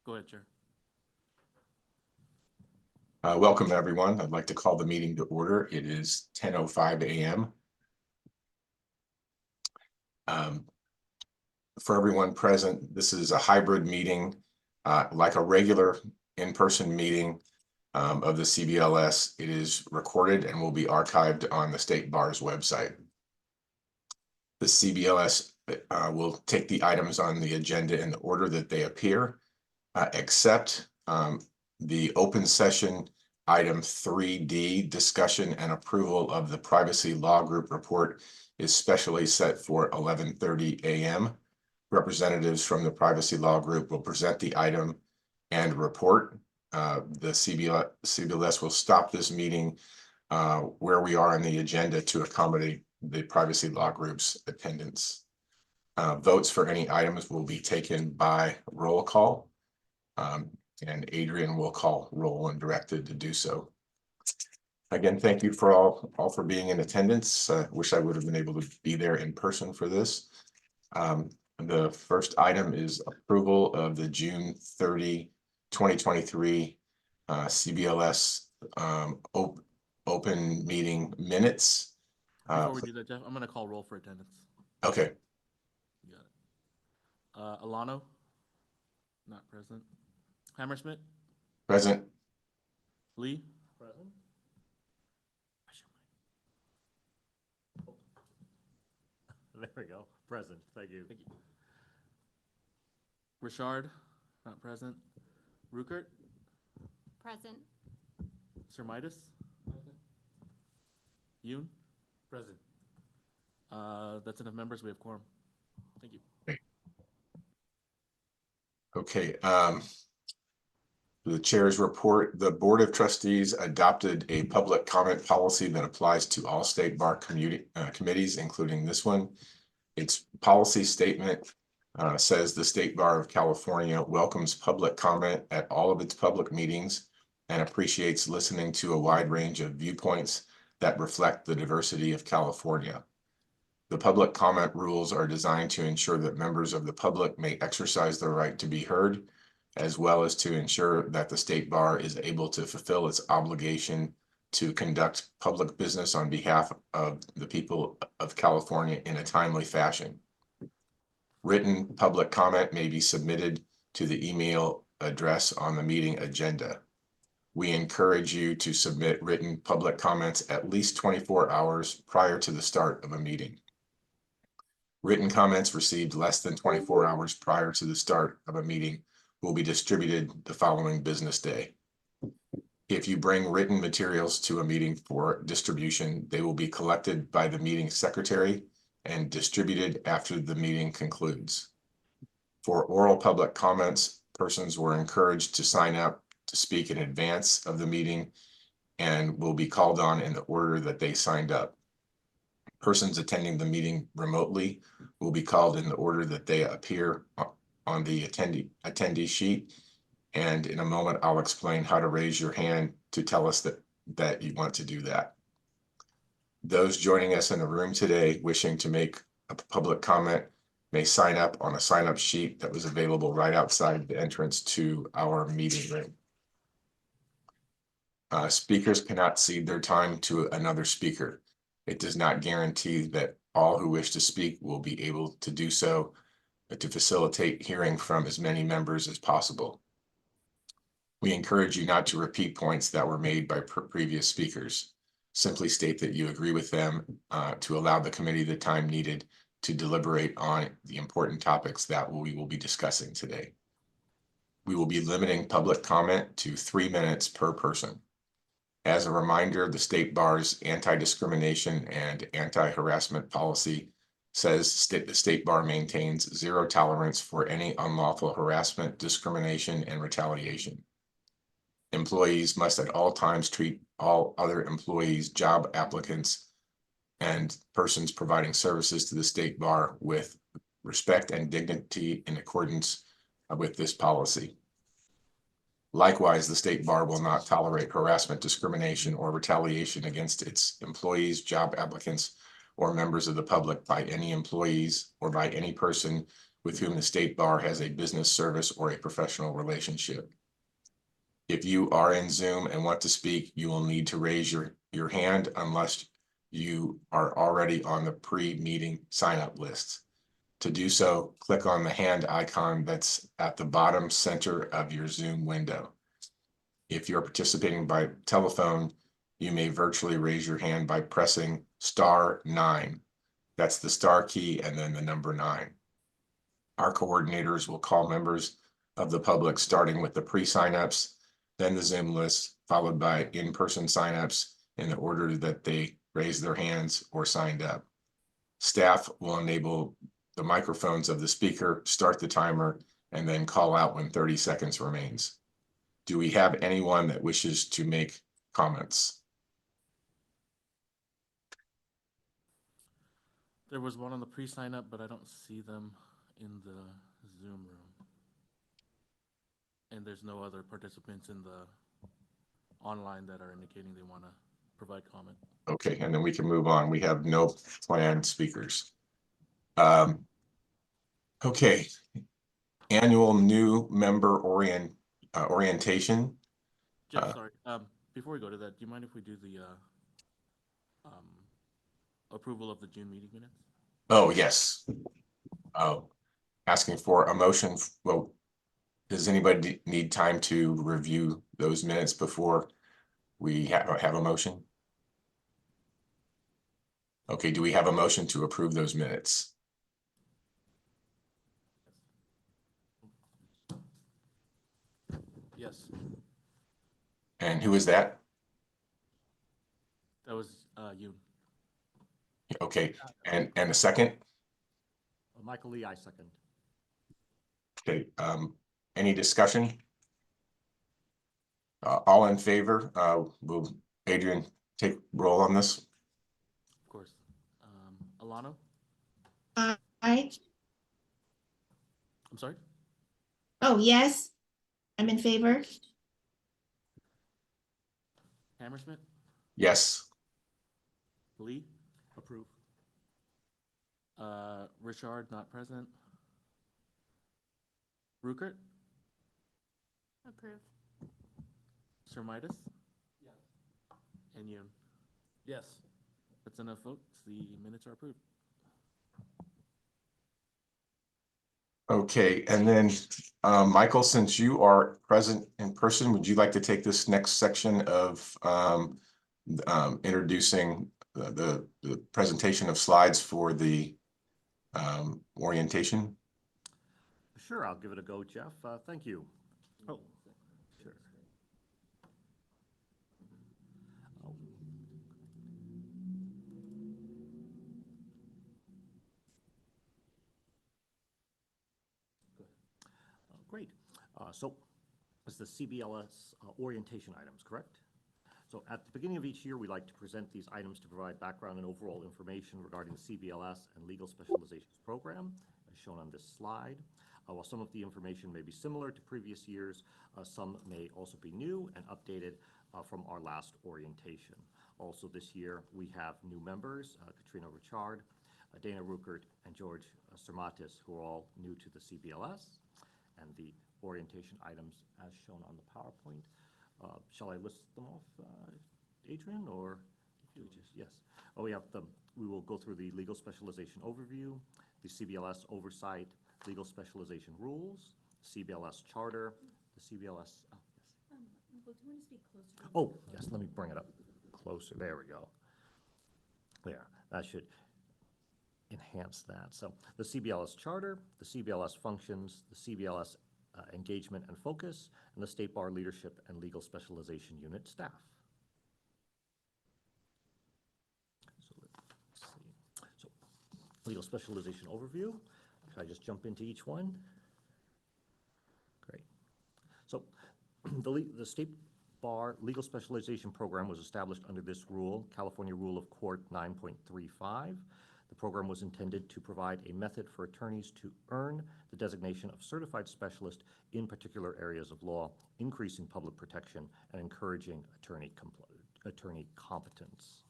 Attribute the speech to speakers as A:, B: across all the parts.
A: Go ahead, Chair.
B: Welcome, everyone. I'd like to call the meeting to order. It is 10:05 a.m. For everyone present, this is a hybrid meeting, like a regular in-person meeting of the CBLS. It is recorded and will be archived on the State Bar's website. The CBLS will take the items on the agenda in the order that they appear, except the open session item 3D, discussion and approval of the privacy law group report, is specially set for 11:30 a.m. Representatives from the privacy law group will present the item and report. The CBLS will stop this meeting where we are on the agenda to accommodate the privacy law group's attendance. Votes for any items will be taken by roll call. And Adrian will call roll when directed to do so. Again, thank you for all for being in attendance. Wish I would have been able to be there in person for this. The first item is approval of the June 30, 2023 CBLS open meeting minutes.
A: Before we do that, Jeff, I'm going to call roll for attendance.
B: Okay.
A: You got it. Alano, not present. Hammersmith?
B: Present.
A: Lee? Present.
C: There we go. Present. Thank you.
A: Thank you. Richard? Not present. Rukert?
D: Present.
A: Sir Midas? Present. Yoon?
C: Present.
A: That's enough members. We have quorum. Thank you.
B: Okay. The chair's report, the Board of Trustees adopted a public comment policy that applies to all State Bar committees, including this one. Its policy statement says the State Bar of California welcomes public comment at all of its public meetings and appreciates listening to a wide range of viewpoints that reflect the diversity of California. The public comment rules are designed to ensure that members of the public may exercise their right to be heard, as well as to ensure that the State Bar is able to fulfill its obligation to conduct public business on behalf of the people of California in a timely fashion. Written public comment may be submitted to the email address on the meeting agenda. We encourage you to submit written public comments at least 24 hours prior to the start of a meeting. Written comments received less than 24 hours prior to the start of a meeting will be distributed the following business day. If you bring written materials to a meeting for distribution, they will be collected by the meeting secretary and distributed after the meeting concludes. For oral public comments, persons were encouraged to sign up to speak in advance of the meeting and will be called on in the order that they signed up. Persons attending the meeting remotely will be called in the order that they appear on the attendee sheet. And in a moment, I'll explain how to raise your hand to tell us that you want to do that. Those joining us in the room today wishing to make a public comment may sign up on a sign-up sheet that was available right outside the entrance to our meeting room. Speakers cannot cede their time to another speaker. It does not guarantee that all who wish to speak will be able to do so, but to facilitate hearing from as many members as possible. We encourage you not to repeat points that were made by previous speakers. Simply state that you agree with them to allow the committee the time needed to deliberate on the important topics that we will be discussing today. We will be limiting public comment to 3 minutes per person. As a reminder, the State Bar's anti-discrimination and anti-harassment policy says the State Bar maintains zero tolerance for any unlawful harassment, discrimination, and retaliation. Employees must at all times treat all other employees, job applicants, and persons providing services to the State Bar with respect and dignity in accordance with this policy. Likewise, the State Bar will not tolerate harassment, discrimination, or retaliation against its employees, job applicants, or members of the public by any employees or by any person with whom the state bar has a business service or a professional relationship. If you are in Zoom and want to speak, you will need to raise your hand unless you are already on the pre-meeting sign-up list. To do so, click on the hand icon that's at the bottom center of your Zoom window. If you're participating by telephone, you may virtually raise your hand by pressing *9. That's the star key and then the number 9. Our coordinators will call members of the public starting with the pre-signups, then the Zoom list, followed by in-person signups in the order that they raised their hands or signed up. Staff will enable the microphones of the speaker, start the timer, and then call out when 30 seconds remains. Do we have anyone that wishes to make comments?
A: There was one on the pre-sign up, but I don't see them in the Zoom room. And there's no other participants in the online that are indicating they want to provide comment.
B: Okay, and then we can move on. We have no planned speakers. Okay, annual new member orientation.
A: Jeff, sorry. Before we go to that, do you mind if we do the approval of the June meeting minutes?
B: Oh, yes. Asking for a motion. Well, does anybody need time to review those minutes before we have a motion? Okay, do we have a motion to approve those minutes?
A: Yes,
B: And who is that?
A: that was you.
B: Okay, and a second?
C: Michael Lee, I second.
B: Okay, any discussion? All in favor? Will Adrian take roll on this?
A: Of course. Alano?
E: Aye.
A: I'm sorry?
E: Oh, yes. I'm in favor.
A: Hammersmith?
B: Yes.
A: Lee?
C: Approve.
A: Richard, not present. Rukert?
D: Approve.
A: Sir Midas? Yes. And Yoon? Yes. That's enough votes. The minutes are approved.
B: Okay, and then Michael, since you are present in person, would you like to take this next section of introducing the presentation of slides for the orientation?
C: Sure, I'll give it a go, Jeff. Thank you. Oh, sure. Oh. Great. So it's the CBLS orientation items, correct? So at the beginning of each year, we like to present these items to provide background and overall information regarding the CBLS and Legal Specializations program, as shown on this slide. While some of the information may be similar to previous years, some may also be new and updated from our last orientation. Also this year, we have new members, Katrina Richard, Dana Rukert, and George Sermatis, who are all new to the CBLS. And the orientation items as shown on the PowerPoint. Shall I list them off, Adrian, or do we just, yes. Oh, we will go through the legal specialization overview, the CBLS oversight, legal specialization rules, CBLS charter, the CBLS, oh, yes.
D: Well, do you want to speak closer?
C: Oh, yes, let me bring it up closer. There we go. There, that should enhance that. So the CBLS charter, the CBLS functions, the CBLS engagement and focus, and the State Bar Leadership and Legal Specialization Unit staff. So let's see. So legal specialization overview. Should I just jump into each one? Great. So the State Bar Legal Specialization Program was established under this rule, California Rule of Court 9.35. The program was intended to provide a method for attorneys to earn the designation of certified specialist in particular areas of law, increasing public protection and encouraging attorney competence.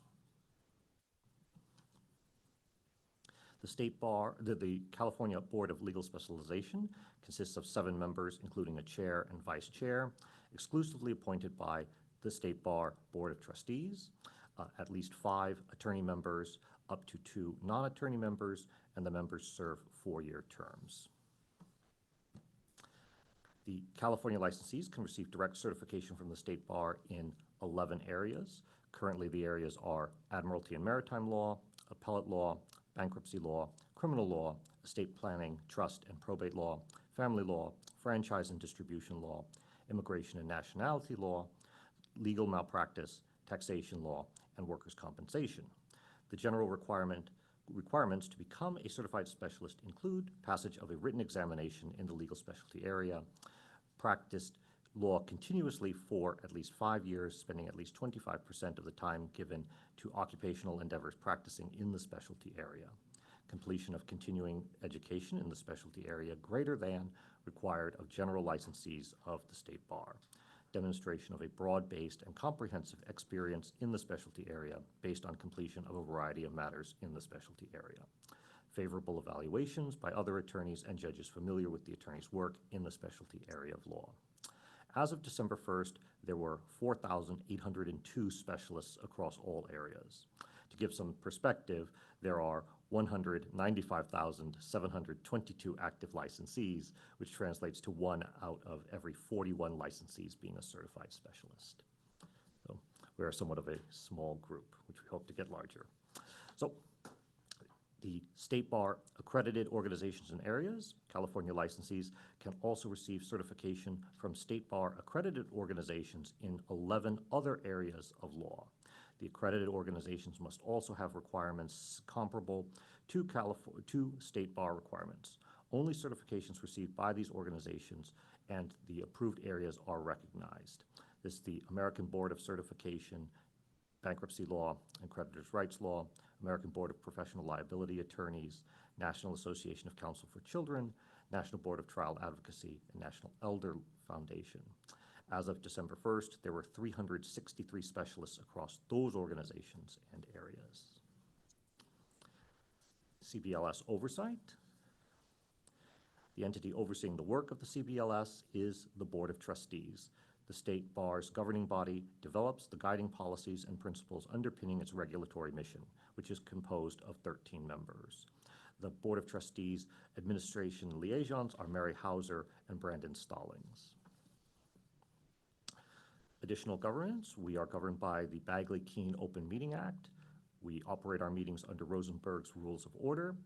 C: The California Board of Legal Specialization consists of 7 members, including a chair and vice chair, exclusively appointed by the State Bar Board of Trustees, at least 5 attorney members, up to 2 non-attorney members, and the members serve 4-year terms. The California licensees can receive direct certification from the State Bar in 11 areas. Currently, the areas are Admiralty and Maritime law, appellate law, bankruptcy law, criminal law, estate planning, trust and probate law, family law, franchise and distribution law, immigration and nationality law, legal malpractice, taxation law, and workers' compensation. The general requirements to become a certified specialist include passage of a written examination in the legal specialty area, practiced law continuously for at least 5 years, spending at least 25% of the time given to occupational endeavors practicing in the specialty area, completion of continuing education in the specialty area greater than required of general licensees of the State Bar, demonstration of a broad-based and comprehensive experience in the specialty area based on completion of a variety of matters in the specialty area, favorable evaluations by other attorneys and judges familiar with the attorney's work in the specialty area of law. As of December 1st, there were 4,802 specialists across all areas. To give some perspective, there are 195,722 active licensees, which translates to 1 out of every 41 licensees being a certified specialist. So we are somewhat of a small group, which we hope to get larger. So the State Bar accredited organizations and areas, California licensees, can also receive certification from State Bar accredited organizations in 11 other areas of law. The accredited organizations must also have requirements comparable to State Bar requirements. Only certifications received by these organizations and the approved areas are recognized. This is the American Board of Certification, Bankruptcy Law and Creditors' Rights Law, American Board of Professional Liability Attorneys, National Association of Counsel for Children, National Board of Trial Advocacy, and National Elder Foundation. As of December 1st, there were 363 specialists across those organizations and areas. CBLS oversight. The entity overseeing the work of the CBLS is the Board of Trustees. The State Bar's governing body develops the guiding policies and principles underpinning its regulatory mission, which is composed of 13 members. The Board of Trustees administration liaisons are Mary Hauser and Brandon Stallings. Additional governance, we are governed by the Bagley-Keene Open Meeting Act. We operate our meetings under Rosenberg's Rules of Order,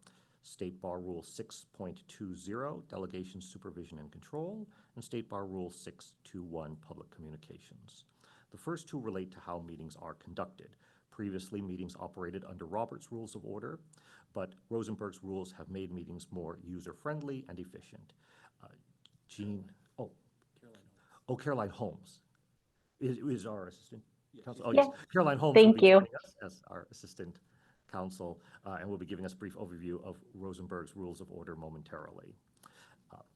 C: State Bar Rule 6.20, Delegation, Supervision, and Control, and State Bar Rule 6.21, Public Communications. The first 2 relate to how meetings are conducted. Previously, meetings operated under Robert's Rules of Order, but Rosenberg's rules have made meetings more user-friendly and efficient. Caroline Holmes is our assistant counsel. Oh, yes. Caroline Holmes will be joining us as our assistant counsel, and will be giving us a brief overview of Rosenberg's Rules of Order momentarily.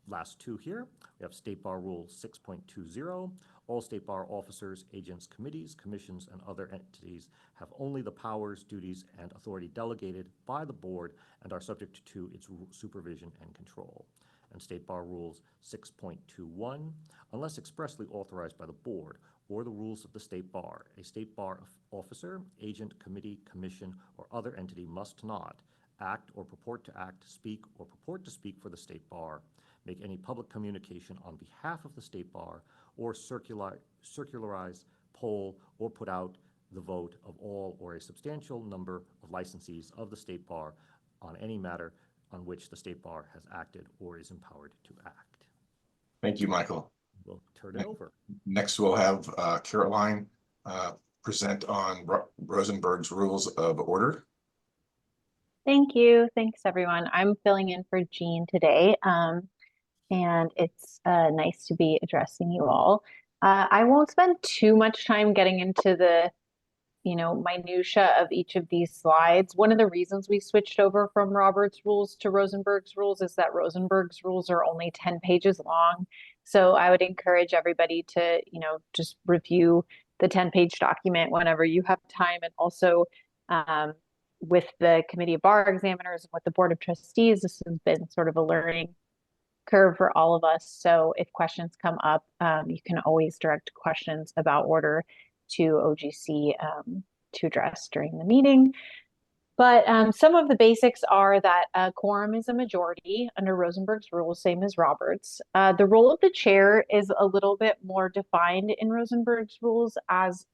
C: Last 2 here, we have State Bar Rule 6.20. All State Bar officers, agents, committees, commissions, and other entities have only the powers, duties, and authority delegated by the board and are subject to its supervision and control. And State Bar Rules 6.21, unless expressly authorized by the board or the rules of the State Bar, a State Bar officer, agent, committee, commission, or other entity must not act or purport to act, speak, or purport to speak for the State Bar, make any public communication on behalf of the State Bar, or circularize, poll, or put out the vote of all or a substantial number of licensees of the State Bar on any matter on which the State Bar has acted or is empowered to act.
B: Thank you, Michael.
C: We'll turn it over.
B: Next, we'll have Caroline present on Rosenberg's Rules of Order.
F: Thank you. Thanks, everyone. I'm filling in for Jean today, and it's nice to be addressing you all. I won't spend too much time getting into the minutia of each of these slides. One of the reasons we switched over from Robert's rules to Rosenberg's rules is that Rosenberg's rules are only 10 pages long. So I would encourage everybody to, just review the 10-page document whenever you have time. And also, with the Committee of Bar Examiners and with the Board of Trustees, this has been sort of a learning curve for all of us. So if questions come up, you can always direct questions about order to OGC to address during the meeting. But some of the basics are that a quorum is a majority under Rosenberg's rules, same as Roberts. The role of the chair is a little bit more defined in Rosenberg's rules as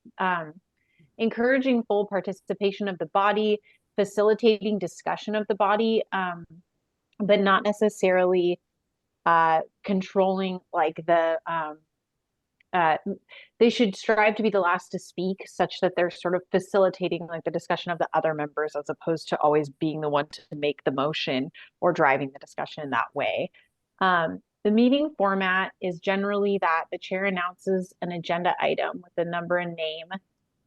F: encouraging full participation of the body, facilitating discussion of the body, but not necessarily controlling like they should strive to be the last to speak, such that they're sort of facilitating like the discussion of the other members as opposed to always being the one to make the motion or driving the discussion in that way. The meeting format is generally that the chair announces an agenda item with the number and name.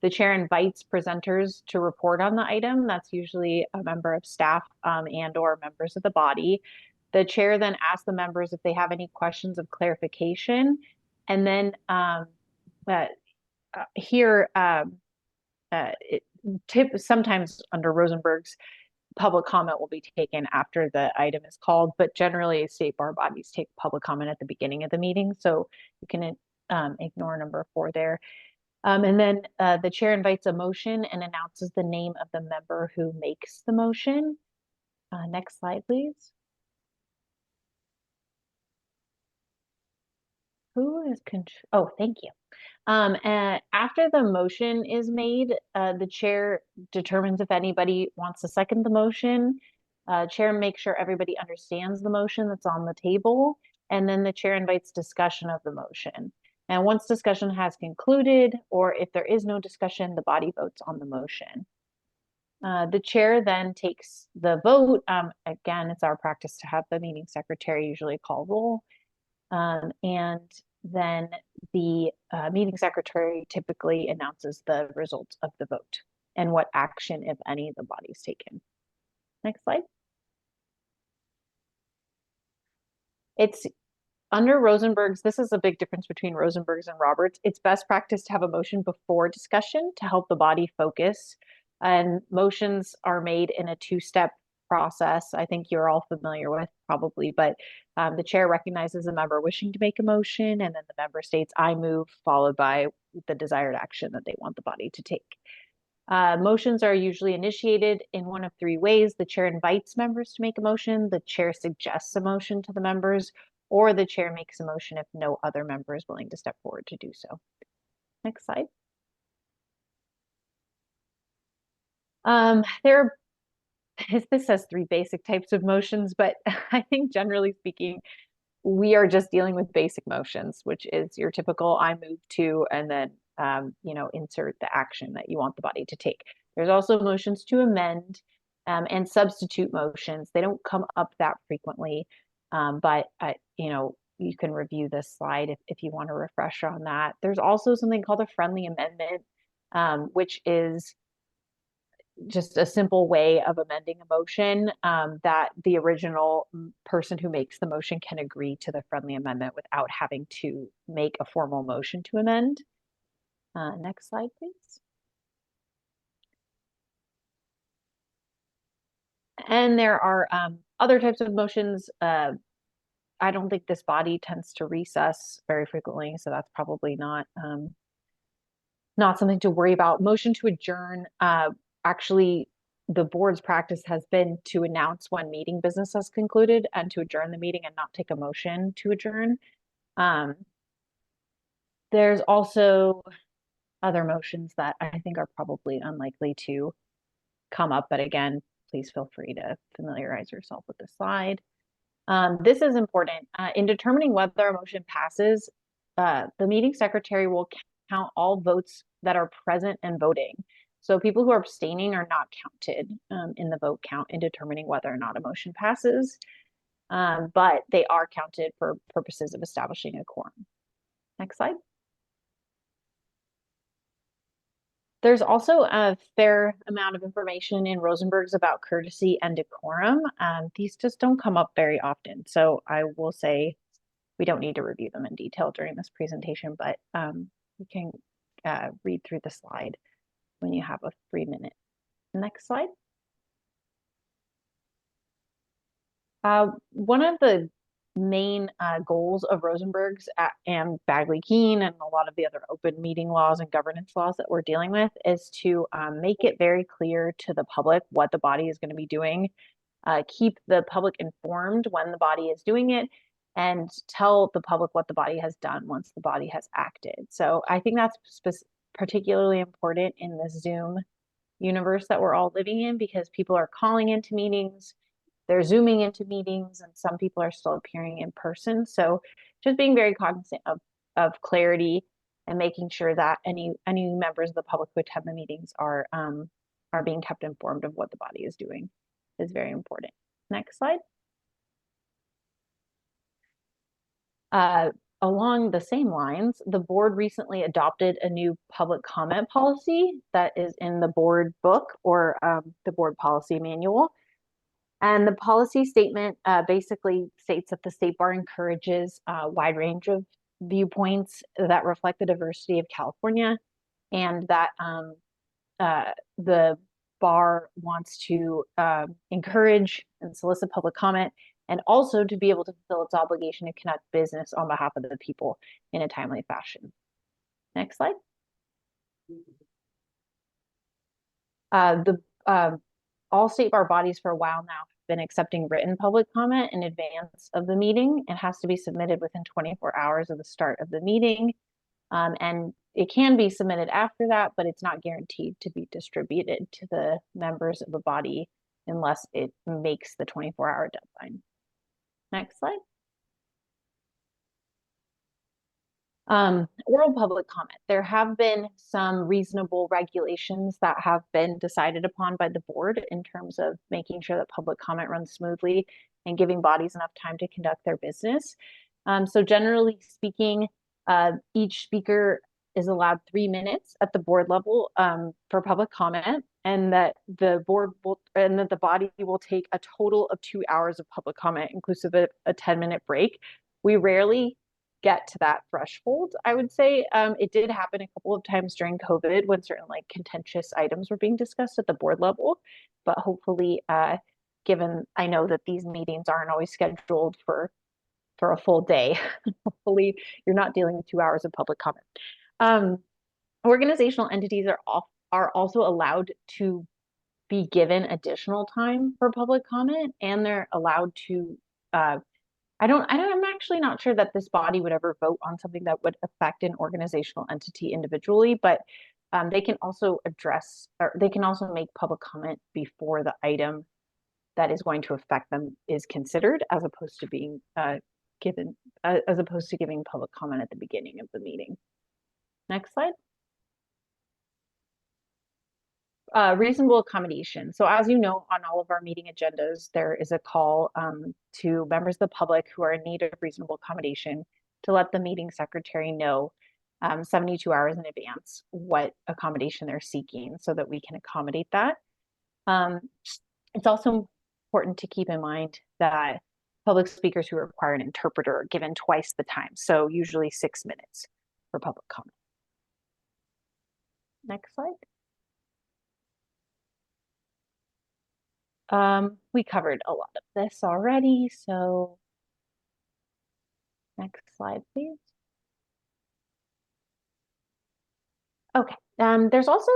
F: The chair invites presenters to report on the item. That's usually a member of staff and or members of the body. The chair then asks the members if they have any questions of clarification. And then sometimes under Rosenberg's, public comment will be taken after the item is called, but generally state bar bodies take public comment at the beginning of the meeting. So you can ignore number 4 there. And then the chair invites a motion and announces the name of the member who makes the motion. Next slide, please. Who is oh, thank you. After the motion is made, the chair determines if anybody wants to second the motion. Chair makes sure everybody understands the motion that's on the table, and then the chair invites discussion of the motion. And once discussion has concluded, or if there is no discussion, the body votes on the motion. The chair then takes the vote. Again, it's our practice to have the meeting secretary usually call roll. And then the meeting secretary typically announces the results of the vote and what action, if any, the body's taken. Next slide. It's under Rosenberg's, this is a big difference between Rosenberg's and Roberts. It's best practice to have a motion before discussion to help the body focus. And motions are made in a 2-step process. I think you're all familiar with probably, but the chair recognizes a member wishing to make a motion, and then the member states, "I move," followed by the desired action that they want the body to take. Motions are usually initiated in one of 3 ways. The chair invites members to make a motion, the chair suggests a motion to the members, or the chair makes a motion if no other member is willing to step forward to do so. Next slide. This says 3 basic types of motions, but I think generally speaking, we are just dealing with basic motions, which is your typical "I move to," and then insert the action that you want the body to take. There's also motions to amend and substitute motions. They don't come up that frequently, but you can review this slide if you want a refresher on that. There's also something called a friendly amendment, which is just a simple way of amending a motion that the original person who makes the motion can agree to the friendly amendment without having to make a formal motion to amend. Next slide, please. And there are other types of motions. I don't think this body tends to recess very frequently, so that's probably not something to worry about. Motion to adjourn. Actually, the board's practice has been to announce when meeting business has concluded and to adjourn the meeting and not take a motion to adjourn. There's also other motions that I think are probably unlikely to come up, but again, please feel free to familiarize yourself with the slide. This is important. In determining whether a motion passes, the meeting secretary will count all votes that are present and voting. So people who are abstaining are not counted in the vote count in determining whether or not a motion passes, but they are counted for purposes of establishing a quorum. Next slide. There's also a fair amount of information in Rosenberg's about courtesy and decorum. These just don't come up very often. So I will say we don't need to review them in detail during this presentation, but you can read through the slide when you have a free minute. Next slide. One of the main goals of Rosenberg's and Bagley-Keene and a lot of the other open meeting laws and governance laws that we're dealing with is to make it very clear to the public what the body is going to be doing, keep the public informed when the body is doing it, and tell the public what the body has done once the body has acted. So I think that's particularly important in the Zoom universe that we're all living in, because people are calling into meetings, they're zooming into meetings, and some people are still appearing in person. So just being very cognizant of clarity and making sure that any members of the public who attend the meetings are being kept informed of what the body is doing is very important. Next slide. Along the same lines, the board recently adopted a new public comment policy that is in the board book, or the board policy manual. And the policy statement basically states that the State Bar encourages a wide range of viewpoints that reflect the diversity of California, and that the bar wants to encourage and solicit public comment, and also to be able to fulfill its obligation to conduct business on behalf of the people in a timely fashion. Next slide. All State Bar bodies for a while now have been accepting written public comment in advance of the meeting. It has to be submitted within 24 hours of the start of the meeting. And it can be submitted after that, but it's not guaranteed to be distributed to the members of the body unless it makes the 24-hour deadline. Next slide. Oral public comment. There have been some reasonable regulations that have been decided upon by the board in terms of making sure that public comment runs smoothly and giving bodies enough time to conduct their business. So generally speaking, each speaker is allowed 3 minutes at the board level for public comment, and that the body will take a total of 2 hours of public comment, inclusive of a 10-minute break. We rarely get to that threshold, I would say. It did happen a couple of times during COVID when certain contentious items were being discussed at the board level, but hopefully, given I know that these meetings aren't always scheduled for a full day, hopefully you're not dealing with 2 hours of public comment. Organizational entities are also allowed to be given additional time for public comment, and they're allowed to I'm actually not sure that this body would ever vote on something that would affect an organizational entity individually, but they can also make public comment before the item that is going to affect them is considered, as opposed to being giving public comment at the beginning of the meeting. Next slide. Reasonable accommodation. So as you know, on all of our meeting agendas, there is a call to members of the public who are in need of reasonable accommodation to let the meeting secretary know 72 hours in advance what accommodation they're seeking, so that we can accommodate that. It's also important to keep in mind that public speakers who require an interpreter are given twice the time, so usually 6 minutes for public comment. Next slide. We covered a lot of this already, so next slide, please. Okay, there's also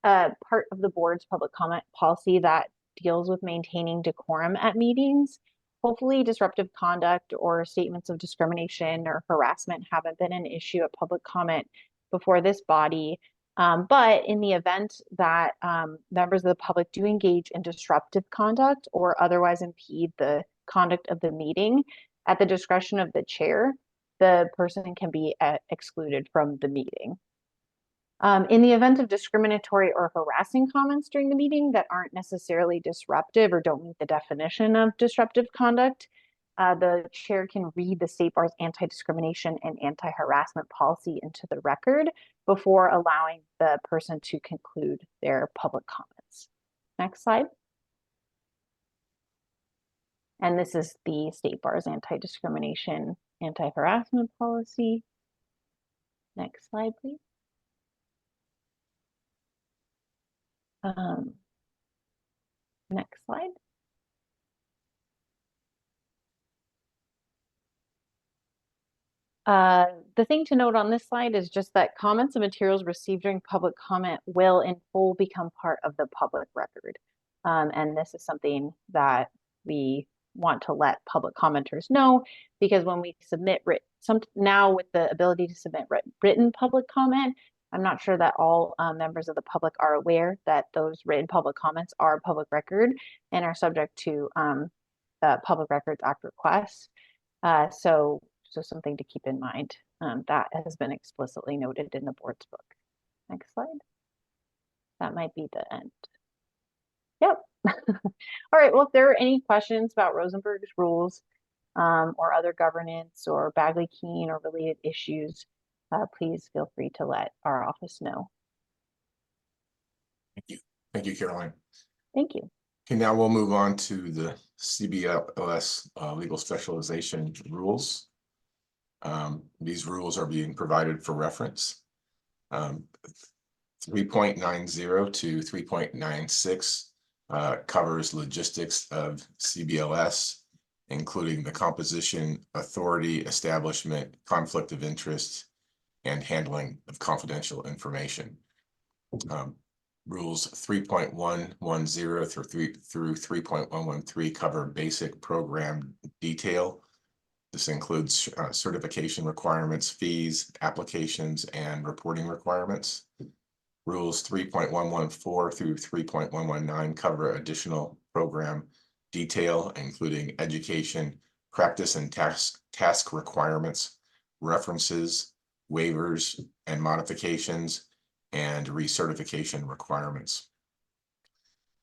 F: a part of the board's public comment policy that deals with maintaining decorum at meetings. Hopefully, disruptive conduct or statements of discrimination or harassment haven't been an issue at public comment before this body. But in the event that members of the public do engage in disruptive conduct or otherwise impede the conduct of the meeting, at the discretion of the chair, the person can be excluded from the meeting. In the event of discriminatory or harassing comments during the meeting that aren't necessarily disruptive or don't meet the definition of disruptive conduct, the chair can read the State Bar's anti-discrimination and anti-harassment policy into the record before allowing the person to conclude their public comments. Next slide. And this is the State Bar's anti-discrimination, anti-harassment policy. Next slide, please. Next slide. The thing to note on this slide is just that comments and materials received during public comment will in full become part of the public record. And this is something that we want to let public commenters know, because when we submit now with the ability to submit written public comment, I'm not sure that all members of the public are aware that those written public comments are public record and are subject to the Public Records Act request. So something to keep in mind. That has been explicitly noted in the board's book. Next slide. That might be the end. Yep. All right, well, if there are any questions about Rosenberg's rules or other governance or Bagley-Keene or related issues, please feel free to let our office know.
B: Thank you. Thank you, Caroline.
F: Thank you.
B: Okay, now we'll move on to the CBLS legal specialization rules. These rules are being provided for reference. 3.90 to 3.96 covers logistics of CBLS, including the composition, authority, establishment, conflict of interest, and handling of confidential information. Rules 3.110 through 3.113 cover basic program detail. This includes certification requirements, fees, applications, and reporting requirements. Rules 3.114 through 3.119 cover additional program detail, including education, practice, and task requirements, references, waivers, and modifications, and recertification requirements.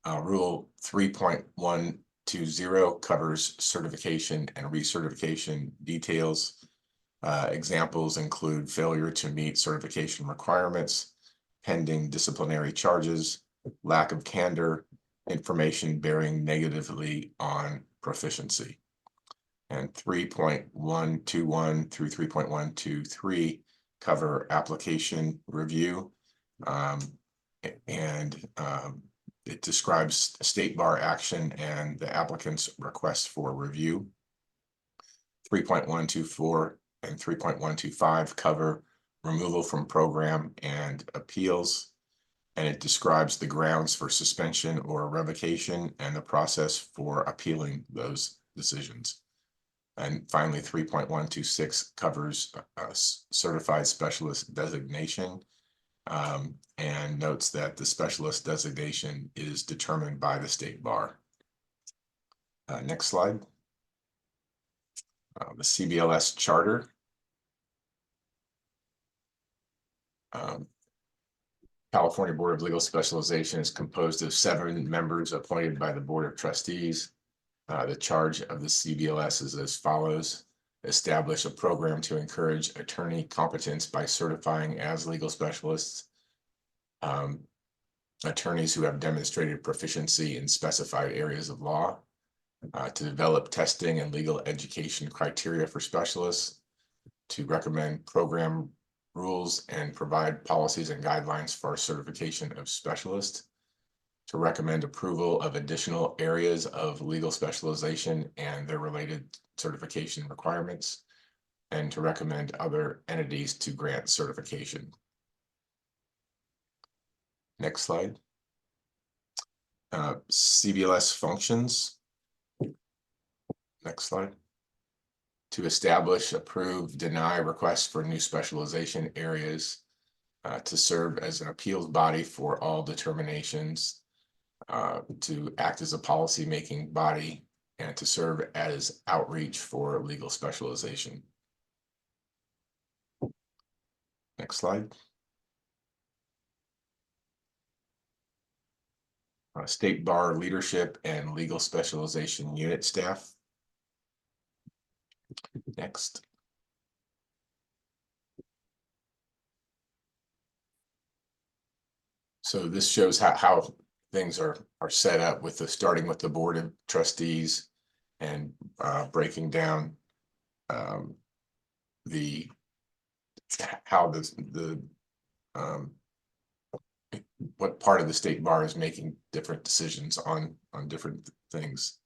B: Rule 3.120 covers certification and recertification details. Examples include failure to meet certification requirements, pending disciplinary charges, lack of candor, information bearing negatively on proficiency. And 3.121 through 3.123 cover application review. It describes state bar action and the applicant's request for review. 3.124 and 3.125 cover removal from program and appeals, and it describes the grounds for suspension or revocation and the process for appealing those decisions. And finally, 3.126 covers certified specialist designation, and notes that the specialist designation is determined by the state bar. Next slide. The CBLS charter. California Board of Legal Specialization is composed of 7 members appointed by the Board of Trustees. The charge of the CBLS is as follows: establish a program to encourage attorney competence by certifying as legal specialists attorneys who have demonstrated proficiency in specified areas of law, to develop testing and legal education criteria for specialists, to recommend program rules and provide policies and guidelines for certification of specialists, to recommend approval of additional areas of legal specialization and their related certification requirements, and to recommend other entities to grant certification. Next slide. CBLS functions. Next slide. To establish, approve, deny requests for new specialization areas, to serve as an appeals body for all determinations, to act as a policy-making body, and to serve as outreach for legal specialization. Next slide. State bar leadership and legal specialization unit staff. Next. So this shows how things are set up with starting with the Board of Trustees and breaking down what part of the state bar is making different decisions on different things.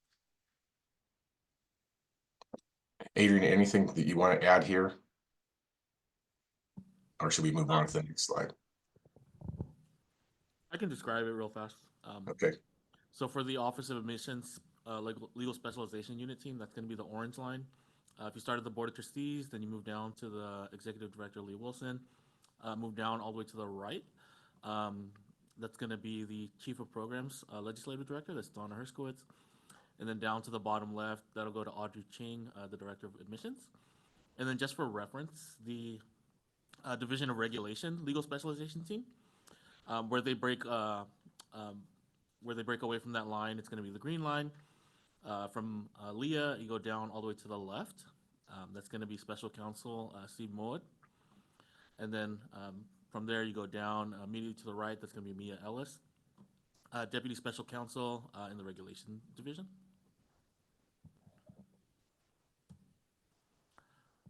B: Adrian, anything that you want to add here? or should we move on to the next slide?
A: I can describe it real fast.
B: Okay,
A: So for the Office of Admissions, legal specialization unit team, that's going to be the orange line. If you start at the Board of Trustees, then you move down to the Executive Director, Lee Wilson, move down all the way to the right. That's going to be the Chief of Programs, Legislative Director, that's Donna Herskowitz. And then down to the bottom left, that'll go to Audrey Ching, the Director of Admissions. And then just for reference, the Division of Regulation Legal Specialization team, where they break away from that line, it's going to be the green line. From Leah, you go down all the way to the left. That's going to be Special Counsel Steve Moed. And then from there, you go down immediately to the right. That's going to be Mia Ellis, Deputy Special Counsel in the Regulation Division.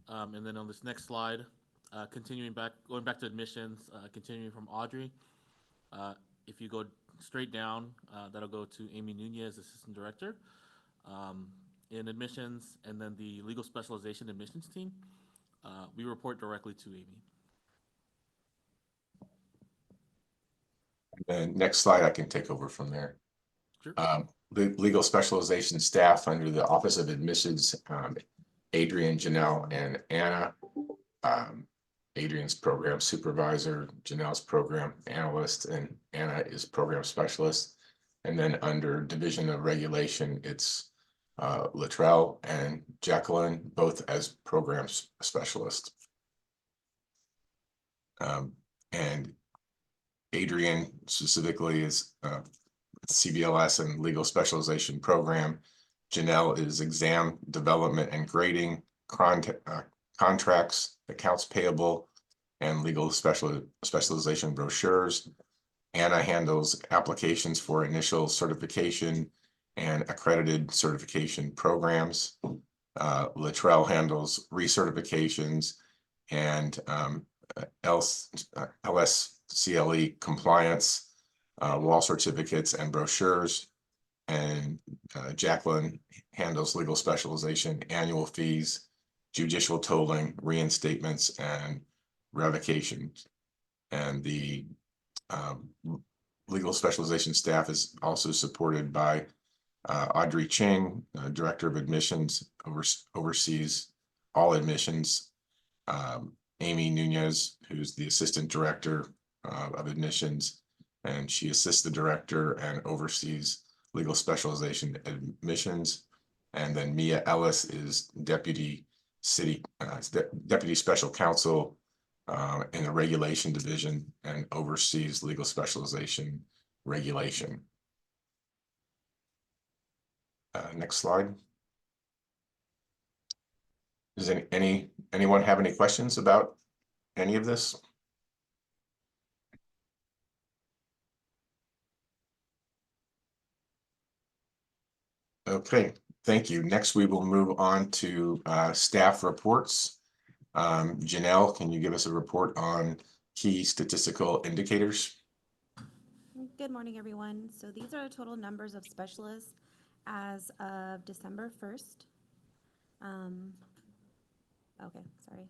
A: And then on this next slide, going back to admissions, continuing from Audrey. If you go straight down, that'll go to Amy Nunez, Assistant Director in admissions, and then the Legal Specialization admissions team. We report directly to Amy.
B: and next slide, I can take over from there.
A: Sure.
B: The legal specialization staff under the Office of Admissions, Adrian, Janelle, and Anna. Adrian's program supervisor, Janelle's program analyst, and Anna is program specialist. And then under Division of Regulation, it's Latrell and Jacqueline, both as program specialists. And Adrian specifically is CBLS and Legal Specialization Program. Janelle is Exam Development and Grading, Contracts, Accounts Payable, and Legal Specialization Brochures. Anna handles applications for initial certification and accredited certification programs. Latrell handles recertifications and LSCLE compliance, wall certificates and brochures. And Jacqueline handles legal specialization, annual fees, judicial tolling, reinstatements, and revocations. And the legal specialization staff is also supported by Audrey Ching, Director of Admissions, oversees all admissions. Amy Nunez, who's the Assistant Director of Admissions, and she assists the Director and oversees legal specialization admissions. And then Mia Ellis is Deputy Special Counsel in the Regulation Division and oversees legal specialization regulation. Next slide. Does anyone have any questions about any of this? Okay, thank you. Next, we will move on to staff reports. Janelle, can you give us a report on key statistical indicators?
D: Good morning, everyone. So these are the total numbers of specialists as of December 1st. Okay, sorry.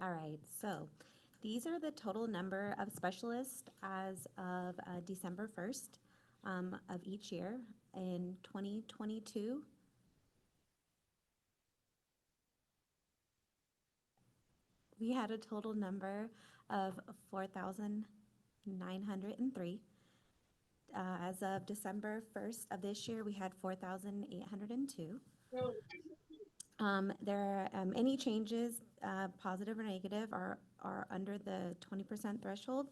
D: All right, so these are the total number of specialists as of December 1st of each year. In 2022, we had a total number of 4,903. As of December 1st of this year, we had 4,802. Any changes, positive or negative, are under the 20% threshold.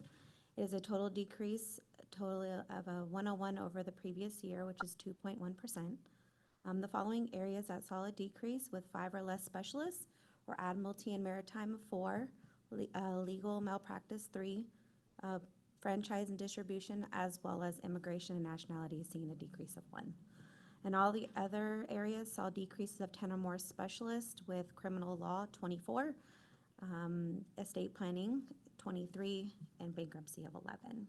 D: It is a total decrease, total of a 101 over the previous year, which is 2.1%. The following areas that saw a decrease with 5 or less specialists were Admiralty and Maritime 4, legal malpractice 3, franchise and distribution, as well as immigration and nationality, seeing a decrease of 1. And all the other areas saw decreases of 10 or more specialists, with criminal law 24, estate planning, 23, and bankruptcy of 11.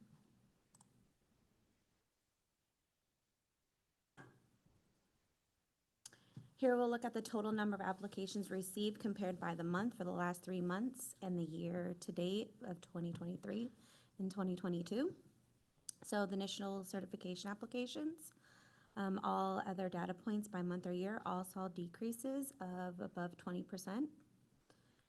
D: Here we'll look at the total number of applications received compared by the month for the last 3 months and the year to date of 2023 and 2022. So the initial certification applications, all other data points by month or year all saw decreases of above 20%.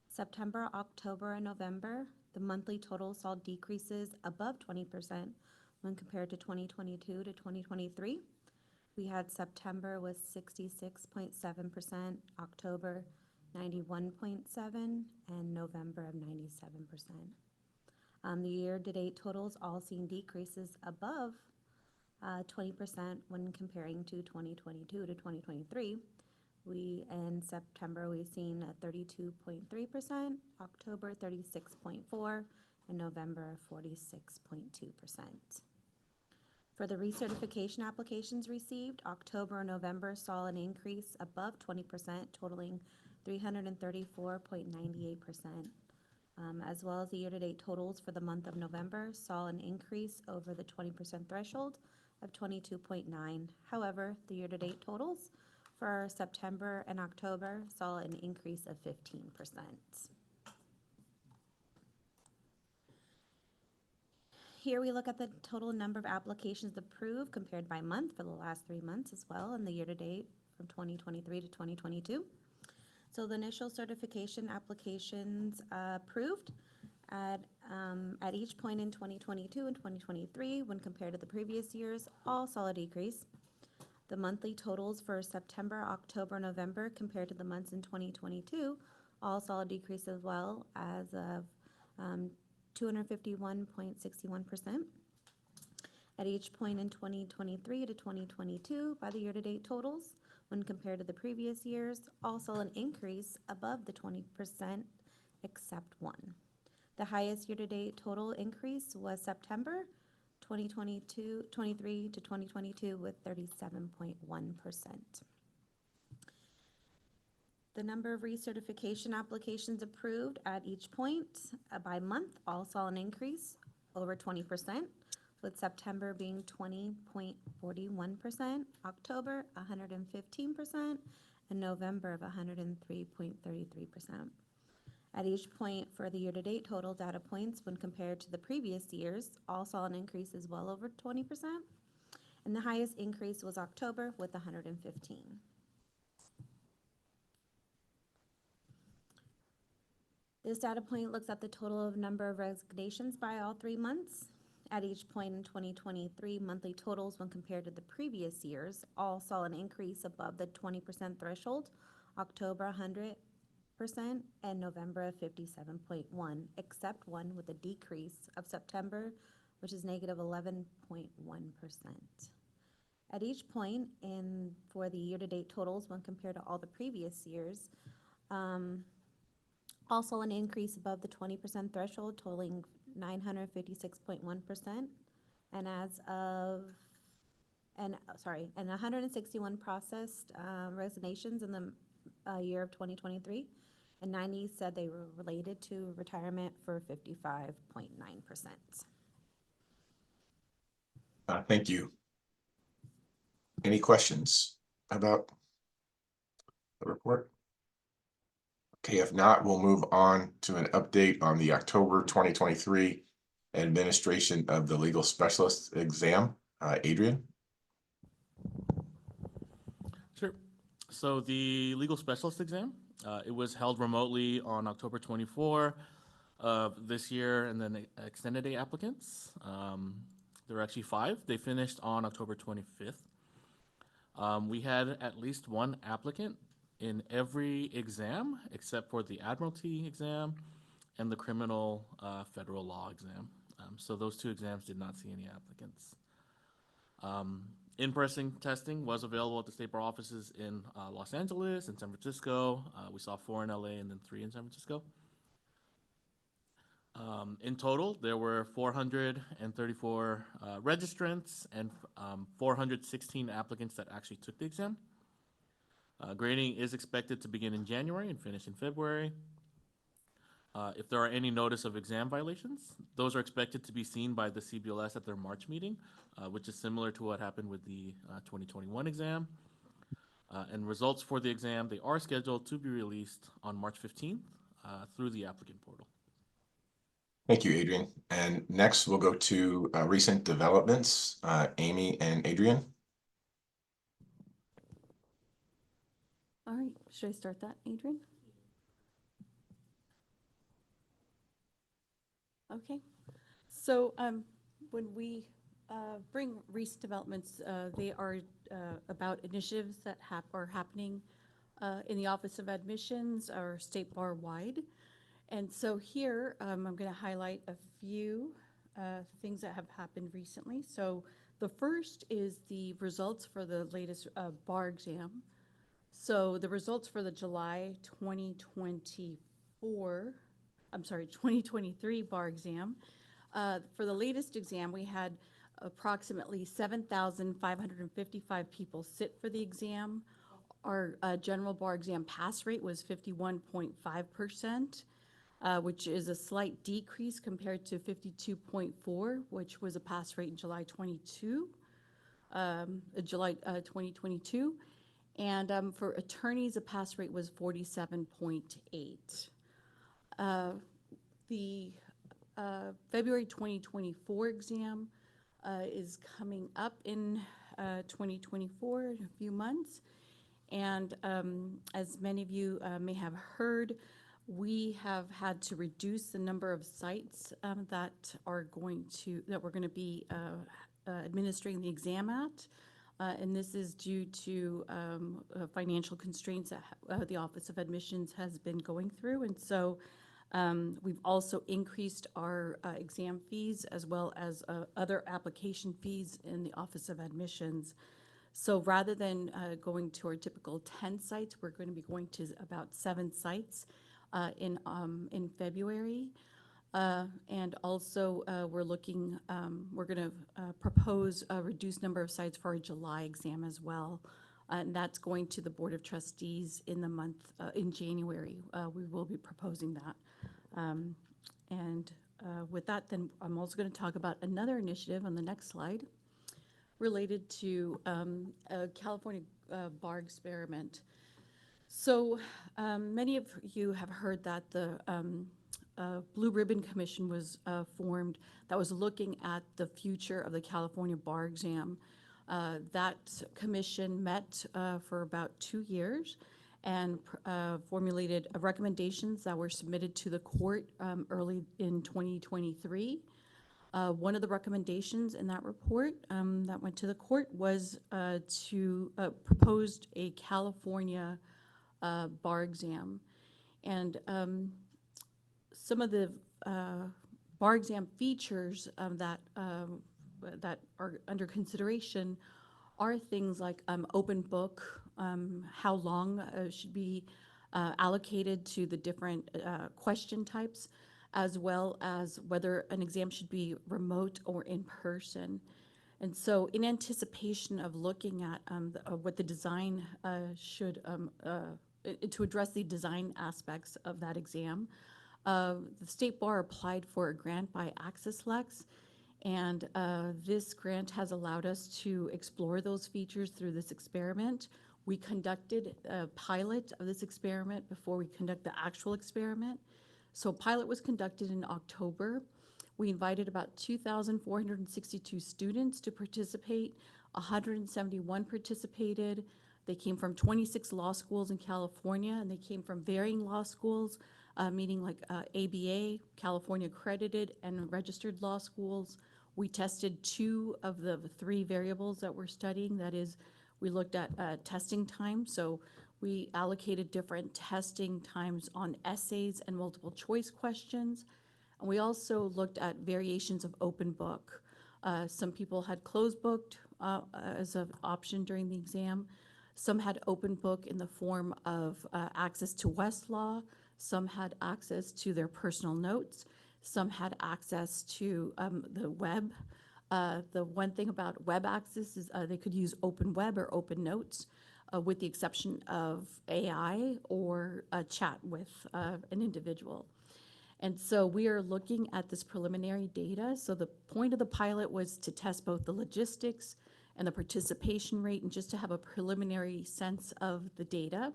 D: September, October, and November, the monthly total saw decreases above 20% when compared to 2022 to 2023. We had September was 66.7%, October 91.7%, and November of 97%. The year-to-date totals all seen decreases above 20% when comparing to 2022 to 2023. In September, we've seen a 32.3%, October 36.4%, and November 46.2%. For the recertification applications received, October and November saw an increase above 20%, totaling 334.98%. As well as the year-to-date totals for the month of November saw an increase over the 20% threshold of 22.9%. However, the year-to-date totals for September and October saw an increase of 15%. Here we look at the total number of applications approved compared by month for the last 3 months as well, and the year-to-date from 2023 to 2022. So the initial certification applications approved at each point in 2022 and 2023 when compared to the previous years, all saw a decrease. The monthly totals for September, October, November compared to the months in 2022 all saw a decrease as well as of 251.61%. At each point in 2023 to 2022 by the year-to-date totals, when compared to the previous years, also an increase above the 20% except one. The highest year-to-date total increase was September 2023 to 2022 with 37.1%. The number of recertification applications approved at each point by month all saw an increase over 20%, with September being 20.41%, October 115%, and November of 103.33%. At each point for the year-to-date total data points when compared to the previous years, all saw an increase as well over 20%, and the highest increase was October with 115. This data point looks at the total of number of resignations by all 3 months. At each point in 2023, monthly totals when compared to the previous years all saw an increase above the 20% threshold, October 100% and November of 57.1%, except one with a decrease of September, which is negative 11.1%. At each point for the year-to-date totals when compared to all the previous years, also an increase above the 20% threshold, totaling 956.1%, and 161 processed resignations in the year of 2023, and 90 said they were related to retirement for 55.9%.
B: Thank you. Any questions about the report? Okay, if not, we'll move on to an update on the October 2023 administration of the legal specialist exam. Adrian?
A: Sure. So the legal specialist exam, it was held remotely on October 24 of this year, and then extended day applicants. There were actually 5. They finished on October 25th. We had at least one applicant in every exam except for the Admiralty exam and the criminal federal law exam. So those 2 exams did not see any applicants. In-person testing was available at the State Bar offices in Los Angeles and San Francisco. We saw 4 in LA and then 3 in San Francisco. In total, there were 434 registrants and 416 applicants that actually took the exam. Grading is expected to begin in January and finish in February. If there are any notice of exam violations, those are expected to be seen by the CBLS at their March meeting, which is similar to what happened with the 2021 exam. And results for the exam, they are scheduled to be released on March 15th through the applicant portal.
B: Thank you, Adrian. And next we'll go to recent developments. Amy and Adrian.
G: All right, should I start that, Adrian? Okay, so when we bring recent developments, they are about initiatives that are happening in the Office of Admissions or State Bar wide. And so here, I'm going to highlight a few things that have happened recently. So the first is the results for the latest bar exam. So the results for the July 2023 bar exam. For the latest exam, we had approximately 7,555 people sit for the exam. Our general bar exam pass rate was 51.5%, which is a slight decrease compared to 52.4, which was a pass rate in July 2022. And for attorneys, the pass rate was 47.8. The February 2024 exam is coming up in 2024 in a few months. And as many of you may have heard, we have had to reduce the number of sites that we're going to be administering the exam at. And this is due to financial constraints that the Office of Admissions has been going through. And so we've also increased our exam fees as well as other application fees in the Office of Admissions. So rather than going to our typical 10 sites, we're going to be going to about 7 sites in February. And also, we're going to propose a reduced number of sites for our July exam as well. And that's going to the Board of Trustees in the month, in January. We will be proposing that. With that, then I'm also going to talk about another initiative on the next slide related to a California bar experiment. So many of you have heard that the Blue Ribbon Commission was formed that was looking at the future of the California bar exam. That commission met for about 2 years and formulated recommendations that were submitted to the court early in 2023. One of the recommendations in that report that went to the court was to propose a California bar exam. And some of the bar exam features that are under consideration are things like open book, how long should be allocated to the different question types, as well as whether an exam should be remote or in person. And so in anticipation of looking at what the design should, to address the design aspects of that exam, the State Bar applied for a grant by Access Lex, and this grant has allowed us to explore those features through this experiment. We conducted a pilot of this experiment before we conduct the actual experiment. So a pilot was conducted in October. We invited about 2,462 students to participate. 171 participated. They came from 26 law schools in California, and they came from varying law schools, meaning like ABA, California accredited and registered law schools. We tested 2 of the 3 variables that we're studying. That is, we looked at testing time. So we allocated different testing times on essays and multiple choice questions. And we also looked at variations of open book. Some people had closed booked as an option during the exam. Some had open book in the form of access to Westlaw. Some had access to their personal notes. Some had access to the web. The one thing about web access is they could use open web or open notes, with the exception of AI or a chat with an individual. And so we are looking at this preliminary data. So the point of the pilot was to test both the logistics and the participation rate, and just to have a preliminary sense of the data.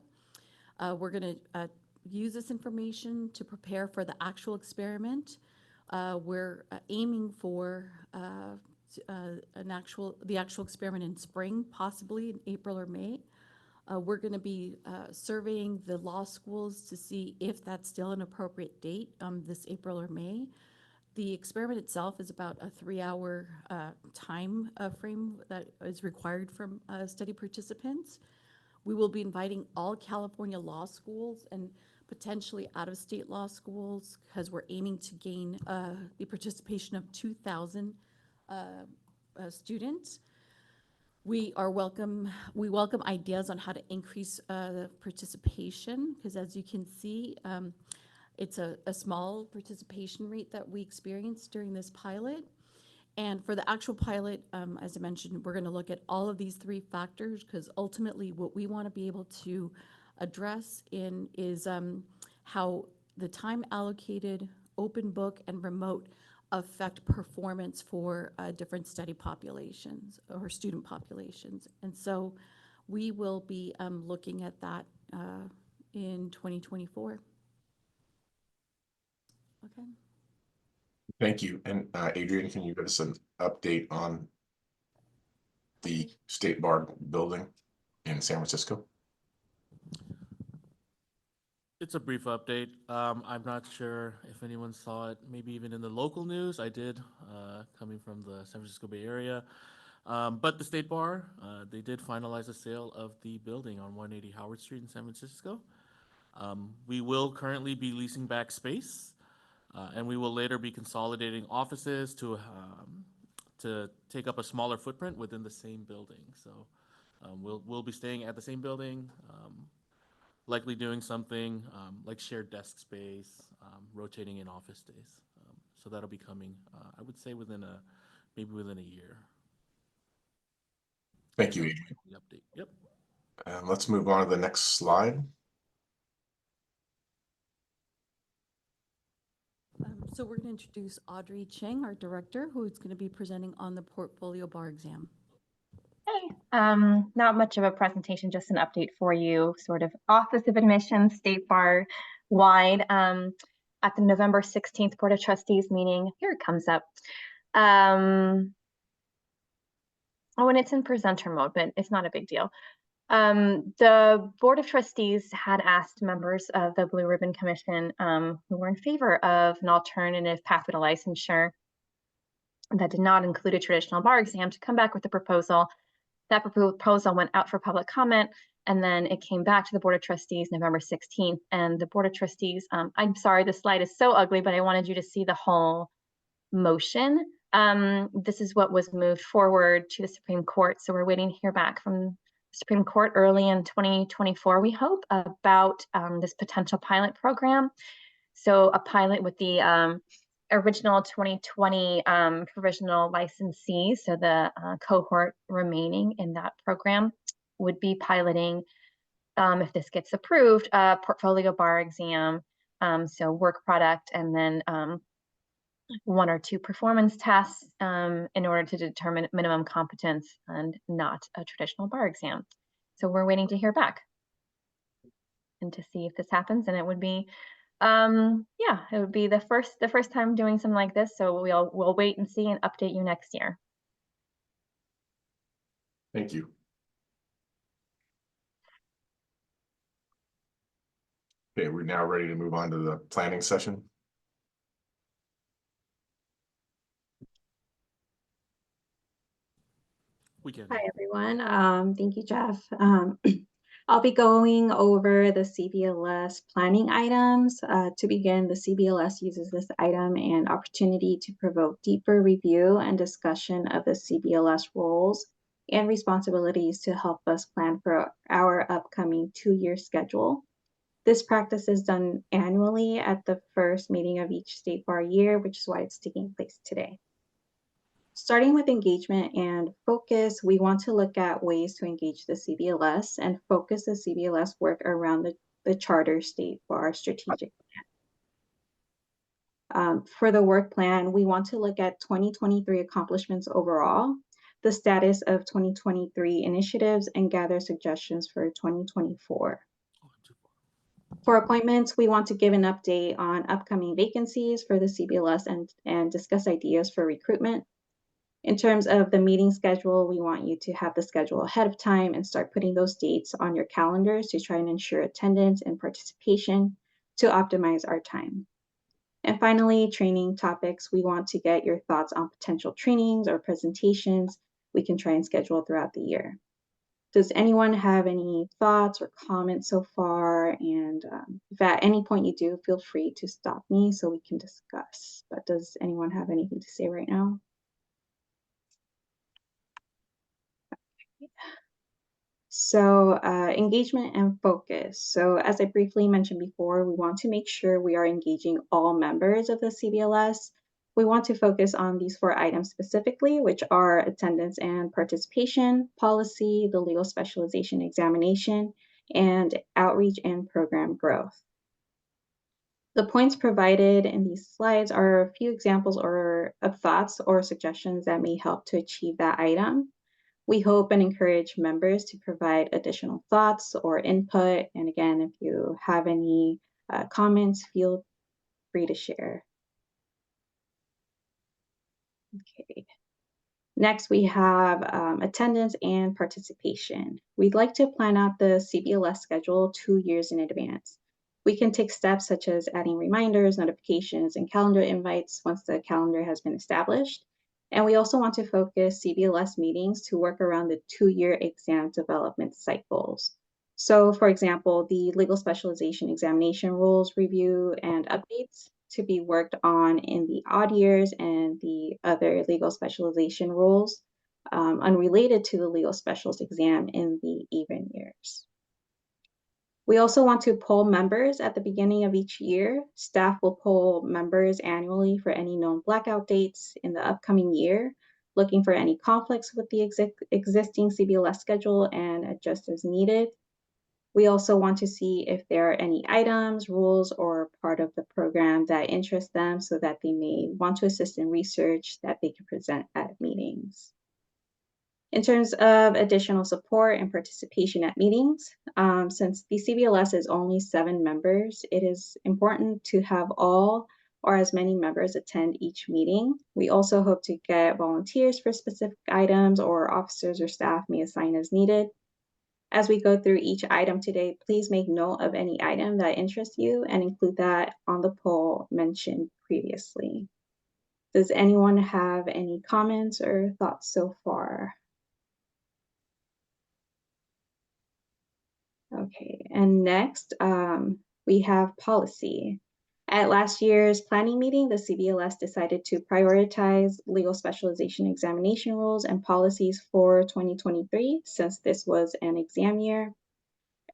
G: We're going to use this information to prepare for the actual experiment. We're aiming for the actual experiment in spring, possibly in April or May. We're going to be surveying the law schools to see if that's still an appropriate date, this April or May. The experiment itself is about a 3-hour time frame that is required from study participants. We will be inviting all California law schools and potentially out-of-state law schools, because we're aiming to gain the participation of 2,000 students. We welcome ideas on how to increase the participation, because as you can see, it's a small participation rate that we experienced during this pilot. And for the actual pilot, as I mentioned, we're going to look at all of these 3 factors, because ultimately what we want to be able to address is how the time allocated, open book, and remote affect performance for different study populations or student populations. And so we will be looking at that in 2024. Okay.
B: Thank you. And Adrian, can you give us an update on the State Bar building in San Francisco?
A: It's a brief update. I'm not sure if anyone saw it, maybe even in the local news. I did, coming from the San Francisco Bay Area. But the State Bar, they did finalize the sale of the building on 180 Howard Street in San Francisco. We will currently be leasing back space, and we will later be consolidating offices to take up a smaller footprint within the same building. So we'll be staying at the same building, likely doing something like shared desk space, rotating in office days. So that'll be coming, I would say maybe within a year.
B: Thank you, Adrian.
A: The update. Yep.
B: Let's move on to the next slide.
G: So we're going to introduce Audrey Cheng, our director, who is going to be presenting on the portfolio bar exam.
H: Hey, not much of a presentation, just an update for you, sort of Office of Admissions, State Bar wide. At the November 16th Board of Trustees meeting, here it comes up. Oh, and it's in presenter mode, but it's not a big deal. The Board of Trustees had asked members of the Blue Ribbon Commission who were in favor of an alternative pathway to licensure that did not include a traditional bar exam to come back with a proposal. That proposal went out for public comment, and then it came back to the Board of Trustees November 16th. And the Board of Trustees, I'm sorry, the slide is so ugly, but I wanted you to see the whole motion. This is what was moved forward to the Supreme Court. So we're waiting to hear back from the Supreme Court early in 2024, we hope, about this potential pilot program. So a pilot with the original 2020 provisional licensee, so the cohort remaining in that program would be piloting, if this gets approved, a portfolio bar exam, so work product, and then 1 or 2 performance tests in order to determine minimum competence, and not a traditional bar exam. So we're waiting to hear back and to see if this happens, and it would be yeah, it would be the first time doing something like this, so we'll wait and see and update you next year.
B: Thank you. Okay, we're now ready to move on to the planning session.
A: We can.
I: Hi, everyone. Thank you, Jeff. I'll be going over the CBLS planning items. To begin, the CBLS uses this item and opportunity to provoke deeper review and discussion of the CBLS roles and responsibilities to help us plan for our upcoming 2-year schedule. This practice is done annually at the first meeting of each state bar year, which is why it's taking place today. Starting with engagement and focus, we want to look at ways to engage the CBLS and focus the CBLS work around the charter state bar strategic plan. For the work plan, we want to look at 2023 accomplishments overall, the status of 2023 initiatives, and gather suggestions for 2024. For appointments, we want to give an update on upcoming vacancies for the CBLS and discuss ideas for recruitment. In terms of the meeting schedule, we want you to have the schedule ahead of time and start putting those dates on your calendars to try and ensure attendance and participation to optimize our time. And finally, training topics. We want to get your thoughts on potential trainings or presentations we can try and schedule throughout the year. Does anyone have any thoughts or comments so far? And if at any point you do, feel free to stop me so we can discuss. But does anyone have anything to say right now? So engagement and focus. So as I briefly mentioned before, we want to make sure we are engaging all members of the CBLS. We want to focus on these 4 items specifically, which are attendance and participation, policy, the legal specialization examination, and outreach and program growth. The points provided in these slides are a few examples of thoughts or suggestions that may help to achieve that item. We hope and encourage members to provide additional thoughts or input. And again, if you have any comments, feel free to share. Okay. Next, we have attendance and participation. We'd like to plan out the CBLS schedule 2 years in advance. We can take steps such as adding reminders, notifications, and calendar invites once the calendar has been established. And we also want to focus CBLS meetings to work around the 2-year exam development cycles. So for example, the legal specialization examination rules review and updates to be worked on in the odd years, and the other legal specialization rules unrelated to the legal specialist exam in the even years. We also want to poll members at the beginning of each year. Staff will poll members annually for any known blackout dates in the upcoming year, looking for any conflicts with the existing CBLS schedule and adjust as needed. We also want to see if there are any items, rules, or part of the program that interest them so that they may want to assist in research that they can present at meetings. In terms of additional support and participation at meetings, since the CBLS is only 7 members, it is important to have all or as many members attend each meeting. We also hope to get volunteers for specific items, or officers or staff may assign as needed. As we go through each item today, please make note of any item that interests you and include that on the poll mentioned previously. Does anyone have any comments or thoughts so far? Okay, and next we have policy. At last year's planning meeting, the CBLS decided to prioritize legal specialization examination rules and policies for 2023, since this was an exam year.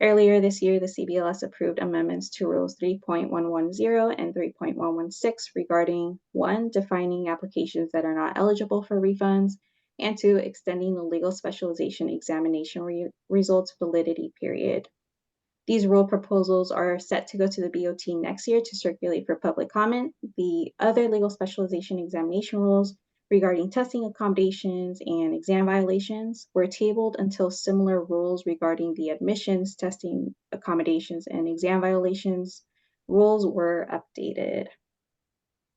I: Earlier this year, the CBLS approved amendments to rules 3.110 and 3.116 regarding 1, defining applications that are not eligible for refunds, and 2, extending the legal specialization examination results validity period. These rule proposals are set to go to the BOT next year to circulate for public comment. The other legal specialization examination rules regarding testing accommodations and exam violations were tabled until similar rules regarding the admissions, testing accommodations, and exam violations rules were updated.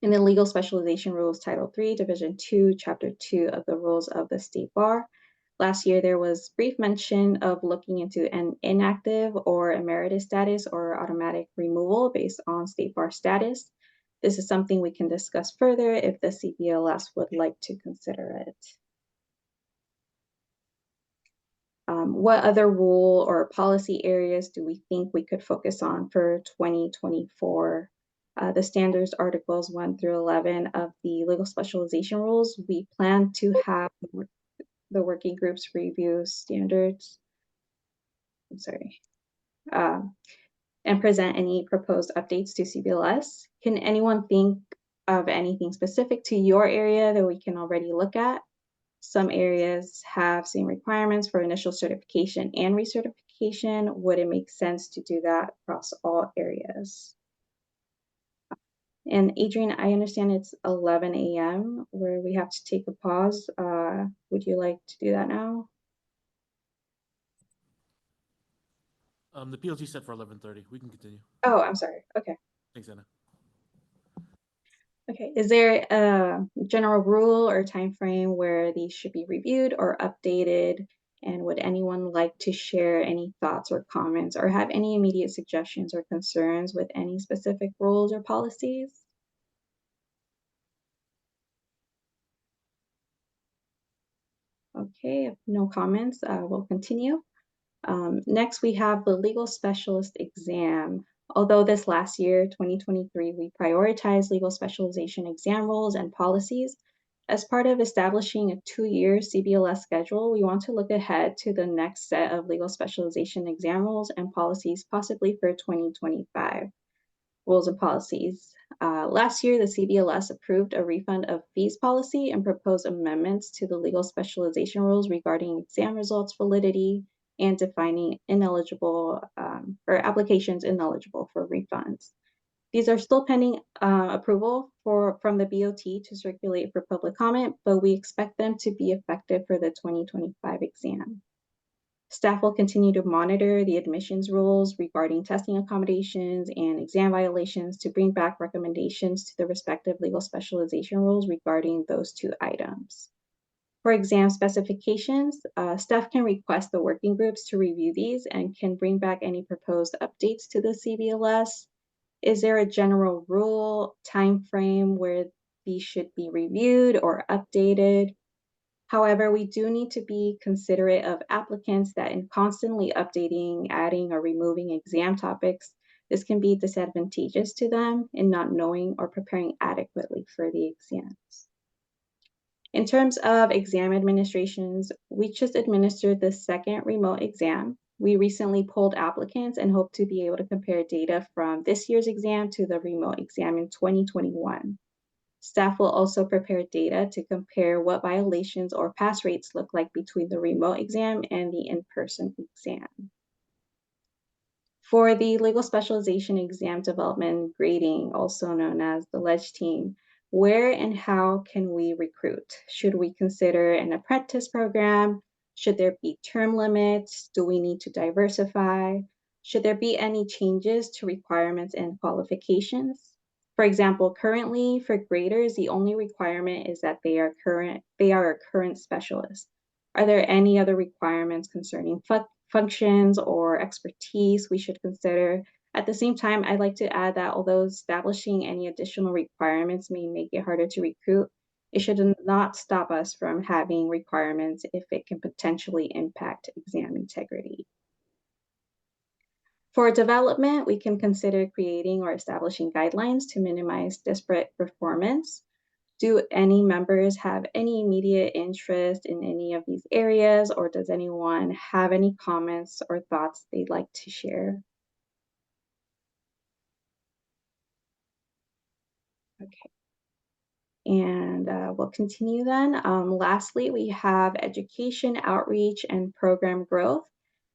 I: In the Legal Specialization Rules, Title III, Division 2, Chapter 2 of the Rules of the State Bar, last year there was brief mention of looking into an inactive or emeritus status or automatic removal based on State Bar status. This is something we can discuss further if the CBLS would like to consider it. What other rule or policy areas do we think we could focus on for 2024? The standards articles 1 through 11 of the legal specialization rules. We plan to have the working groups review standards. I'm sorry. And present any proposed updates to CBLS. Can anyone think of anything specific to your area that we can already look at? Some areas have same requirements for initial certification and recertification. Would it make sense to do that across all areas? And Adrian, I understand it's 11 a.m. where we have to take a pause. Would you like to do that now?
A: The PLT set for 11:30. We can continue.
I: Oh, I'm sorry. Okay.
A: Thanks, Anna.
I: Okay. Is there a general rule or time frame where these should be reviewed or updated? And would anyone like to share any thoughts or comments or have any immediate suggestions or concerns with any specific rules or policies? Okay, if no comments, we'll continue. Next, we have the legal specialist exam. Although this last year, 2023, we prioritized legal specialization exam rules and policies. As part of establishing a 2-year CBLS schedule, we want to look ahead to the next set of legal specialization exam rules and policies, possibly for 2025. Rules and policies. Last year, the CBLS approved a refund of fees policy and proposed amendments to the legal specialization rules regarding exam results validity and defining ineligible or applications ineligible for refunds. These are still pending approval from the BOT to circulate for public comment, but we expect them to be effective for the 2025 exam. Staff will continue to monitor the admissions rules regarding testing accommodations and exam violations to bring back recommendations to the respective legal specialization rules regarding those 2 items. For exam specifications, staff can request the working groups to review these and can bring back any proposed updates to the CBLS. Is there a general rule, time frame where these should be reviewed or updated? However, we do need to be considerate of applicants that in constantly updating, adding, or removing exam topics, this can be disadvantageous to them in not knowing or preparing adequately for the exams. In terms of exam administrations, we just administered the 2nd remote exam. We recently polled applicants and hope to be able to compare data from this year's exam to the remote exam in 2021. Staff will also prepare data to compare what violations or pass rates look like between the remote exam and the in-person exam. For the legal specialization exam development grading, also known as the LEDGE team, where and how can we recruit? Should we consider an apprentice program? Should there be term limits? Do we need to diversify? Should there be any changes to requirements and qualifications? For example, currently for graders, the only requirement is that they are a current specialist. Are there any other requirements concerning functions or expertise we should consider? At the same time, I'd like to add that although establishing any additional requirements may make it harder to recruit, it should not stop us from having requirements if it can potentially impact exam integrity. For development, we can consider creating or establishing guidelines to minimize disparate performance. Do any members have any immediate interest in any of these areas, or does anyone have any comments or thoughts they'd like to share? Okay. And we'll continue then. Lastly, we have education, outreach, and program growth.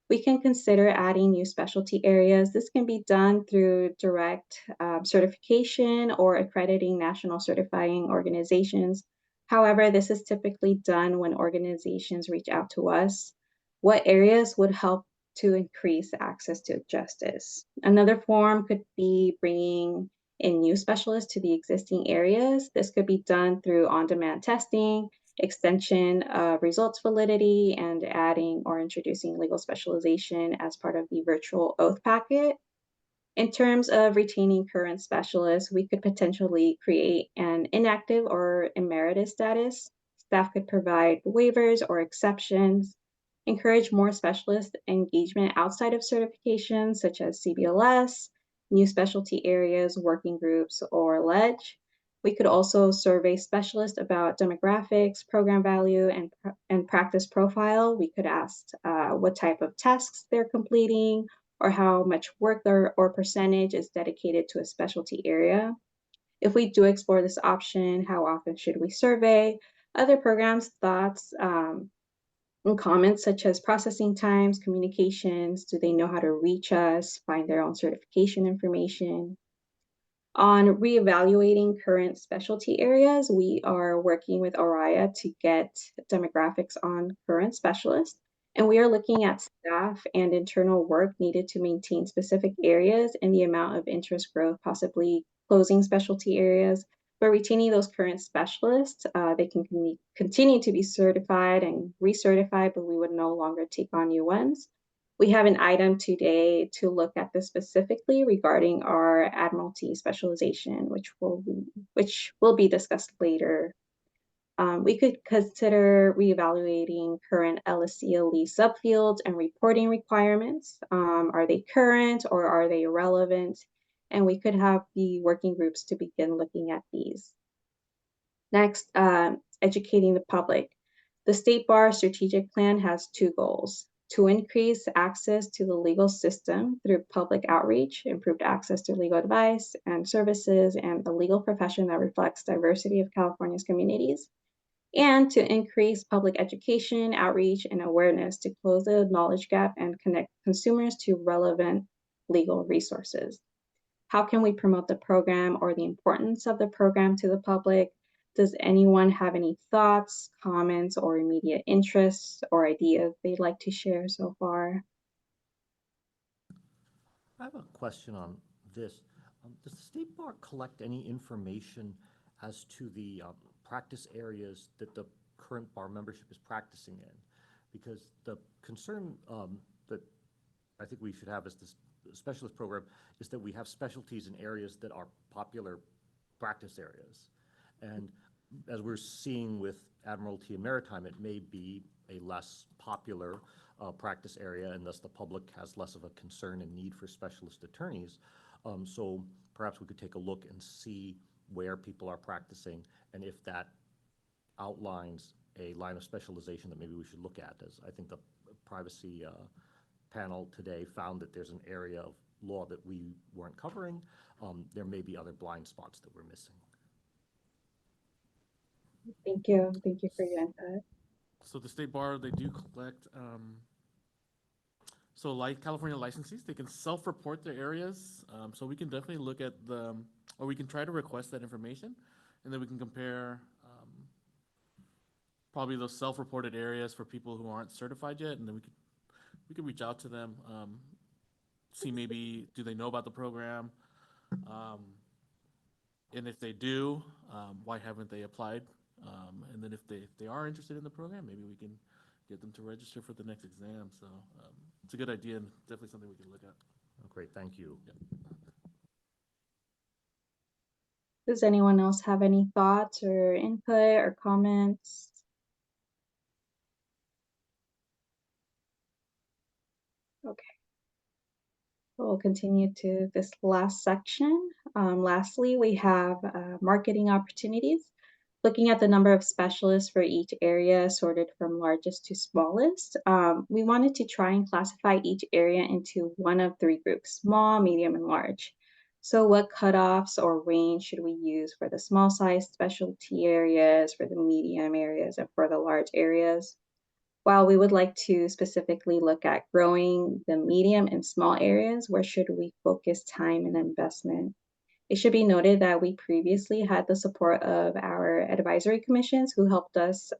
I: We can consider adding new specialty areas. This can be done through direct certification or accrediting national certifying organizations. However, this is typically done when organizations reach out to us. What areas would help to increase access to justice? Another form could be bringing in new specialists to the existing areas. This could be done through on-demand testing, extension of results validity, and adding or introducing legal specialization as part of the virtual oath packet. In terms of retaining current specialists, we could potentially create an inactive or emeritus status. Staff could provide waivers or exceptions, encourage more specialist engagement outside of certifications such as CBLS, new specialty areas, working groups, or LEDGE. We could also survey specialists about demographics, program value, and practice profile. We could ask what type of tasks they're completing or how much work or percentage is dedicated to a specialty area. If we do explore this option, how often should we survey? Other programs, thoughts, and comments such as processing times, communications, do they know how to reach us, find their own certification information? On reevaluating current specialty areas, we are working with ORIA to get demographics on current specialists. And we are looking at staff and internal work needed to maintain specific areas and the amount of interest growth, possibly closing specialty areas, but retaining those current specialists. They can continue to be certified and recertified, but we would no longer take on new ones. We have an item today to look at this specifically regarding our Admiralty specialization, which will be discussed later. We could consider reevaluating current LSCLE subfields and reporting requirements. Are they current or are they relevant? And we could have the working groups to begin looking at these. Next, educating the public. The State Bar Strategic Plan has two goals: to increase access to the legal system through public outreach, improved access to legal advice and services, and a legal profession that reflects diversity of California's communities, and to increase public education, outreach, and awareness to close the knowledge gap and connect consumers to relevant legal resources. How can we promote the program or the importance of the program to the public? Does anyone have any thoughts, comments, or immediate interests or ideas they'd like to share so far?
C: I have a question on this. Does the State Bar collect any information as to the practice areas that the current bar membership is practicing in? Because the concern that I think we should have as this specialist program is that we have specialties in areas that are popular practice areas. And as we're seeing with Admiralty and Maritime, it may be a less popular practice area, and thus the public has less of a concern and need for specialist attorneys. So perhaps we could take a look and see where people are practicing, and if that outlines a line of specialization that maybe we should look at. As I think the privacy panel today found that there's an area of law that we weren't covering. There may be other blind spots that we're missing.
I: Thank you. Thank you for your input.
A: So the State Bar, they do collect, so like California licensees, they can self-report their areas. So we can definitely look at or we can try to request that information, and then we can compare probably those self-reported areas for people who aren't certified yet, and then we could reach out to them, see maybe do they know about the program, and if they do, why haven't they applied? And then if they are interested in the program, maybe we can get them to register for the next exam. So it's a good idea and definitely something we can look at.
C: Oh, great, thank you.
A: Yep.
I: Does anyone else have any thoughts or input or comments? Okay. We'll continue to this last section. Lastly, we have marketing opportunities. Looking at the number of specialists for each area sorted from largest to smallest, we wanted to try and classify each area into one of three groups: small, medium, and large. So what cutoffs or range should we use for the small size specialty areas, for the medium areas, and for the large areas? While we would like to specifically look at growing the medium and small areas, where should we focus time and investment? It should be noted that we previously had the support of our advisory commissions who helped us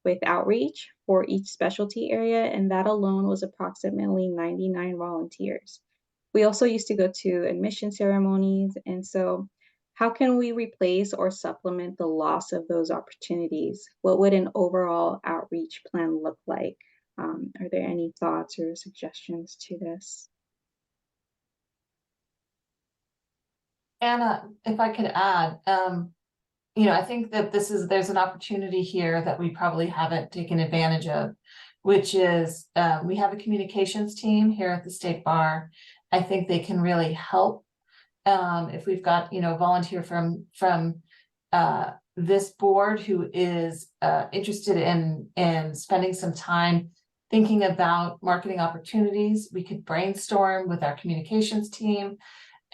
I: with outreach for each specialty area, and that alone was approximately 99 volunteers. We also used to go to admission ceremonies, and so how can we replace or supplement the loss of those opportunities? What would an overall outreach plan look like? Are there any thoughts or suggestions to this?
J: Anna, if I could add, I think that there's an opportunity here that we probably haven't taken advantage of, which is we have a communications team here at the State Bar. I think they can really help if we've got a volunteer from this board who is interested in spending some time thinking about marketing opportunities. We could brainstorm with our communications team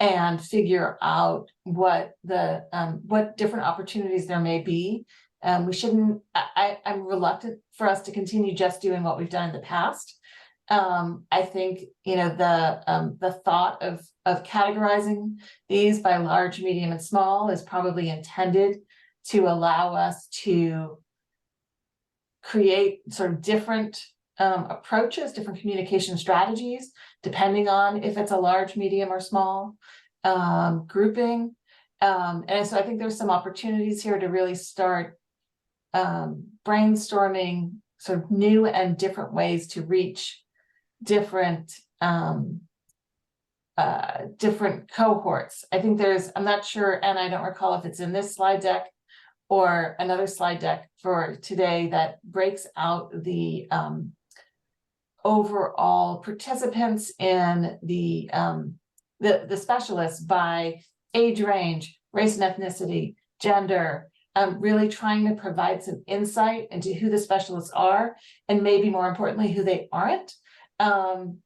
J: and figure out what different opportunities there may be. I'm reluctant for us to continue just doing what we've done in the past. I think, the thought of categorizing these by large, medium, and small is probably intended to allow us to create sort of different approaches, different communication strategies, depending on if it's a large, medium, or small grouping. And so I think there's some opportunities here to really start brainstorming sort of new and different ways to reach different different cohorts. I think I'm not sure, and I don't recall if it's in this slide deck or another slide deck for today that breaks out the overall participants in the specialists by age range, race and ethnicity, gender, really trying to provide some insight into who the specialists are, and maybe more importantly, who they aren't,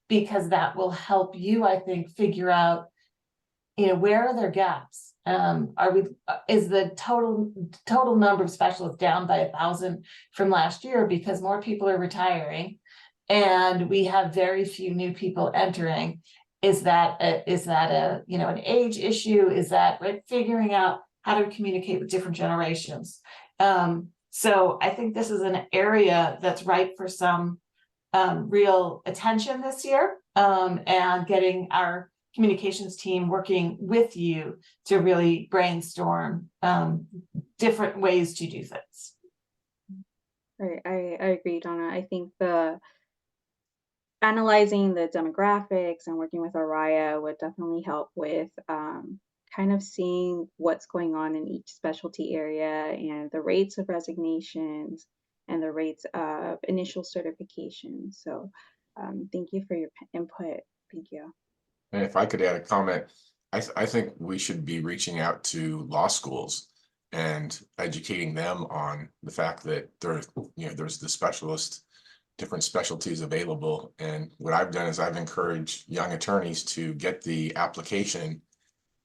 J: because that will help you, I think, figure out, where are their gaps? Is the total number of specialists down by 1,000 from last year because more people are retiring and we have very few new people entering? Is that an age issue? Is that figuring out how to communicate with different generations? So I think this is an area that's ripe for some real attention this year, and getting our communications team working with you to really brainstorm different ways to do things.
I: Right, I agree, Donna. I think analyzing the demographics and working with Araya would definitely help with kind of seeing what's going on in each specialty area and the rates of resignations and the rates of initial certification. So thank you for your input. Thank you.
B: And if I could add a comment, I think we should be reaching out to law schools and educating them on the fact that there's the different specialties available. And what I've done is I've encouraged young attorneys to get the application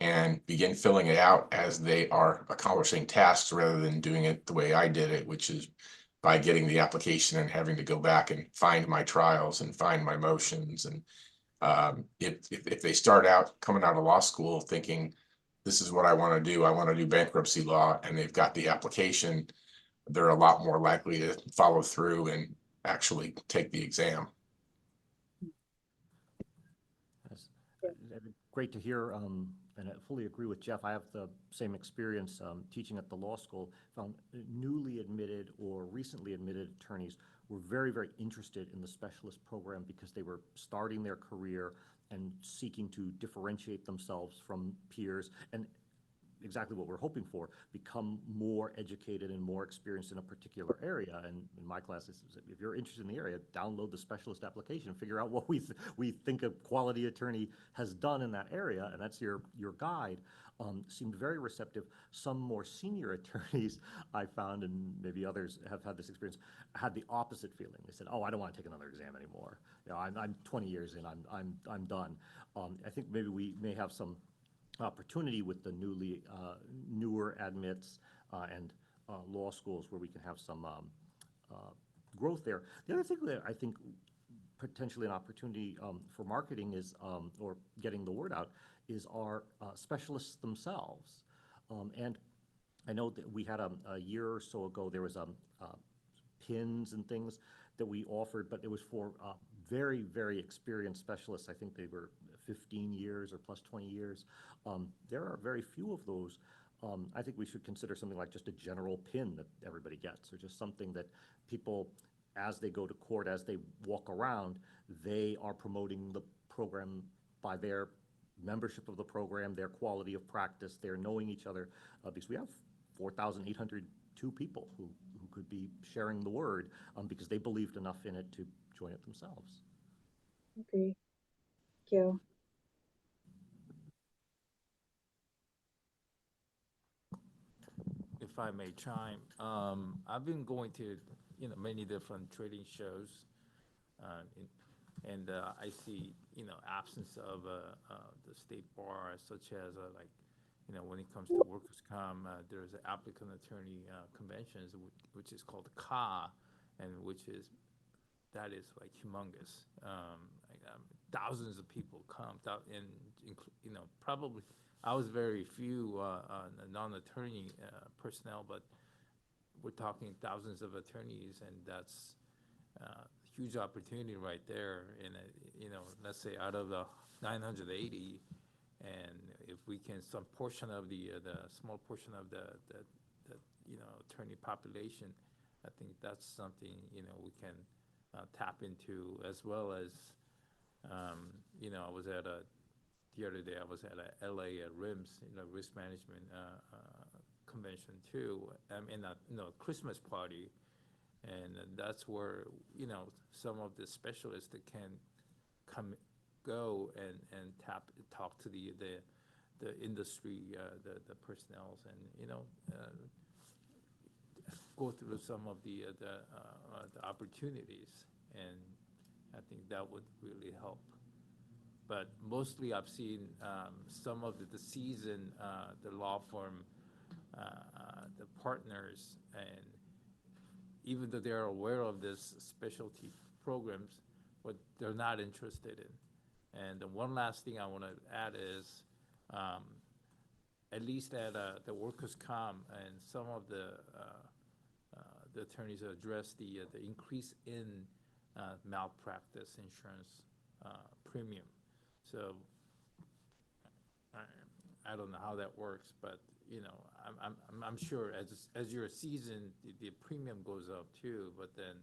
B: and begin filling it out as they are accomplishing tasks, rather than doing it the way I did it, which is by getting the application and having to go back and find my trials and find my motions. And if they start out coming out of law school thinking, this is what I want to do bankruptcy law, and they've got the application, they're a lot more likely to follow through and actually take the exam.
C: Great to hear, and I fully agree with Jeff. I have the same experience teaching at the law school. Found newly admitted or recently admitted attorneys were very, very interested in the specialist program because they were starting their career and seeking to differentiate themselves from peers, and exactly what we're hoping for, become more educated and more experienced in a particular area. And in my classes, if you're interested in the area, download the specialist application, figure out what we think a quality attorney has done in that area, and that's your guide. Seemed very receptive. Some more senior attorneys I found, and maybe others have had this experience, had the opposite feeling. They said, "Oh, I don't want to take another exam anymore. I'm 20 years in. I'm done." I think maybe we may have some opportunity with the newer admits and law schools where we can have some growth there. The other thing that I think potentially an opportunity for marketing is, or getting the word out, is our specialists themselves. And I know that we had a year or so ago, there was pins and things that we offered, but it was for very, very experienced specialists. I think they were 15 years or plus 20 years. There are very few of those. I think we should consider something like just a general pin that everybody gets, or just something that people, as they go to court, as they walk around, they are promoting the program by their membership of the program, their quality of practice, their knowing each other, because we have 4,802 people who could be sharing the word because they believed enough in it to join it themselves.
I: Agree. Thank you.
K: If I may chime, I've been going to many different trading shows, and I see absence of the state bar, such as when it comes to workers' comp, there's an applicant attorney conventions which is called CA, and which is that is like humongous. Thousands of people come, and you know, probably I was very few non-attorney personnel, but we're talking thousands of attorneys, and that's huge opportunity right there. And you know, let's say out of the 980, and if we can some portion of the small portion of the you know, attorney population, I think that's something, you know, we can tap into, as well as you know, I was at the other day I was at a LA at RIMS, you know, risk management convention too. In a, you know, Christmas party, and that's where, you know, some of the specialists that can go and talk to the industry, the personnels, and you know, go through some of the opportunities, and I think that would really help. But mostly I've seen some of the seasoned, the law firm, the partners, and even though they're aware of this specialty programs, but they're not interested in. And the one last thing I want to add is, at least at the workers' comp, and some of the attorneys address the increase in malpractice insurance premium. So I don't know how that works, but you know, I'm sure as you're a seasoned, the premium goes up too. But then,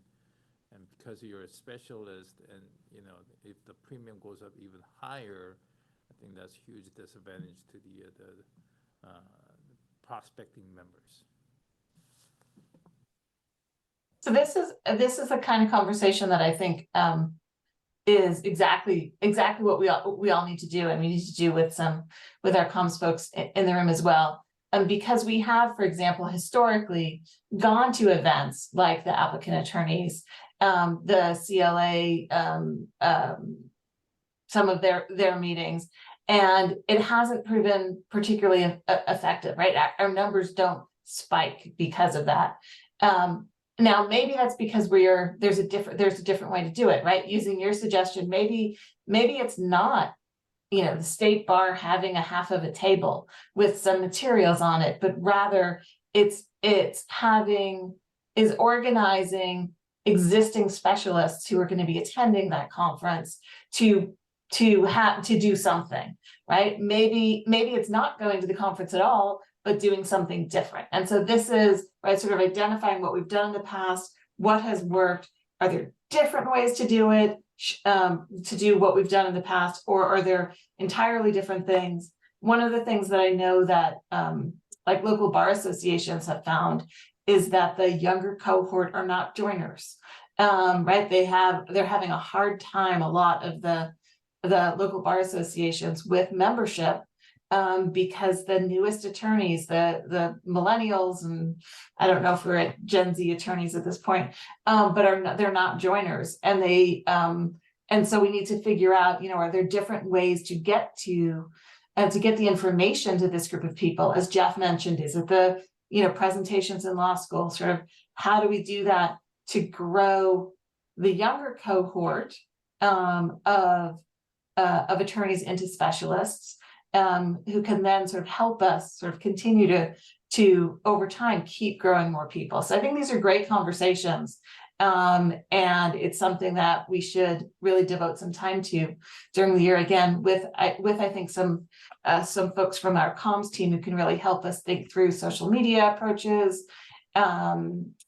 K: and because you're a specialist, and you know, if the premium goes up even higher, I think that's a huge disadvantage to the prospecting members.
J: So this is the kind of conversation that I think is exactly what we all need to do, and we need to do with our comms folks in the room as well. Because we have, for example, historically gone to events like the applicant attorneys, the CLA, some of their meetings, and it hasn't proven particularly effective, right? Our numbers don't spike because of that. Now, maybe that's because there's a different way to do it, right? Using your suggestion, maybe it's not, you know, the state bar having a half of a table with some materials on it, but rather it's organizing existing specialists who are going to be attending that conference to do something, right? Maybe it's not going to the conference at all, but doing something different. And so this is, right, sort of identifying what we've done in the past, what has worked, are there different ways to do it, to do what we've done in the past, or are there entirely different things? One of the things that I know that like local bar associations have found is that the younger cohort are not joiners, right? They're having a hard time, a lot of the local bar associations, with membership, because the newest attorneys, the millennials, and I don't know if we're at Gen Z attorneys at this point, but they're not joiners, and and so we need to figure out, you know, are there different ways to get the information to this group of people? As Jeff mentioned, is it the, you know, presentations in law school? Sort of, how do we do that to grow the younger cohort of attorneys into specialists, who can then sort of help us sort of continue to over time keep growing more people. So I think these are great conversations, and it's something that we should really devote some time to during the year, again with I think some folks from our comms team who can really help us think through social media approaches, you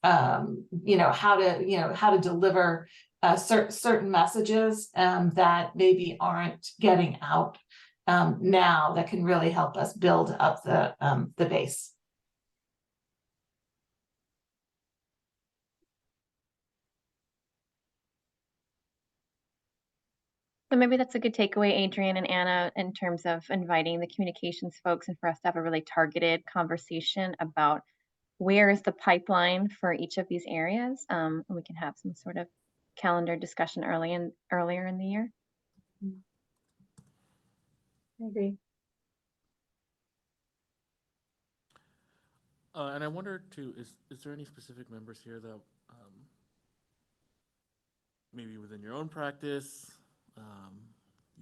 J: know, how to deliver certain messages that maybe aren't getting out now, that can really help us build up the base.
F: So maybe that's a good takeaway, Adrian and Anna, in terms of inviting the communications folks and for us to have a really targeted conversation about where is the pipeline for each of these areas. And we can have some sort of calendar discussion earlier in the year.
I: I agree.
A: And I wonder too, is there any specific members here that maybe within your own practice,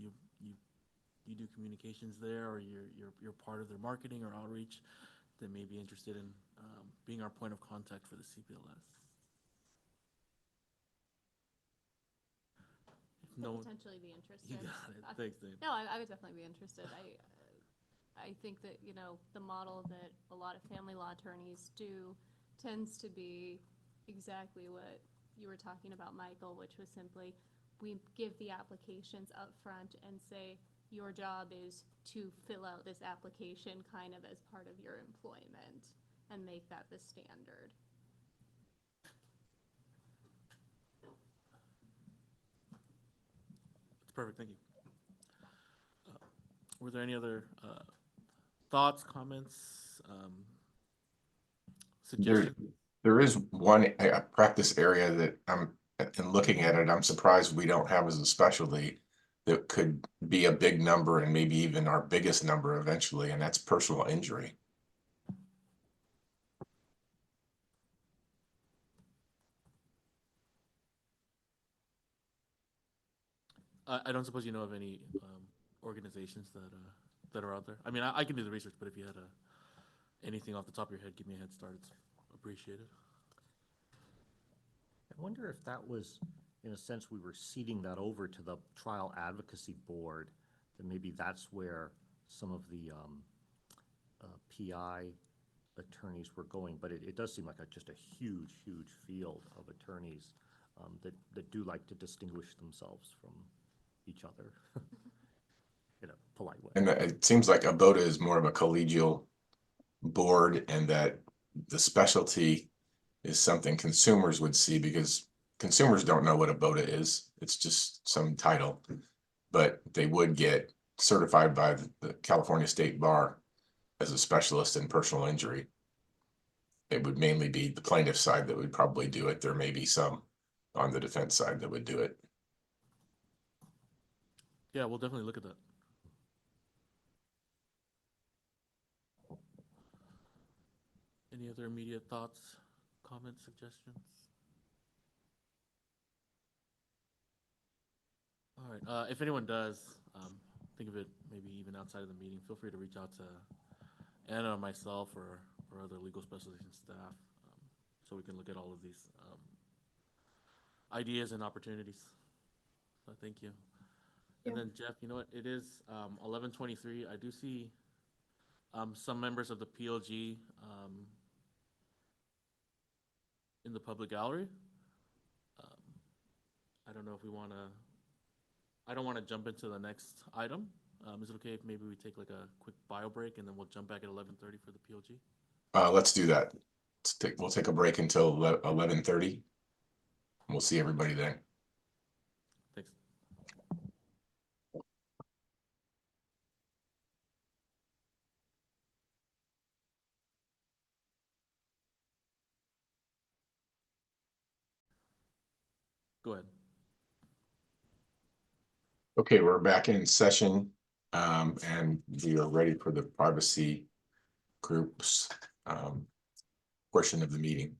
A: you you do communications there, or you're part of their marketing or outreach, that may be interested in being our point of contact for the CPLS. If no,
L: Potentially be interested.
A: you got it. Thanks, Dave.
L: No, I would definitely be interested. I think that, you know, the model that a lot of family law attorneys do tends to be exactly what you were talking about, Michael, which was simply, we give the applications up front and say, your job is to fill out this application kind of as part of your employment and make that the standard.
A: That's perfect. Thank you. Were there any other thoughts, comments, suggestions?
B: There is one practice area that in looking at it, I'm surprised we don't have as a specialty that could be a big number and maybe even our biggest number eventually, and that's personal injury.
A: I don't suppose you know of any organizations that are out there. I mean, I can do the research, but if you had anything off the top of your head, give me a head start. It's appreciated.
C: I wonder if that was, in a sense, we were ceding that over to the trial advocacy board, that maybe that's where some of the PI attorneys were going. But it does seem like just a huge, huge field of attorneys that do like to distinguish themselves from each other in a polite way.
B: And it seems like ABOTA is more of a collegial board, and that the specialty is something consumers would see, because consumers don't know what ABOTA is. It's just some title, but they would get certified by the California State Bar as a specialist in personal injury. It would mainly be the plaintiff side that would probably do it. There may be some on the defense side that would do it.
A: Yeah, we'll definitely look at that. Any other immediate thoughts, comments, suggestions? All right. If anyone does think of it, maybe even outside of the meeting, feel free to reach out to Anna or myself or other legal specialization staff, so we can look at all of these ideas and opportunities. So thank you. And then Jeff, you know what? It is 11:23. I do see some members of the PLG in the public gallery. I don't know if we want to. I don't want to jump into the next item. Is it okay if maybe we take like a quick bio break and then we'll jump back at 11:30 for the PLG?
B: Let's do that. We'll take a break until 11:30. We'll see everybody then.
A: Thanks. Go ahead.
B: Okay, we're back in session, and we are ready for the privacy groups portion of the meeting.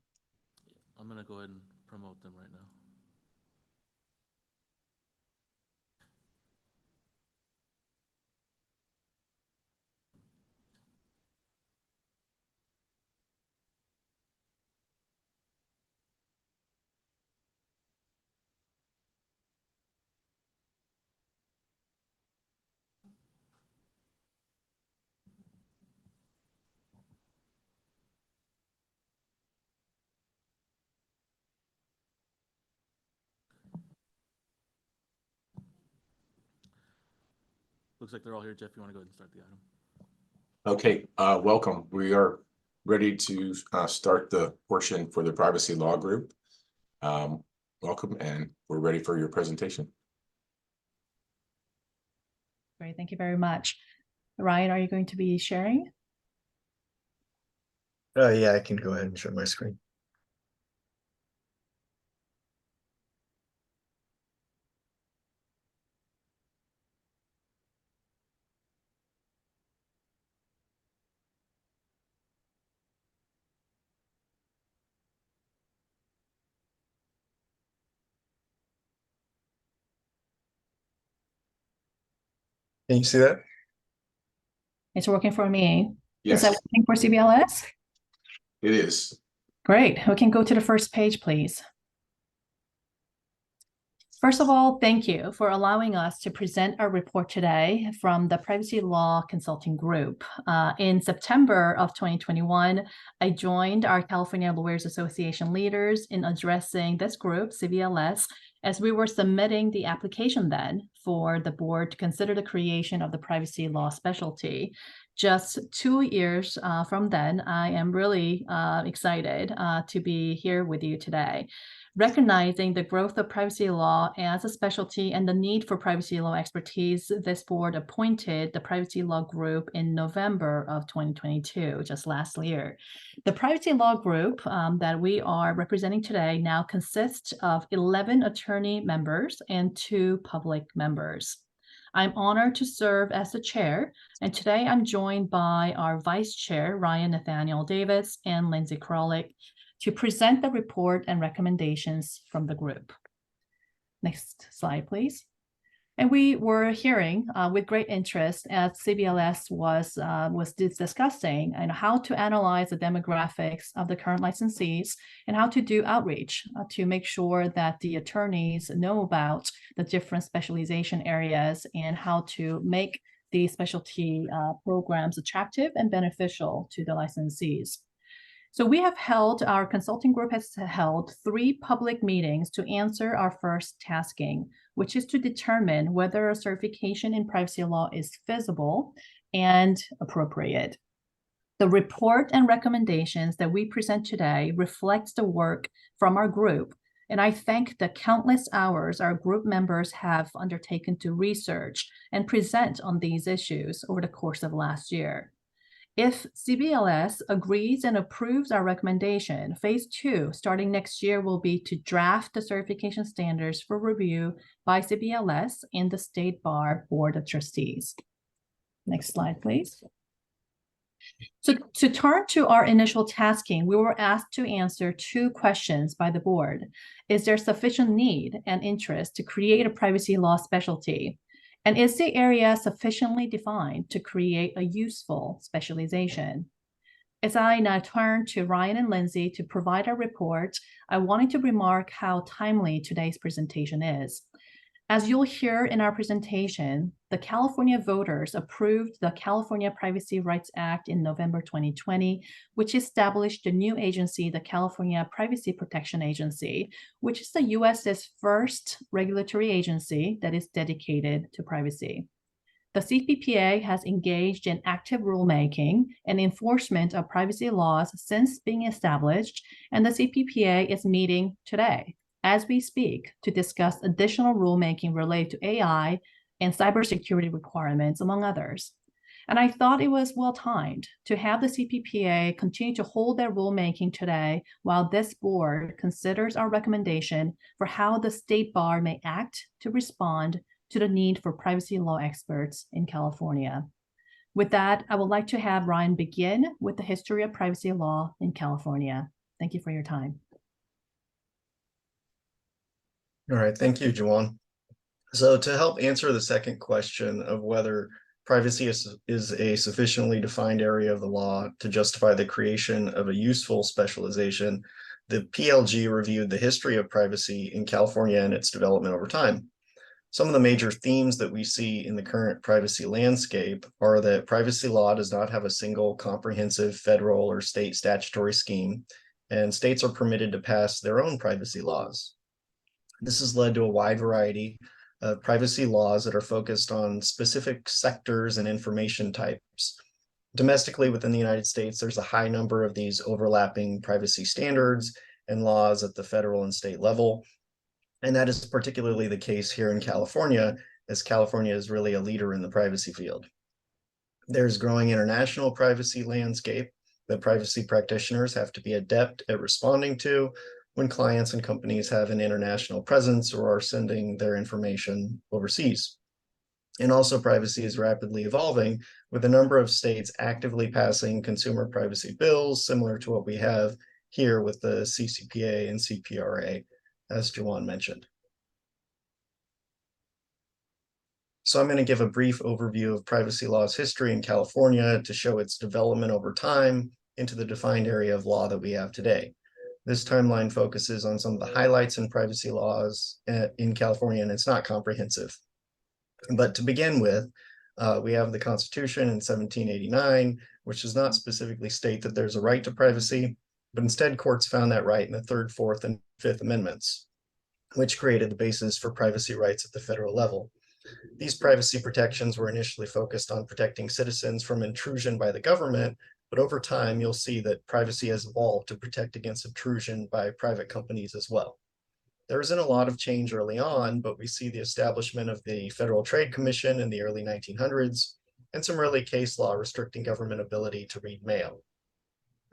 A: I'm going to go ahead and promote them right now. Looks like they're all here. Jeff, you want to go ahead and start the item?
B: Okay, welcome. We are ready to start the portion for the privacy law group. Welcome, and we're ready for your presentation.
M: Great, thank you very much. Ryan, are you going to be sharing?
N: Yeah, I can go ahead and share my screen. Can you see that?
M: It's working for me. Is
B: Yes,
M: that working for CBLS?
B: it is.
M: Great. We can go to the first page, please. First of all, thank you for allowing us to present our report today from the Privacy Law Consulting Group. In September of 2021, I joined our California Lawyers Association leaders in addressing this group, CBLS, as we were submitting the application then for the board to consider the creation of the privacy law specialty. Just 2 years from then, I am really excited to be here with you today. Recognizing the growth of privacy law as a specialty and the need for privacy law expertise, this board appointed the Privacy Law Group in November of 2022, just last year. The Privacy Law Group that we are representing today now consists of 11 attorney members and 2 public members. I'm honored to serve as the chair, and today I'm joined by our vice chair, Ryan Nathaniel Davis, and Lindsay Krolik, to present the report and recommendations from the group. Next slide, please. And we were hearing with great interest as CBLS was discussing and how to analyze the demographics of the current licensees and how to do outreach to make sure that the attorneys know about the different specialization areas and how to make the specialty programs attractive and beneficial to the licensees. So our consulting group has held 3 public meetings to answer our first tasking, which is to determine whether a certification in privacy law is feasible and appropriate. The report and recommendations that we present today reflects the work from our group, and I thank the countless hours our group members have undertaken to research and present on these issues over the course of last year. If CBLS agrees and approves our recommendation, phase 2, starting next year, will be to draft the certification standards for review by CBLS and the State Bar Board of Trustees. Next slide, please. So to turn to our initial tasking, we were asked to answer 2 questions by the board. Is there sufficient need and interest to create a privacy law specialty? And is the area sufficiently defined to create a useful specialization? As I now turn to Ryan and Lindsay to provide our report, I wanted to remark how timely today's presentation is. As you'll hear in our presentation, the California voters approved the California Privacy Rights Act in November 2020, which established the new agency, the California Privacy Protection Agency, which is the US's first regulatory agency that is dedicated to privacy. The CPPA has engaged in active rulemaking and enforcement of privacy laws since being established, and the CPPA is meeting today, as we speak, to discuss additional rulemaking related to AI and cybersecurity requirements, among others. And I thought it was well-timed to have the CPPA continue to hold their rulemaking today while this board considers our recommendation for how the State Bar may act to respond to the need for privacy law experts in California. With that, I would like to have Ryan begin with the history of privacy law in California. Thank you for your time.
N: All right, thank you, Juwan. So to help answer the second question of whether privacy is a sufficiently defined area of the law to justify the creation of a useful specialization, the PLG reviewed the history of privacy in California and its development over time. Some of the major themes that we see in the current privacy landscape are that privacy law does not have a single comprehensive federal or state statutory scheme, and states are permitted to pass their own privacy laws. This has led to a wide variety of privacy laws that are focused on specific sectors and information types. Domestically within the United States, there's a high number of these overlapping privacy standards and laws at the federal and state level. And that is particularly the case here in California, as California is really a leader in the privacy field. There's growing international privacy landscape that privacy practitioners have to be adept at responding to when clients and companies have an international presence or are sending their information overseas. And also privacy is rapidly evolving, with a number of states actively passing consumer privacy bills, similar to what we have here with the CCPA and CPRA, as Juwan mentioned. So I'm going to give a brief overview of privacy law's history in California to show its development over time into the defined area of law that we have today. This timeline focuses on some of the highlights in privacy laws in California, and it's not comprehensive. But to begin with, we have the Constitution in 1789, which does not specifically state that there's a right to privacy, but instead courts found that right in the 3rd, 4th, and 5th Amendments, which created the basis for privacy rights at the federal level. These privacy protections were initially focused on protecting citizens from intrusion by the government, but over time, you'll see that privacy has evolved to protect against intrusion by private companies as well. There isn't a lot of change early on, but we see the establishment of the Federal Trade Commission in the early 1900s and some early case law restricting government ability to read mail.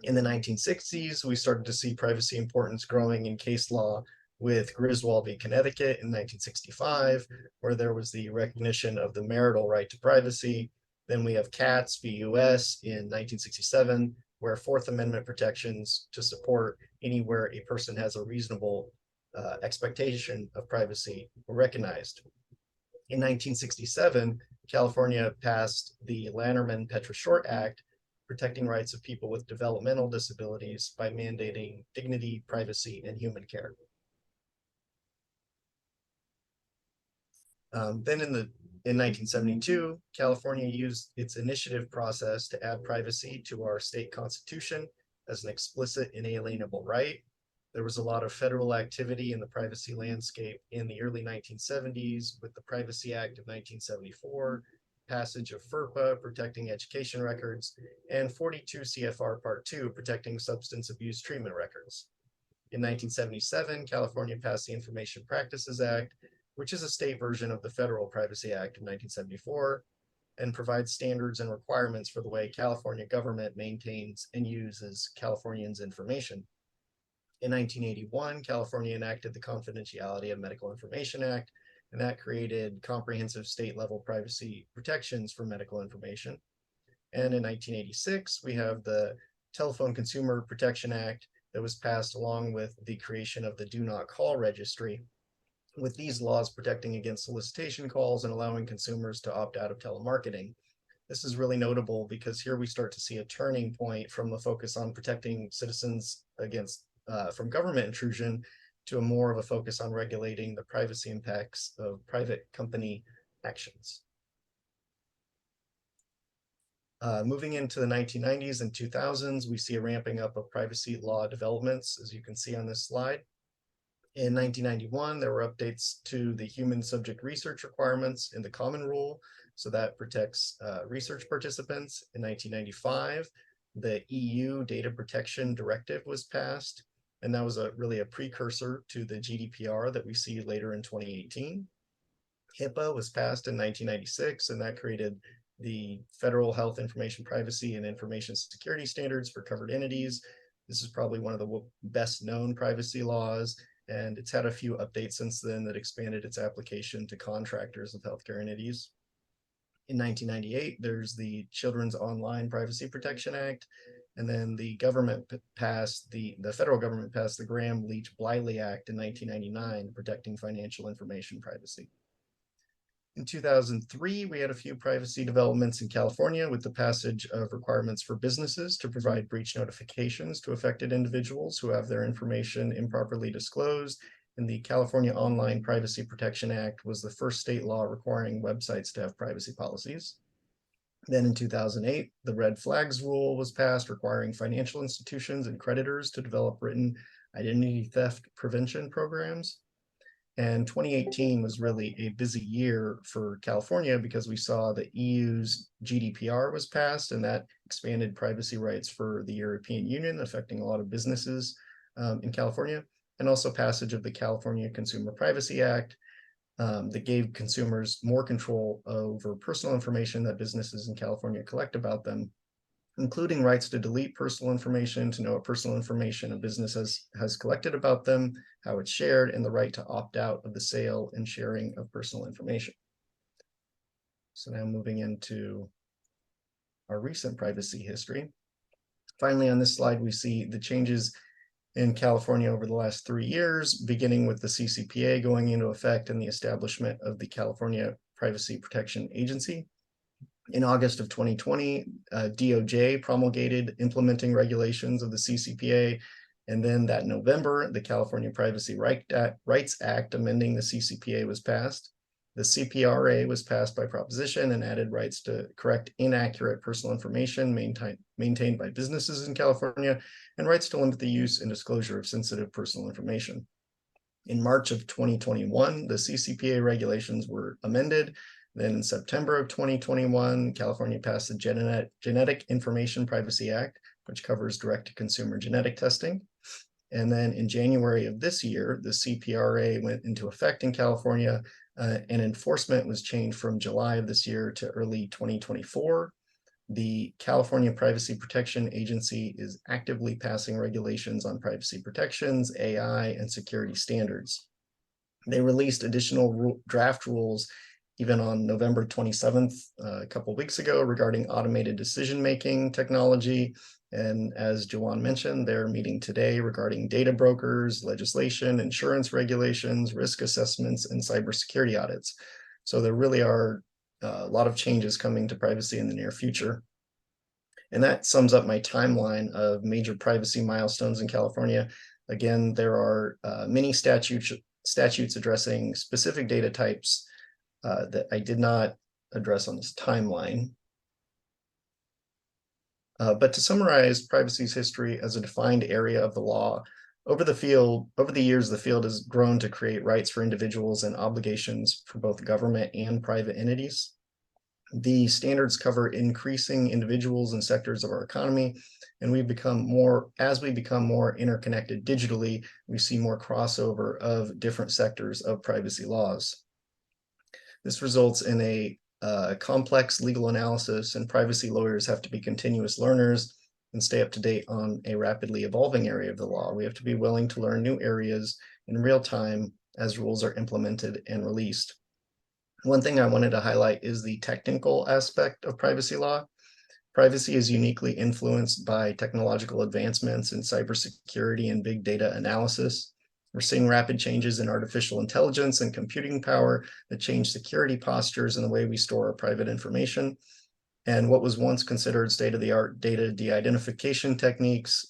N: In the 1960s, we started to see privacy importance growing in case law with Griswold v. Connecticut in 1965, where there was the recognition of the marital right to privacy. Then we have Katz v. US in 1967, where 4th Amendment protections to support anywhere a person has a reasonable expectation of privacy were recognized. In 1967, California passed the Lanterman-Petra-Short Act, protecting rights of people with developmental disabilities by mandating dignity, privacy, and human care. Then in 1972, California used its initiative process to add privacy to our state constitution as an explicit inalienable right. There was a lot of federal activity in the privacy landscape in the early 1970s with the Privacy Act of 1974, passage of FERPA protecting education records, and 42 CFR Part 2 protecting substance abuse treatment records. In 1977, California passed the Information Practices Act, which is a state version of the Federal Privacy Act of 1974, and provides standards and requirements for the way California government maintains and uses Californians' information. In 1981, California enacted the Confidentiality of Medical Information Act, and that created comprehensive state-level privacy protections for medical information. And in 1986, we have the Telephone Consumer Protection Act that was passed along with the creation of the Do Not Call Registry, with these laws protecting against solicitation calls and allowing consumers to opt out of telemarketing. This is really notable because here we start to see a turning point from the focus on protecting citizens against from government intrusion to a more of a focus on regulating the privacy impacts of private company actions. Moving into the 1990s and 2000s, we see a ramping up of privacy law developments, as you can see on this slide. In 1991, there were updates to the human subject research requirements in the Common Rule, so that protects research participants. In 1995, the EU Data Protection Directive was passed, and that was really a precursor to the GDPR that we see later in 2018. HIPAA was passed in 1996, and that created the Federal Health Information Privacy and Information Security Standards for covered entities. This is probably one of the best known privacy laws, and it's had a few updates since then that expanded its application to contractors of healthcare entities. In 1998, there's the Children's Online Privacy Protection Act, and then the government passed the federal government passed the Graham-Leach-Bliley Act in 1999, protecting financial information privacy. In 2003, we had a few privacy developments in California with the passage of requirements for businesses to provide breach notifications to affected individuals who have their information improperly disclosed. And the California Online Privacy Protection Act was the first state law requiring websites to have privacy policies. Then in 2008, the Red Flags Rule was passed, requiring financial institutions and creditors to develop written identity theft prevention programs. And 2018 was really a busy year for California because we saw the EU's GDPR was passed, and that expanded privacy rights for the European Union, affecting a lot of businesses in California, and also passage of the California Consumer Privacy Act that gave consumers more control over personal information that businesses in California collect about them, including rights to delete personal information, to know what personal information a business has collected about them, how it's shared, and the right to opt out of the sale and sharing of personal information. So now moving into our recent privacy history. Finally, on this slide, we see the changes in California over the last 3 years, beginning with the CCPA going into effect and the establishment of the California Privacy Protection Agency. In August of 2020, DOJ promulgated implementing regulations of the CCPA. And then that November, the California Privacy Rights Act amending the CCPA was passed. The CPRA was passed by proposition and added rights to correct inaccurate personal information maintained by businesses in California, and rights to limit the use and disclosure of sensitive personal information. In March of 2021, the CCPA regulations were amended. Then in September of 2021, California passed the Genetic Information Privacy Act, which covers direct-to-consumer genetic testing. And then in January of this year, the CPRA went into effect in California, and enforcement was changed from July of this year to early 2024. The California Privacy Protection Agency is actively passing regulations on privacy protections, AI, and security standards. They released additional draft rules even on November 27th, a couple of weeks ago, regarding automated decision-making technology. And as Jawan mentioned, they're meeting today regarding data brokers, legislation, insurance regulations, risk assessments, and cybersecurity audits. So there really are a lot of changes coming to privacy in the near future. And that sums up my timeline of major privacy milestones in California. Again, there are many statutes addressing specific data types that I did not address on this timeline. But to summarize privacy's history as a defined area of the law, over the years, the field has grown to create rights for individuals and obligations for both government and private entities. The standards cover increasing individuals and sectors of our economy, and as we become more interconnected digitally, we see more crossover of different sectors of privacy laws. This results in a complex legal analysis, and privacy lawyers have to be continuous learners and stay up to date on a rapidly evolving area of the law. We have to be willing to learn new areas in real time as rules are implemented and released. One thing I wanted to highlight is the technical aspect of privacy law. Privacy is uniquely influenced by technological advancements in cybersecurity and big data analysis. We're seeing rapid changes in artificial intelligence and computing power that change security postures and the way we store our private information. And what was once considered state-of-the-art data de-identification techniques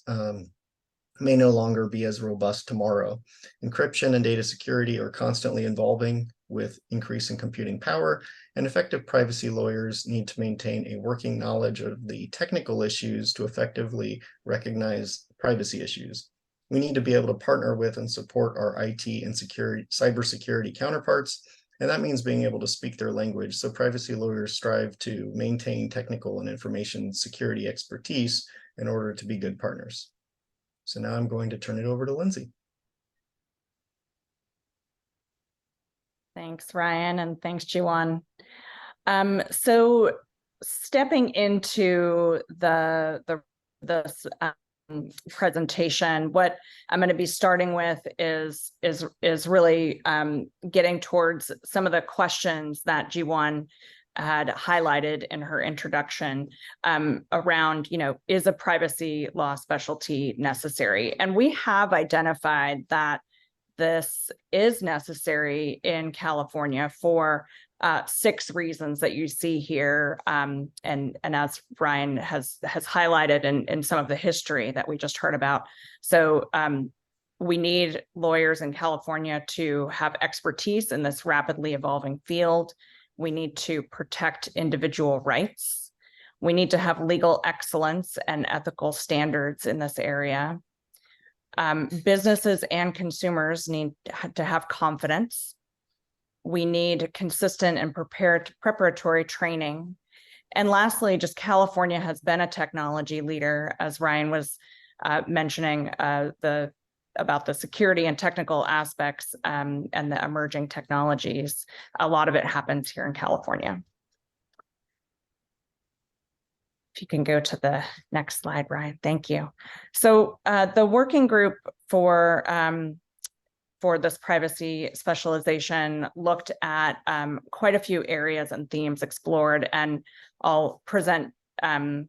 N: may no longer be as robust tomorrow. Encryption and data security are constantly evolving with increasing computing power, and effective privacy lawyers need to maintain a working knowledge of the technical issues to effectively recognize privacy issues. We need to be able to partner with and support our IT and cybersecurity counterparts, and that means being able to speak their language. So privacy lawyers strive to maintain technical and information security expertise in order to be good partners. So now I'm going to turn it over to Lindsay.
O: Thanks, Ryan, and thanks, Jiwon. So stepping into this presentation, what I'm going to be starting with is really getting towards some of the questions that Jiwon had highlighted in her introduction around, is a privacy law specialty necessary? And we have identified that this is necessary in California for 6 reasons that you see here, and as Ryan has highlighted in some of the history that we just heard about. So we need lawyers in California to have expertise in this rapidly evolving field. We need to protect individual rights. We need to have legal excellence and ethical standards in this area. Businesses and consumers need to have confidence. We need consistent and preparatory training. And lastly, just California has been a technology leader, as Ryan was mentioning about the security and technical aspects and the emerging technologies. A lot of it happens here in California. If you can go to the next slide, Ryan, thank you. So the working group for this privacy specialization looked at quite a few areas and themes explored, and I'll present a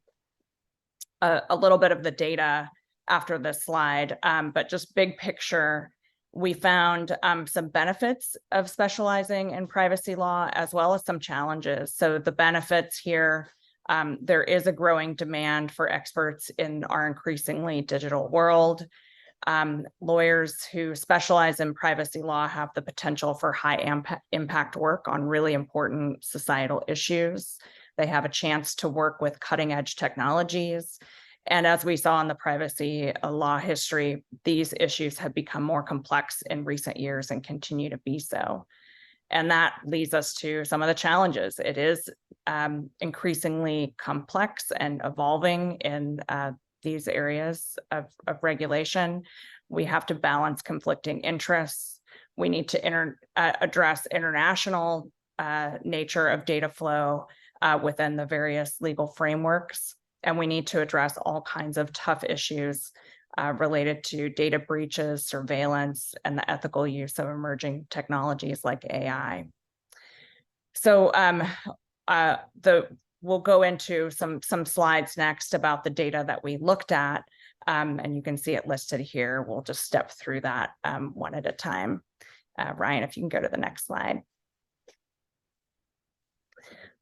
O: little bit of the data after this slide, but just big picture, We found some benefits of specializing in privacy law as well as some challenges. So the benefits here, there is a growing demand for experts in our increasingly digital world. Lawyers who specialize in privacy law have the potential for high impact work on really important societal issues. They have a chance to work with cutting edge technologies. And as we saw in the privacy law history, these issues have become more complex in recent years and continue to be so. And that leads us to some of the challenges. It is increasingly complex and evolving in these areas of regulation. We have to balance conflicting interests. We need to address international nature of data flow within the various legal frameworks. And we need to address all kinds of tough issues related to data breaches, surveillance, and the ethical use of emerging technologies like AI. So we'll go into some slides next about the data that we looked at, and you can see it listed here. We'll just step through that one at a time. Ryan, if you can go to the next slide.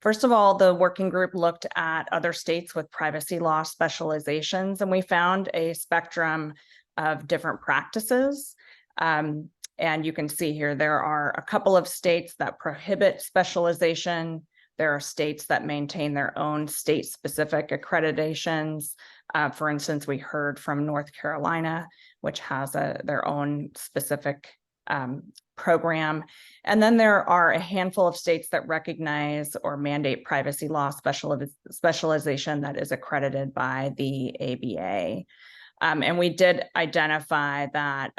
O: First of all, the working group looked at other states with privacy law specializations, and we found a spectrum of different practices. And you can see here, there are a couple of states that prohibit specialization. There are states that maintain their own state-specific accreditations. For instance, we heard from North Carolina, which has their own specific program. And then there are a handful of states that recognize or mandate privacy law specialization that is accredited by the ABA. And we did identify that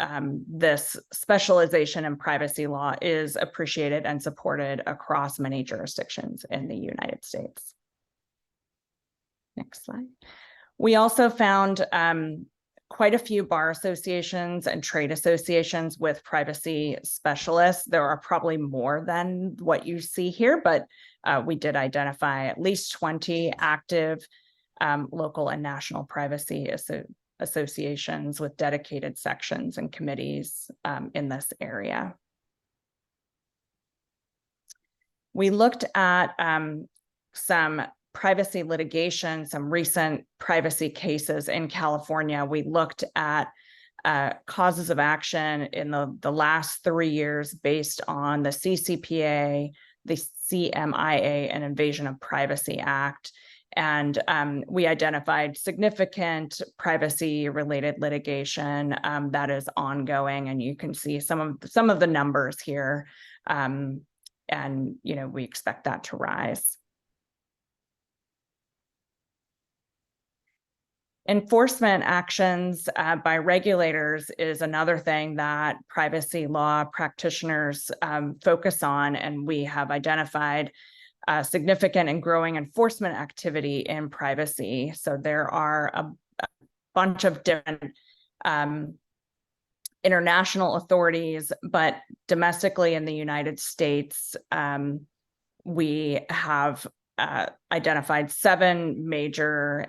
O: this specialization in privacy law is appreciated and supported across many jurisdictions in the United States. Next slide. We also found quite a few bar associations and trade associations with privacy specialists. There are probably more than what you see here, but we did identify at least 20 active local and national privacy associations with dedicated sections and committees in this area. We looked at some privacy litigation, some recent privacy cases in California. We looked at causes of action in the last 3 years based on the CCPA, the CMIA, and Invasion of Privacy Act. And we identified significant privacy-related litigation that is ongoing, and you can see some of the numbers here. And we expect that to rise. Enforcement actions by regulators is another thing that privacy law practitioners focus on, and we have identified significant and growing enforcement activity in privacy. So there are a bunch of different international authorities, but domestically in the United States, we have identified 7 major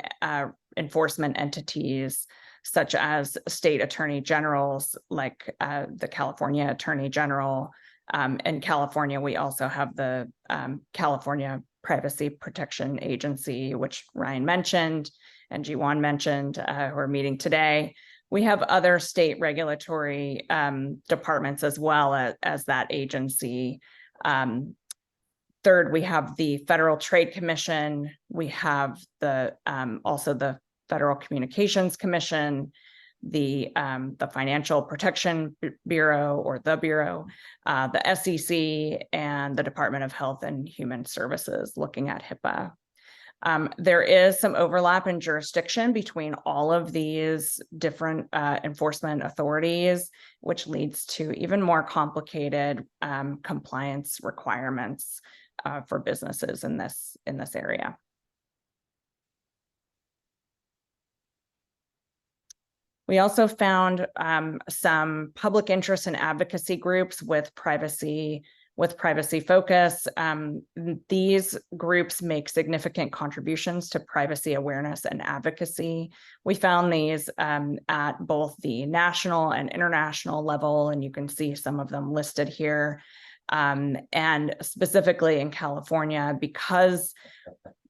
O: enforcement entities, such as state attorney generals, like the California Attorney General. In California, we also have the California Privacy Protection Agency, which Ryan mentioned and Jiwon mentioned, who are meeting today. We have other state regulatory departments as well as that agency. Third, we have the Federal Trade Commission. We have also the Federal Communications Commission, the Financial Protection Bureau, or the Bureau, the SEC, and the Department of Health and Human Services, looking at HIPAA. There is some overlap in jurisdiction between all of these different enforcement authorities, which leads to even more complicated compliance requirements for businesses in this area. We also found some public interest and advocacy groups with privacy with privacy focus. These groups make significant contributions to privacy awareness and advocacy. We found these at both the national and international level, and you can see some of them listed here. And specifically in California, because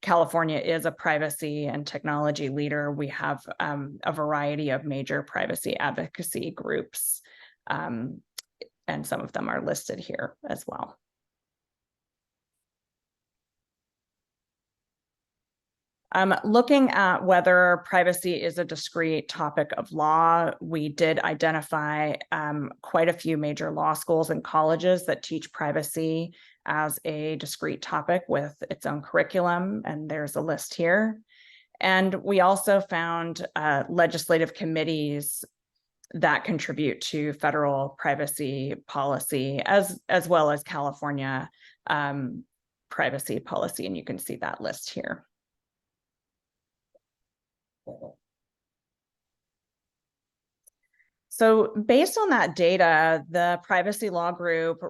O: California is a privacy and technology leader, we have a variety of major privacy advocacy groups. And some of them are listed here as well. Looking at whether privacy is a discrete topic of law, we did identify quite a few major law schools and colleges that teach privacy as a discrete topic with its own curriculum, and there's a list here. And we also found legislative committees that contribute to federal privacy policy, as well as California privacy policy, and you can see that list here. So based on that data, the Privacy Law Group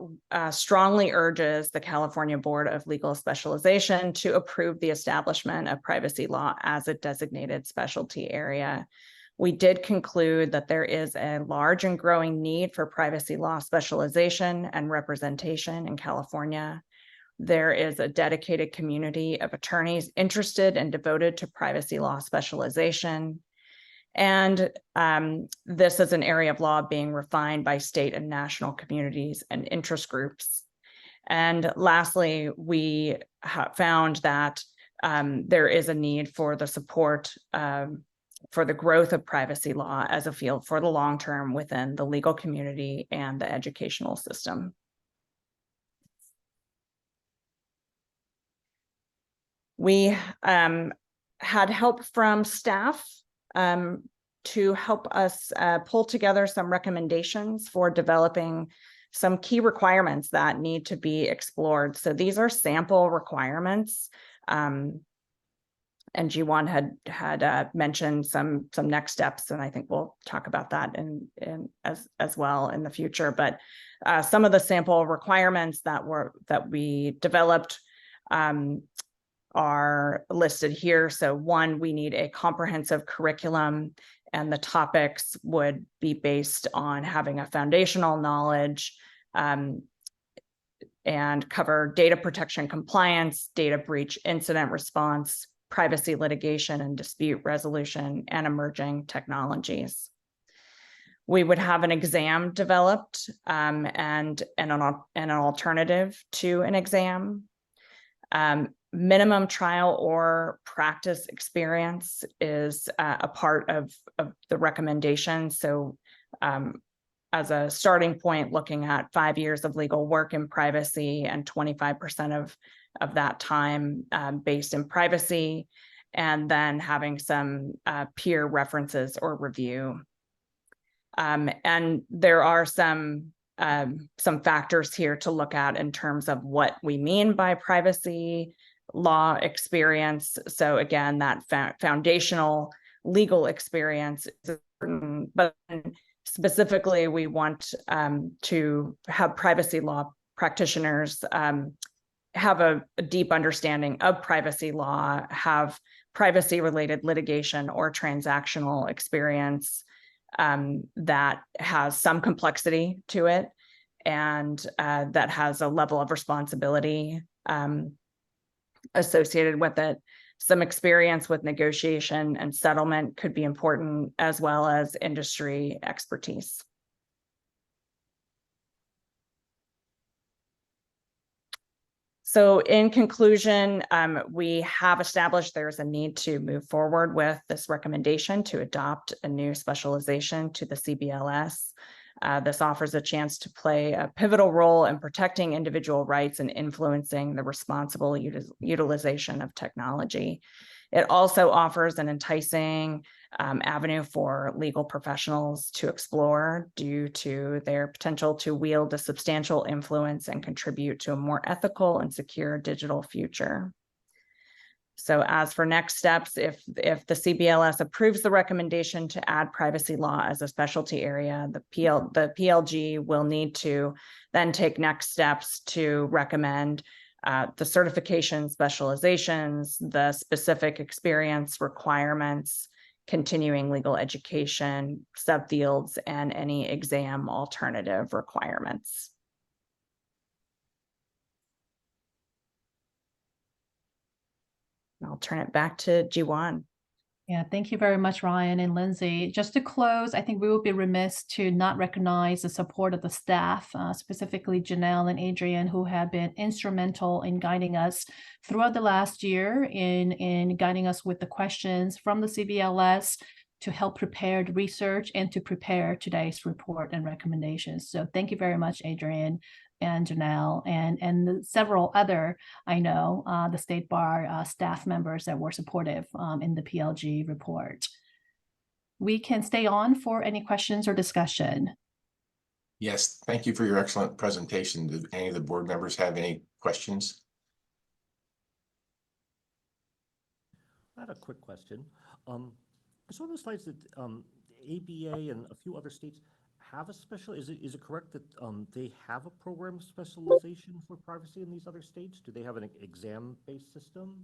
O: strongly urges the California Board of Legal Specialization to approve the establishment of privacy law as a designated specialty area. We did conclude that there is a large and growing need for privacy law specialization and representation in California. There is a dedicated community of attorneys interested and devoted to privacy law specialization. And this is an area of law being refined by state and national communities and interest groups. And lastly, we found that there is a need for the support for the growth of privacy law as a field for the long term within the legal community and the educational system. We had help from staff to help us pull together some recommendations for developing some key requirements that need to be explored. So these are sample requirements. And Jiwon had mentioned some next steps, and I think we'll talk about that as well in the future. But some of the sample requirements that we developed are listed here. So one, we need a comprehensive curriculum, and the topics would be based on having a foundational knowledge and cover data protection compliance, data breach incident response, privacy litigation and dispute resolution, and emerging technologies. We would have an exam developed and an alternative to an exam. Minimum trial or practice experience is a part of the recommendation. So as a starting point, looking at 5 years of legal work in privacy and 25% of that time based in privacy, and then having some peer references or review. And there are some factors here to look at in terms of what we mean by privacy law experience. So again, that foundational legal experience is important, but specifically we want to have privacy law practitioners have a deep understanding of privacy law, have privacy related litigation or transactional experience that has some complexity to it, and that has a level of responsibility associated with it. Some experience with negotiation and settlement could be important, as well as industry expertise. So in conclusion, we have established there's a need to move forward with this recommendation to adopt a new specialization to the CBLS. This offers a chance to play a pivotal role in protecting individual rights and influencing the responsible utilization of technology. It also offers an enticing avenue for legal professionals to explore due to their potential to wield a substantial influence and contribute to a more ethical and secure digital future. So as for next steps, if the CBLS approves the recommendation to add privacy law as a specialty area, the PLG will need to then take next steps to recommend the certification specializations, the specific experience requirements, continuing legal education, subfields, and any exam alternative requirements. I'll turn it back to Jiwan.
M: Yeah, thank you very much, Ryan and Lindsay. Just to close, I think we would be remiss to not recognize the support of the staff, specifically Janelle and Adrian, who have been instrumental in guiding us throughout the last year in guiding us with the questions from the CBLS to help prepare the research and to prepare today's report and recommendations. So thank you very much, Adrian and Janelle, and several other, I know, the State Bar staff members that were supportive in the PLG report. We can stay on for any questions or discussion.
B: Yes, thank you for your excellent presentation. Do any of the board members have any questions?
C: I had a quick question. I saw the slides that ABA and a few other states have a special, is it correct that they have a program of specialization for privacy in these other states? Do they have an exam-based system?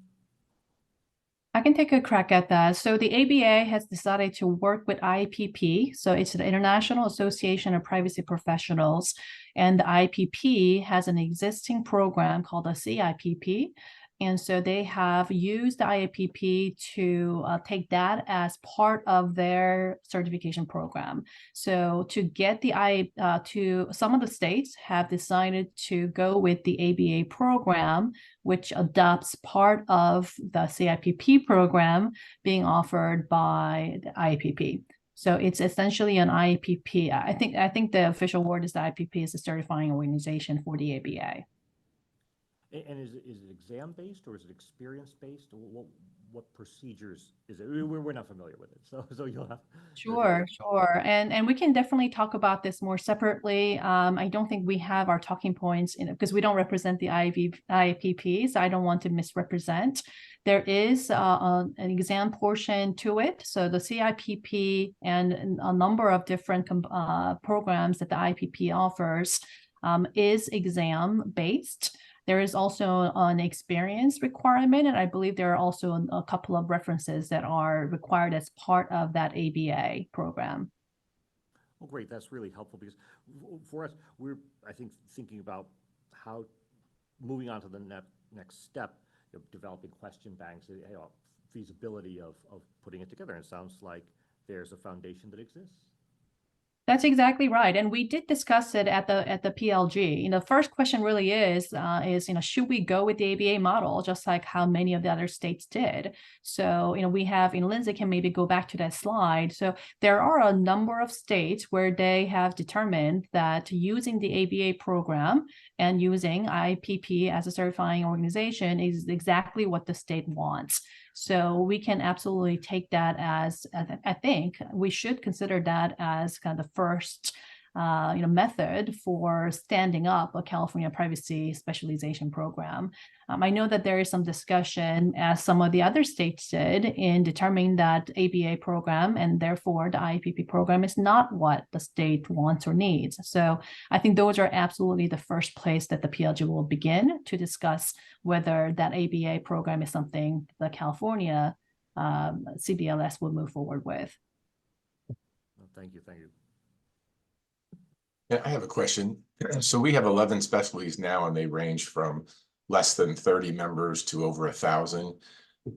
M: I can take a crack at that. So the ABA has decided to work with IPP. So it's the International Association of Privacy Professionals. And the IPP has an existing program called the CIPP. And so they have used the IAPP to take that as part of their certification program. So to get the some of the states have decided to go with the ABA program, which adopts part of the CIPP program being offered by the IAPP. So it's essentially an IAPP. I think the official word is the IAPP is a certifying organization for the ABA.
C: And is it exam-based or is it experience-based? What procedures is it? We're not familiar with it, so you'll have.
M: Sure. And we can definitely talk about this more separately. I don't think we have our talking points in it because we don't represent the IAPP, so I don't want to misrepresent. There is an exam portion to it. So the CIPP and a number of different programs that the IPP offers is exam-based. There is also an experience requirement, and I believe there are also a couple of references that are required as part of that ABA program.
C: Oh, great. That's really helpful because for us, we're, I think, thinking about how moving on to the next step, developing question banks, feasibility of putting it together. And it sounds like there's a foundation that exists.
M: That's exactly right. And we did discuss it at the PLG. The first question really is, should we go with the ABA model, just like how many of the other states did? So, we have, Lindsay can maybe go back to that slide. So there are a number of states where they have determined that using the ABA program and using IPP as a certifying organization is exactly what the state wants. So we can absolutely take that as, I think we should consider that as kind of the first method for standing up a California privacy specialization program. I know that there is some discussion, as some of the other states did, in determining that ABA program and therefore the IPP program is not what the state wants or needs. So I think those are absolutely the first place that the PLG will begin to discuss whether that ABA program is something the California CBLS will move forward with.
C: Thank you.
B: Yeah, I have a question. So we have 11 specialties now, and they range from less than 30 members to over 1,000.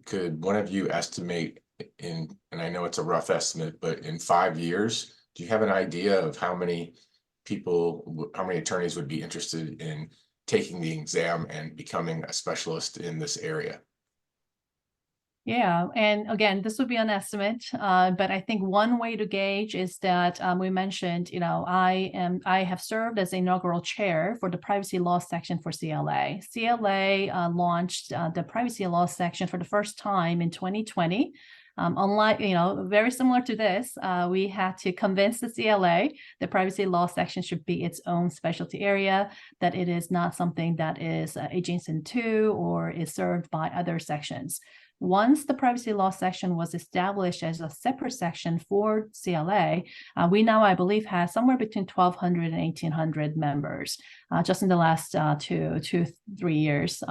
B: Could one of you estimate and I know it's a rough estimate, but in 5 years, do you have an idea of how many attorneys would be interested in taking the exam and becoming a specialist in this area?
M: Yeah, and again, this would be an estimate, but I think one way to gauge is that we mentioned, I have served as inaugural chair for the privacy law section for CLA. CLA launched the privacy law section for the first time in 2020. Unlike, very similar to this, we had to convince the CLA the privacy law section should be its own specialty area, that it is not something that is adjacent to or is served by other sections. once the privacy law section was established as a separate section for CLA, we now, I believe, have somewhere between 1,200 and 1,800 members just in the last 3 years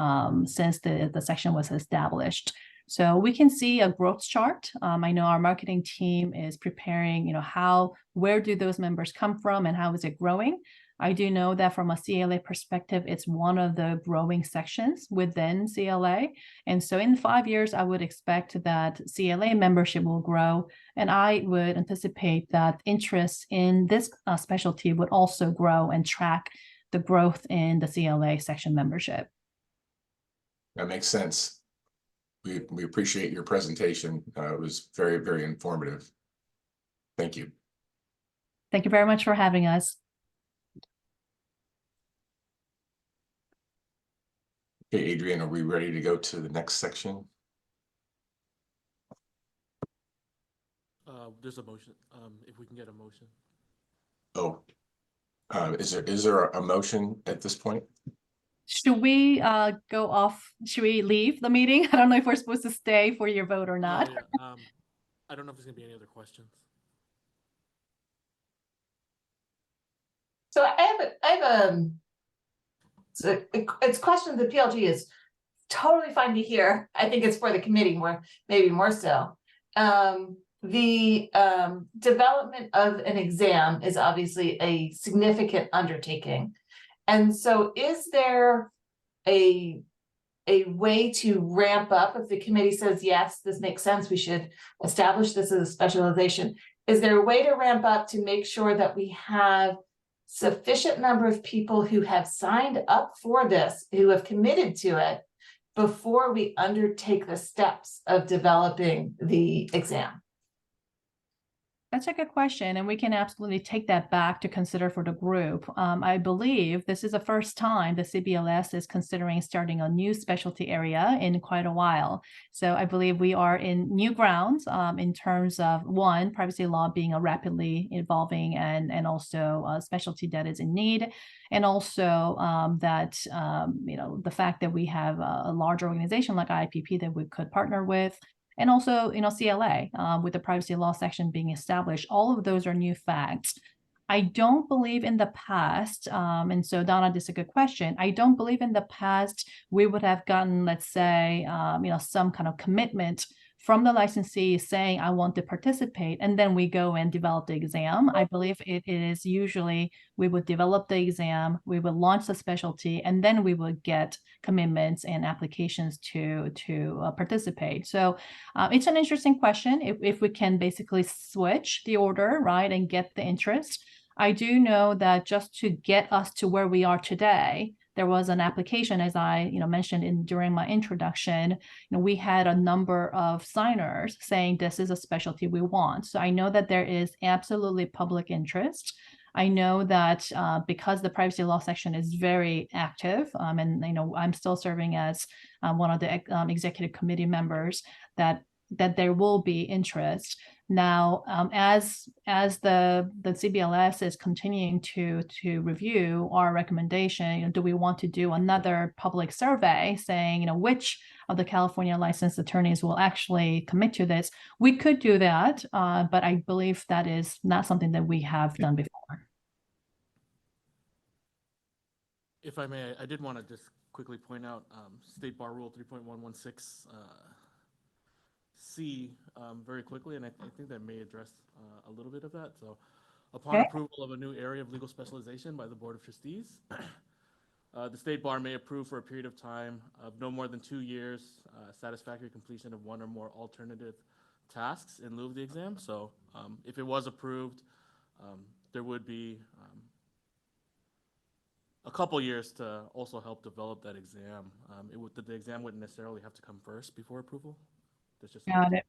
M: since the section was established. So we can see a growth chart. I know our marketing team is preparing, where do those members come from and how is it growing? I do know that from a CLA perspective, it's one of the growing sections within CLA. And so in 5 years, I would expect that CLA membership will grow. And I would anticipate that interest in this specialty would also grow and track the growth in the CLA section membership.
B: That makes sense. We appreciate your presentation. It was very, very informative. Thank you.
M: Thank you very much for having us.
B: Okay, Adrian, are we ready to go to the next section?
A: There's a motion, if we can get a motion.
B: Oh, is there a motion at this point?
M: Should we go off? Should we leave the meeting? I don't know if we're supposed to stay for your vote or not.
A: Yeah. I don't know if there's gonna be any other questions.
J: So it's question the PLG is totally fine to hear. I think it's for the committee maybe more so. The development of an exam is obviously a significant undertaking. And so is there a way to ramp up if the committee says, yes, this makes sense, we should establish this as a specialization? Is there a way to ramp up to make sure that we have sufficient number of people who have signed up for this, who have committed to it before we undertake the steps of developing the exam?
M: That's a good question, and we can absolutely take that back to consider for the group. I believe this is the first time the CBLS is considering starting a new specialty area in quite a while. So I believe we are in new grounds in terms of, one, privacy law being a rapidly evolving and also a specialty that is in need, and also that the fact that we have a large organization like IPP that we could partner with. And also, CLA with the privacy law section being established, all of those are new facts. I don't believe in the past, and so Donna, this is a good question. I don't believe in the past we would have gotten, let's say, some kind of commitment from the licensee saying, I want to participate, and then we go and develop the exam. I believe it is usually we would develop the exam, we would launch the specialty, and then we would get commitments and applications to participate. So it's an interesting question if we can basically switch the order, right, and get the interest. I do know that just to get us to where we are today, there was an application, as I mentioned during my introduction. We had a number of signers saying this is a specialty we want. So I know that there is absolutely public interest. I know that because the privacy law section is very active, and I'm still serving as one of the executive committee members, that there will be interest. Now, as the CBLS is continuing to review our recommendation, do we want to do another public survey saying, which of the California licensed attorneys will actually commit to this? We could do that, but I believe that is not something that we have done before.
A: If I may, I did want to just quickly point out State Bar Rule 3.116. C very quickly, and I think that may address a little bit of that. So upon approval of a new area of legal specialization by the Board of Trustees, the State Bar may approve for a period of time of no more than 2 years satisfactory completion of one or more alternative tasks in lieu of the exam. So if it was approved, there would be a couple years to also help develop that exam. The exam wouldn't necessarily have to come first before approval.
M: Got it.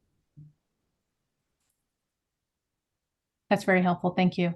M: That's very helpful. Thank you.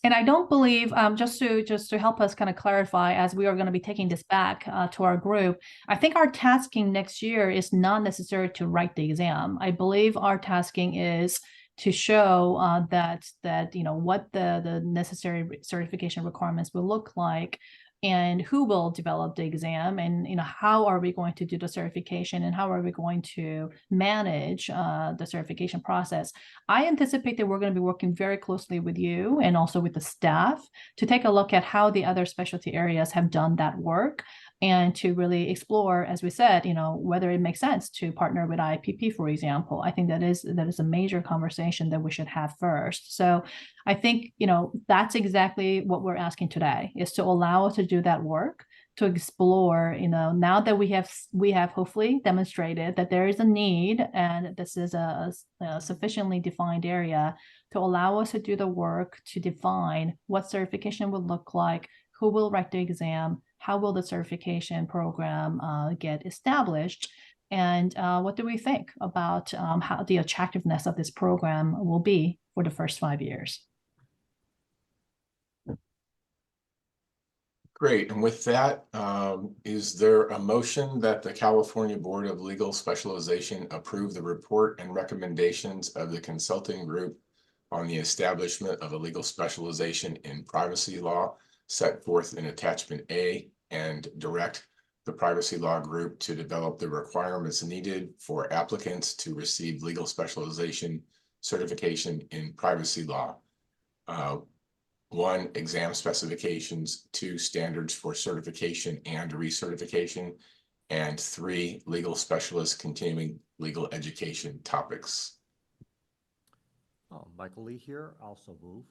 M: And I don't believe, just to help us kind of clarify, as we are going to be taking this back to our group, I think our tasking next year is not necessary to write the exam. I believe our tasking is to show that what the necessary certification requirements will look like and who will develop the exam, and how are we going to do the certification, and how are we going to manage the certification process. I anticipate that we're going to be working very closely with you and also with the staff to take a look at how the other specialty areas have done that work, and to really explore, as we said, whether it makes sense to partner with IPP, for example. I think that is a major conversation that we should have first. So I think, that's exactly what we're asking today, is to allow us to do that work, to explore, now that we have hopefully demonstrated that there is a need and this is a sufficiently defined area, to allow us to do the work to define what certification would look like, who will write the exam, how will the certification program get established, and what do we think about how the attractiveness of this program will be for the first 5 years.
B: Great. And with that, is there a motion that the California Board of Legal Specialization approve the report and recommendations of the consulting group on the establishment of a legal specialization in privacy law set forth in attachment A, and direct the privacy law group to develop the requirements needed for applicants to receive legal specialization certification in privacy law? 1, exam specifications, 2, standards for certification and recertification, and 3, legal specialist continuing legal education topics.
C: Michael Lee here, also move.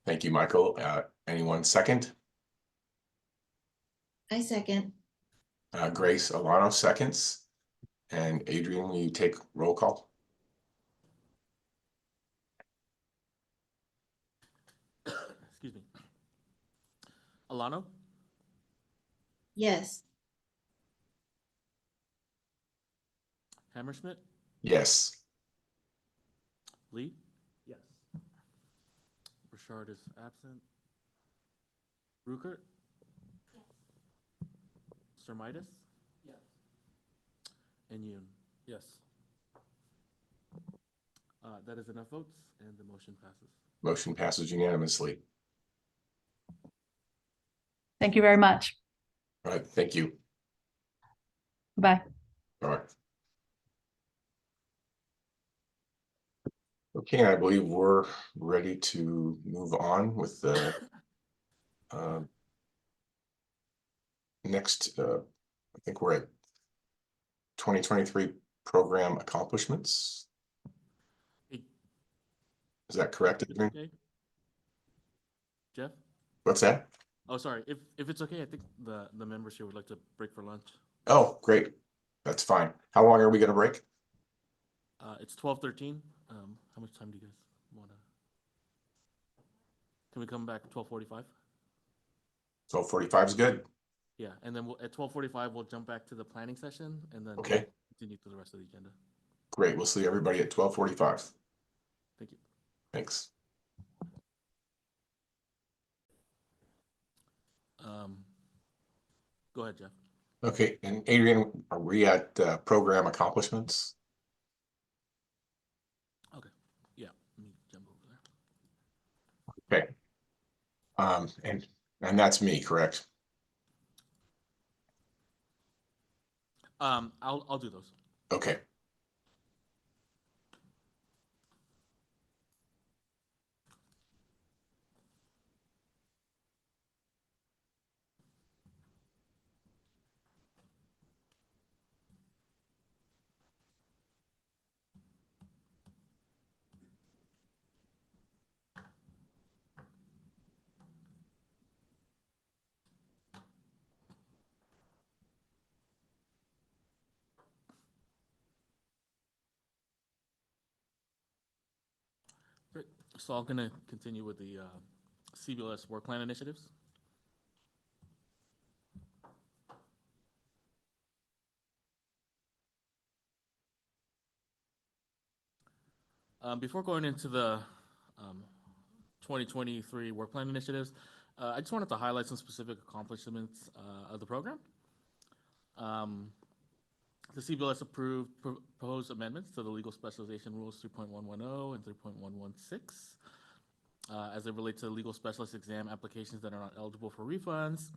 B: Thank you, Michael. Anyone second?
E: I second.
B: Grace Alano seconds. And Adrian, will you take roll call?
A: Excuse me. Alano,
E: Yes.
A: Hammersmith,
B: Yes.
A: Lee,
C: Yes.
A: Richard is absent. Rukert? Sermitis?
K: Yes.
A: And Yoon.
K: Yes.
A: That is enough votes, and the motion passes.
B: Motion passes unanimously.
M: Thank you very much.
B: All right, thank you.
M: Bye.
B: All right. Okay, I believe we're ready to move on with the next, I think we're at 2023 program accomplishments.
A: Hey.
B: Is that correct, Adrian?
A: Okay. Jeff?
B: What's that?
A: Oh, sorry. If it's okay, I think the members here would like to break for lunch.
B: Oh, great. That's fine. How long are we going to break?
A: It's 12:13. How much time do you guys want to? Can we come back at 12:45?
B: 12:45 is good.
A: Yeah, and then at 12:45 we'll jump back to the planning session, and then
B: Okay.
A: continue to the rest of the agenda.
B: Great. We'll see everybody at 12:45.
A: Thank you.
B: Thanks.
A: Go ahead, Jeff.
B: Okay, and Adrian, are we at program accomplishments?
A: Okay. Yeah, let me jump over there.
B: Okay. And that's me, correct?
A: I'll do those.
B: Okay.
A: Great. So I'm gonna continue with the CBLS work plan initiatives. Before going into the 2023 work plan initiatives, I just wanted to highlight some specific accomplishments of the program. The CBLS approved proposed amendments to the legal specialization rules 3.110 and 3.116. as they relate to legal specialist exam applications that are not eligible for refunds,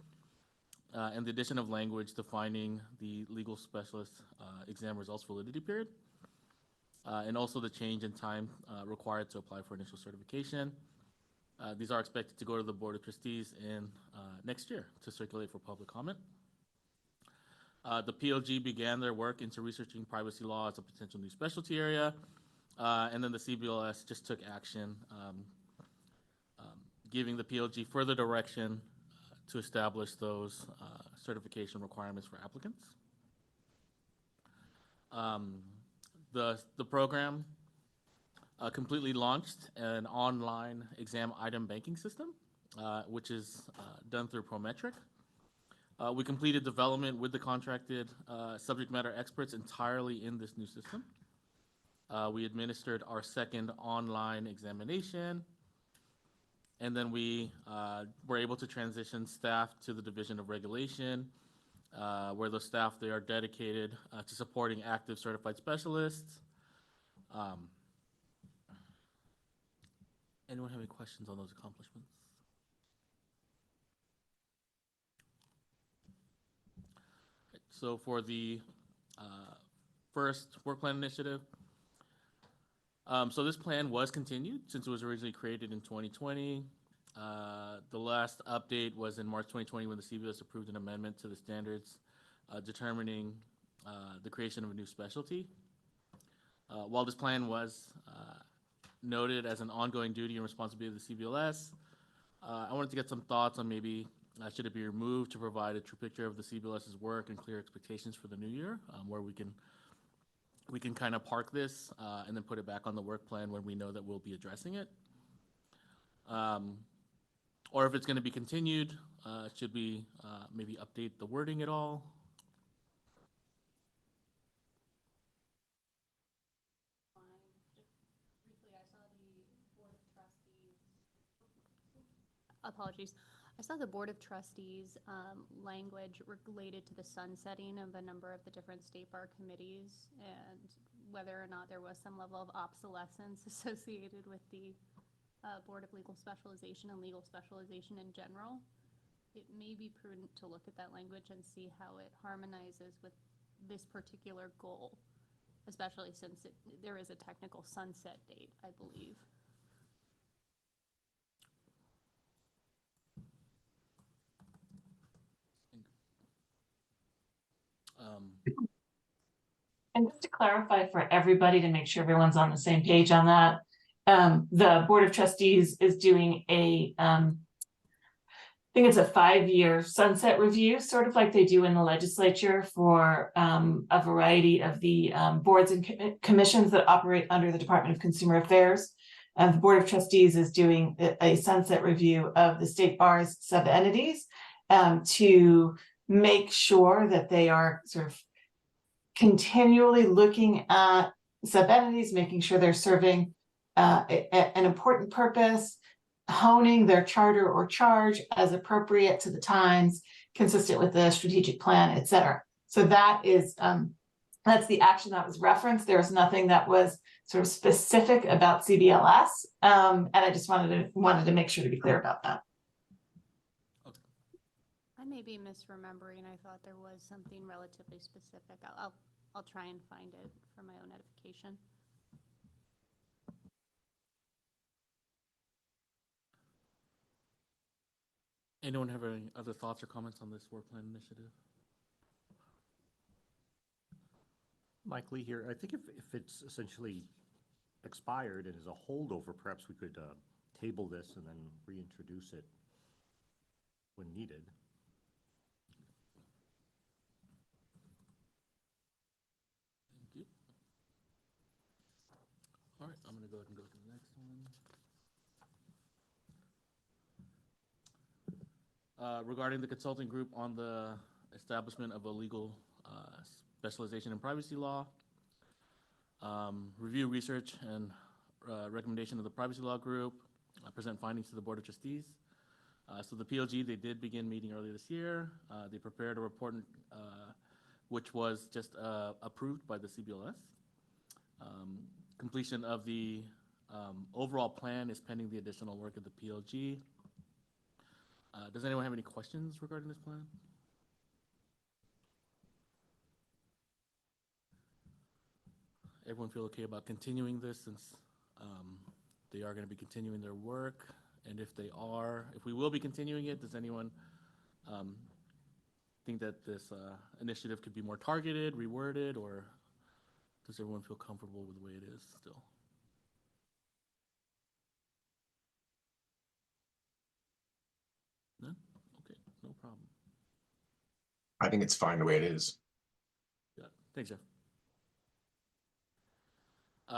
A: and the addition of language defining the legal specialist exam results validity period, and also the change in time required to apply for initial certification. These are expected to go to the Board of Trustees in next year to circulate for public comment. The PLG began their work into researching privacy law as a potential new specialty area, and then the CBLS just took action, giving the PLG further direction to establish those certification requirements for applicants. The program completely launched an online exam item banking system, which is done through Prometric. We completed development with the contracted subject matter experts entirely in this new system. We administered our second online examination, and then we were able to transition staff to the Division of Regulation, where the staff, they are dedicated to supporting active certified specialists. Anyone have any questions on those accomplishments? So for the first work plan initiative, so this plan was continued since it was originally created in 2020. The last update was in March 2020 when the CBS approved an amendment to the standards determining the creation of a new specialty. While this plan was noted as an ongoing duty and responsibility of the CBLS, I wanted to get some thoughts on maybe should it be removed to provide a true picture of the CBLS's work and clear expectations for the new year, where we can kind of park this and then put it back on the work plan when we know that we'll be addressing it. Or if it's going to be continued, should we maybe update the wording at all?
L: Apologies. I saw the Board of Trustees language related to the sunsetting of a number of the different state bar committees and whether or not there was some level of obsolescence associated with the Board of Legal Specialization and legal specialization in general. It may be prudent to look at that language and see how it harmonizes with this particular goal, especially since there is a technical sunset date, I believe.
J: And just to clarify for everybody, to make sure everyone's on the same page on that, the Board of Trustees is doing I think it's a 5-year sunset review, sort of like they do in the legislature for a variety of the boards and commissions that operate under the Department of Consumer Affairs. The Board of Trustees is doing a sunset review of the state bar's sub-entities to make sure that they are sort of continually looking at sub-entities, making sure they're serving an important purpose, honing their charter or charge as appropriate to the times, consistent with the strategic plan, et cetera. So that is, that's the action that was referenced. There was nothing that was sort of specific about CBLS. And I just wanted to make sure to be clear about that.
L: I may be misremembering. I thought there was something relatively specific. I'll try and find it for my own edification.
A: Anyone have any other thoughts or comments on this work plan initiative?
C: Mike Lee here. I think if it's essentially expired and is a holdover, perhaps we could table this and then reintroduce it when needed.
A: Thank you. All right, I'm going to go ahead and go to the next one. Regarding the consulting group on the establishment of a legal specialization in privacy law, review research and recommendation of the privacy law group, present findings to the Board of Trustees. So the PLG, they did begin meeting earlier this year. They prepared a report which was just approved by the CBLS. Completion of the Overall plan is pending the additional work of the PLG. Does anyone have any questions regarding this plan? Everyone feel okay about continuing this since they are going to be continuing their work? And if we will be continuing it, does anyone think that this initiative could be more targeted, reworded, or does everyone feel comfortable with the way it is still? None? Okay, no problem.
B: I think it's fine the way it is.
A: Yeah, thanks, Jeff.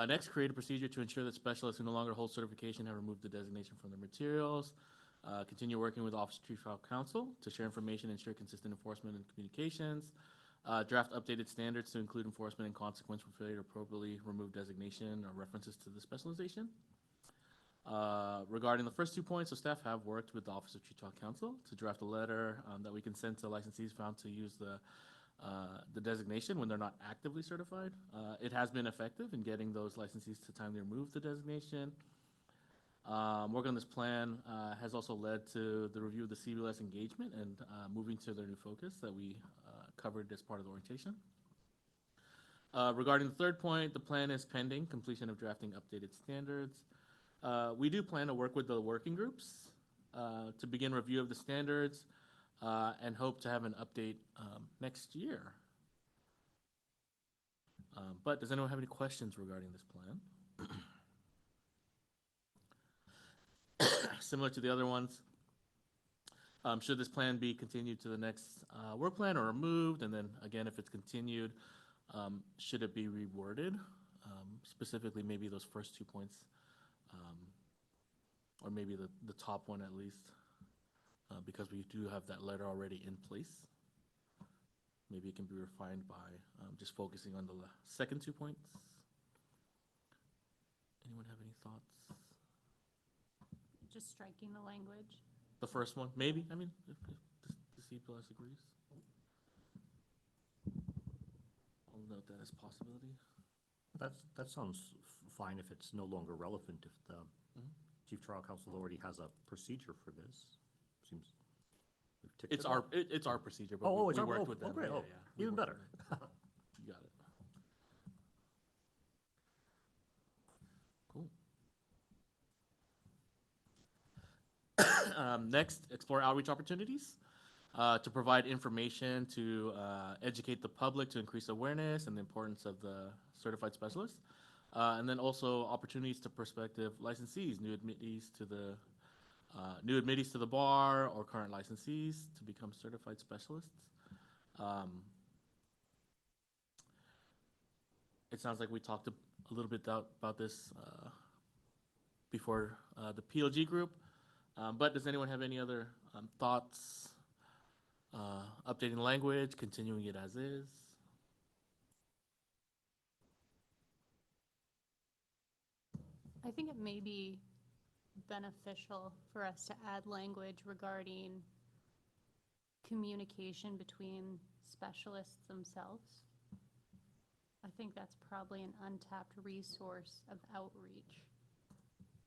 A: Next, create a procedure to ensure that specialists who no longer hold certification have removed the designation from their materials. Continue working with Office of Chief Trial Counsel to share information and ensure consistent enforcement and communications. Draft updated standards to include enforcement and consequence for failure to appropriately remove designation or references to the specialization. Regarding the first 2 points, so staff have worked with the Office of Chief Trial Counsel to draft a letter that we can send to licensees found to use the designation when they're not actively certified. It has been effective in getting those licensees to timely remove the designation. Work on this plan has also led to the review of the CBLS engagement and moving to their new focus that we covered as part of the orientation. Regarding the third point, the plan is pending completion of drafting updated standards. We do plan to work with the working groups to begin review of the standards and hope to have an update next year. But does anyone have any questions regarding this plan? Similar to the other ones, should this plan be continued to the next work plan or removed? And then again, if it's continued, should it be reworded? Specifically, maybe those first 2 points, or maybe the top one at least, because we do have that letter already in place. Maybe it can be refined by just focusing on the second 2 points. Anyone have any thoughts?
L: Just striking the language.
A: The first one, maybe. I mean, if the CPLS agrees, I'll note that as a possibility.
C: That sounds fine if it's no longer relevant, if the Chief Trial Counsel already has a procedure for this. Seems we've ticked
A: It's
C: it off.
A: it's our procedure, but
C: Oh,
A: we
C: it's our,
A: worked with them.
C: great.
A: Yeah, we
C: Even
A: worked
C: better.
A: with them. You got it. Cool. Next, explore outreach opportunities to provide information to educate the public to increase awareness and the importance of the certified specialist. And then also opportunities to prospective licensees, new admittees to the bar or current licensees to become certified specialists. It sounds like we talked a little bit about this before the PLG group, but does anyone have any other thoughts? Updating the language, continuing it as is?
L: I think it may be beneficial for us to add language regarding communication between specialists themselves. I think that's probably an untapped resource of outreach.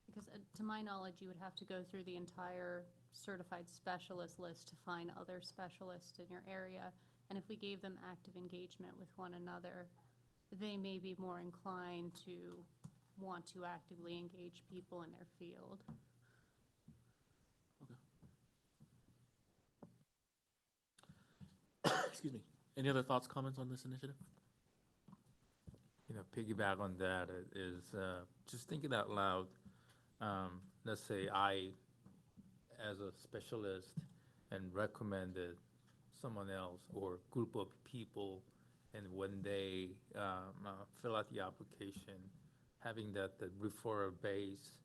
L: Because to my knowledge, you would have to go through the entire certified specialist list to find other specialists in your area. And if we gave them active engagement with one another, they may be more inclined to want to actively engage people in their field.
A: Okay. Excuse me. Any other thoughts, comments on this initiative?
K: You know, piggyback on that is just thinking out loud. Let's say I, as a specialist, and recommended someone else or group of people, and when they fill out the application, having the referral base,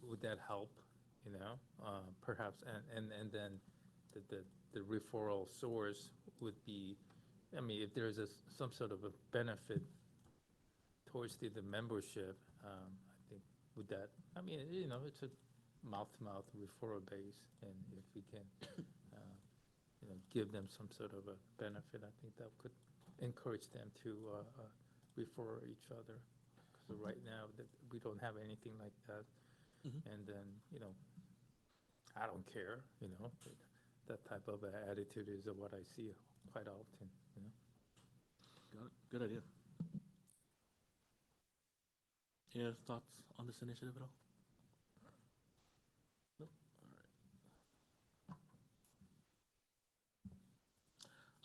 K: would that help? You know, perhaps, and then the referral source would be, I mean, if there's some sort of a benefit towards the membership, I think would that, I mean, you know, it's a mouth-to-mouth referral base, and if we can, you know, give them some sort of a benefit, I think that could encourage them to refer each other. So right now, that we don't have anything like that.
A: Mhm.
K: And then, I don't care, that type of attitude is what I see quite often,
A: Got it. Good idea. Any other thoughts on this initiative at all? Nope.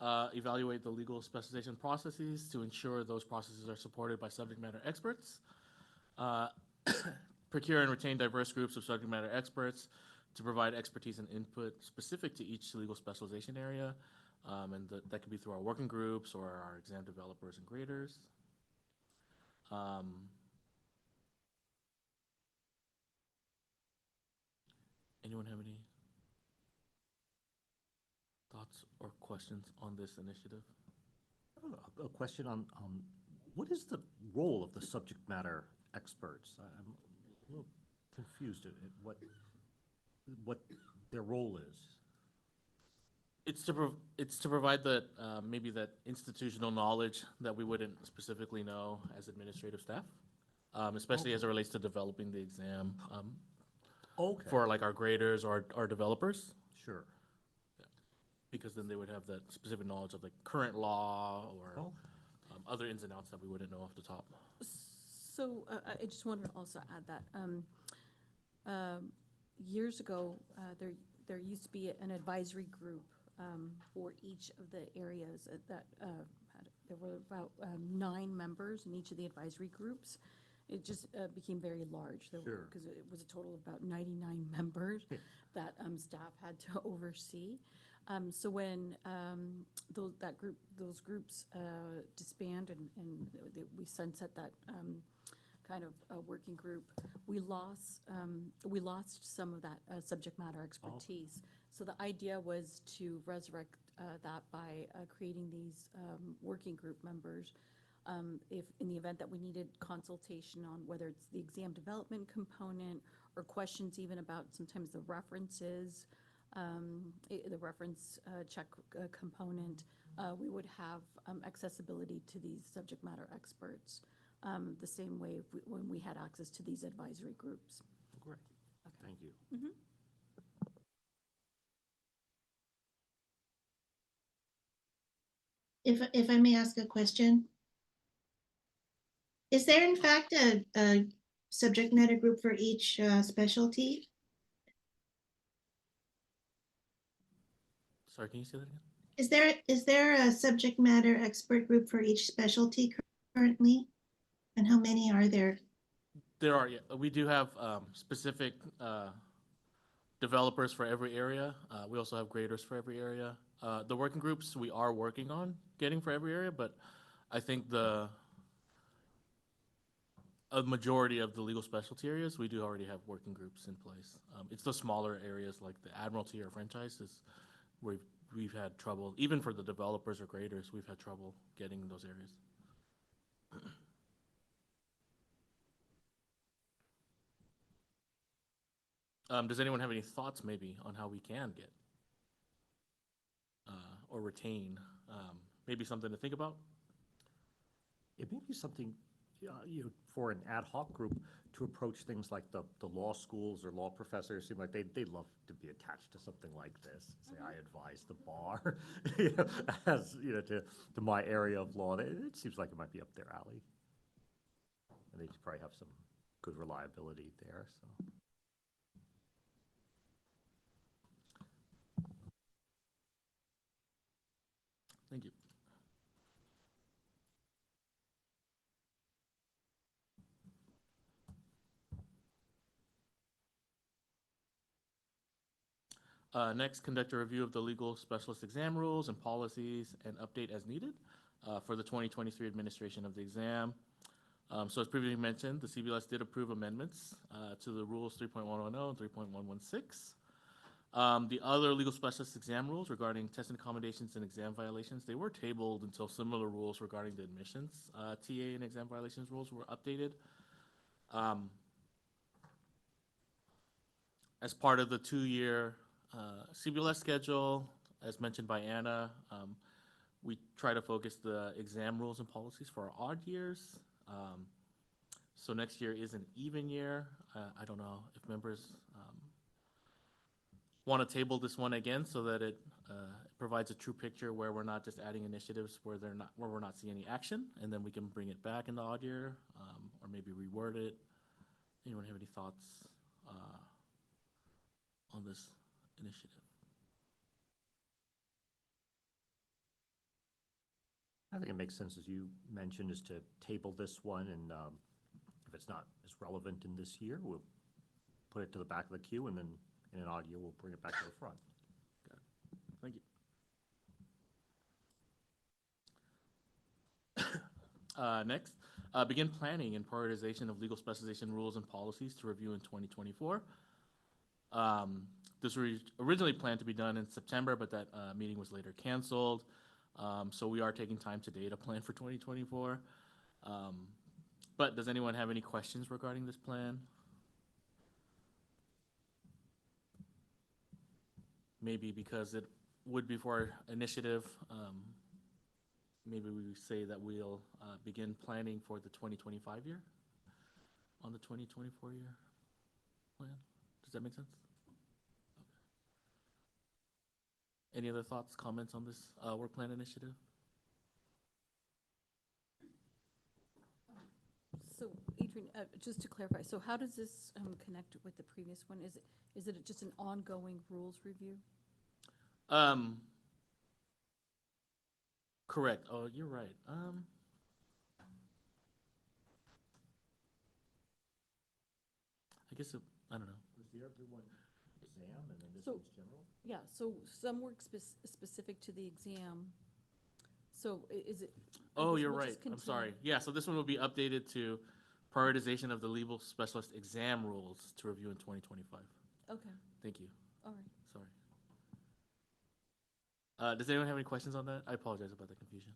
A: All right. Evaluate the legal specialization processes to ensure those processes are supported by subject matter experts. Uh, Procure and retain diverse groups of subject matter experts to provide expertise and input specific to each legal specialization area. And that could be through our working groups or our exam developers and graders. Anyone have any thoughts or questions on this initiative?
C: A question on, what is the role of the subject matter experts? I'm a little confused at what their role is.
A: It's to provide that maybe that institutional knowledge that we wouldn't specifically know as administrative staff, especially as it relates to developing the exam
C: Okay.
A: for like our graders or our developers.
C: Sure.
A: Because then they would have that specific knowledge of the current law or other ins and outs that we wouldn't know off the top.
G: So I just wanted to also add that years ago, there used to be an advisory group for each of the areas that there were about 9 members in each of the advisory groups. It just became very large.
C: Sure.
G: Because it was a total of about 99 members that staff had to oversee. So when those groups disband and we sunset that kind of working group, we lost some of that subject matter expertise. So the idea was to resurrect that by creating these working group members. If in the event that we needed consultation on whether it's the exam development component or questions even about sometimes the references, the reference check component, we would have accessibility to these subject matter experts the same way when we had access to these advisory groups.
C: Great. Thank you.
G: Mhm.
E: If I may ask a question. Is there in fact a subject matter group for each specialty?
A: Sorry, can you say that again?
E: Is there a subject matter expert group for each specialty currently? And how many are there?
A: There are, yeah. We do have specific developers for every area. We also have graders for every area. The working groups we are working on getting for every area, but I think a majority of the legal specialty areas, we do already have working groups in place. It's the smaller areas like the Admiralty or franchises where we've had trouble, even for the developers or graders, we've had trouble getting in those areas. Does anyone have any thoughts maybe on how we can get or retain maybe something to think about?
C: It may be something, for an ad hoc group to approach things like the law schools or law professors. Seem like they love to be attached to something like this. Say, I advise the bar, as to my area of law. It seems like it might be up their alley, and they probably have some good reliability there. So.
A: Thank you. Next, conduct a review of the legal specialist exam rules and policies and update as needed for the 2023 administration of the exam. So as previously mentioned, the CBLS did approve amendments to the rules 3.110 and 3.116. The other legal specialist exam rules regarding testing accommodations and exam violations, they were tabled until similar rules regarding the admissions TA and exam violations rules were updated. As part of the 2-year CBLS schedule, as mentioned by Anna, we try to focus the exam rules and policies for our odd years. So next year is an even year. I don't know if members want to table this one again so that it provides a true picture where we're not just adding initiatives where we're not seeing any action, and then we can bring it back in the odd year, or maybe reword it. Anyone have any thoughts on this initiative?
C: I think it makes sense, as you mentioned, is to table this one, and if it's not as relevant in this year, we'll put it to the back of the queue, and then in an odd year, we'll bring it back to the front.
A: Thank you. Next, begin planning and prioritization of legal specialization rules and policies to review in 2024. This was originally planned to be done in September, but that meeting was later canceled. So we are taking time today to plan for 2024. But does anyone have any questions regarding this plan? Maybe because it would be for our initiative, maybe we say that we'll begin planning for the 2025 year on the 2024 year plan. Does that make sense? Okay. Any other thoughts, comments on this work plan initiative?
G: So Adrian, just to clarify, so how does this connect with the previous one? Is it just an ongoing rules review?
A: Correct. Oh, you're right. I guess I don't know.
C: Was the other one exam, and then this
G: So-
C: one's general?
G: Yeah, so some work specific to the exam. So is it? I
A: Oh,
G: guess
A: you're
G: we'll
A: right.
G: just
A: I'm
G: continue.
A: sorry. Yeah, so this one will be updated to prioritization of the legal specialist exam rules to review in 2025.
G: Okay,
A: Thank you.
G: all right.
A: Sorry. Does anyone have any questions on that? I apologize about the confusion.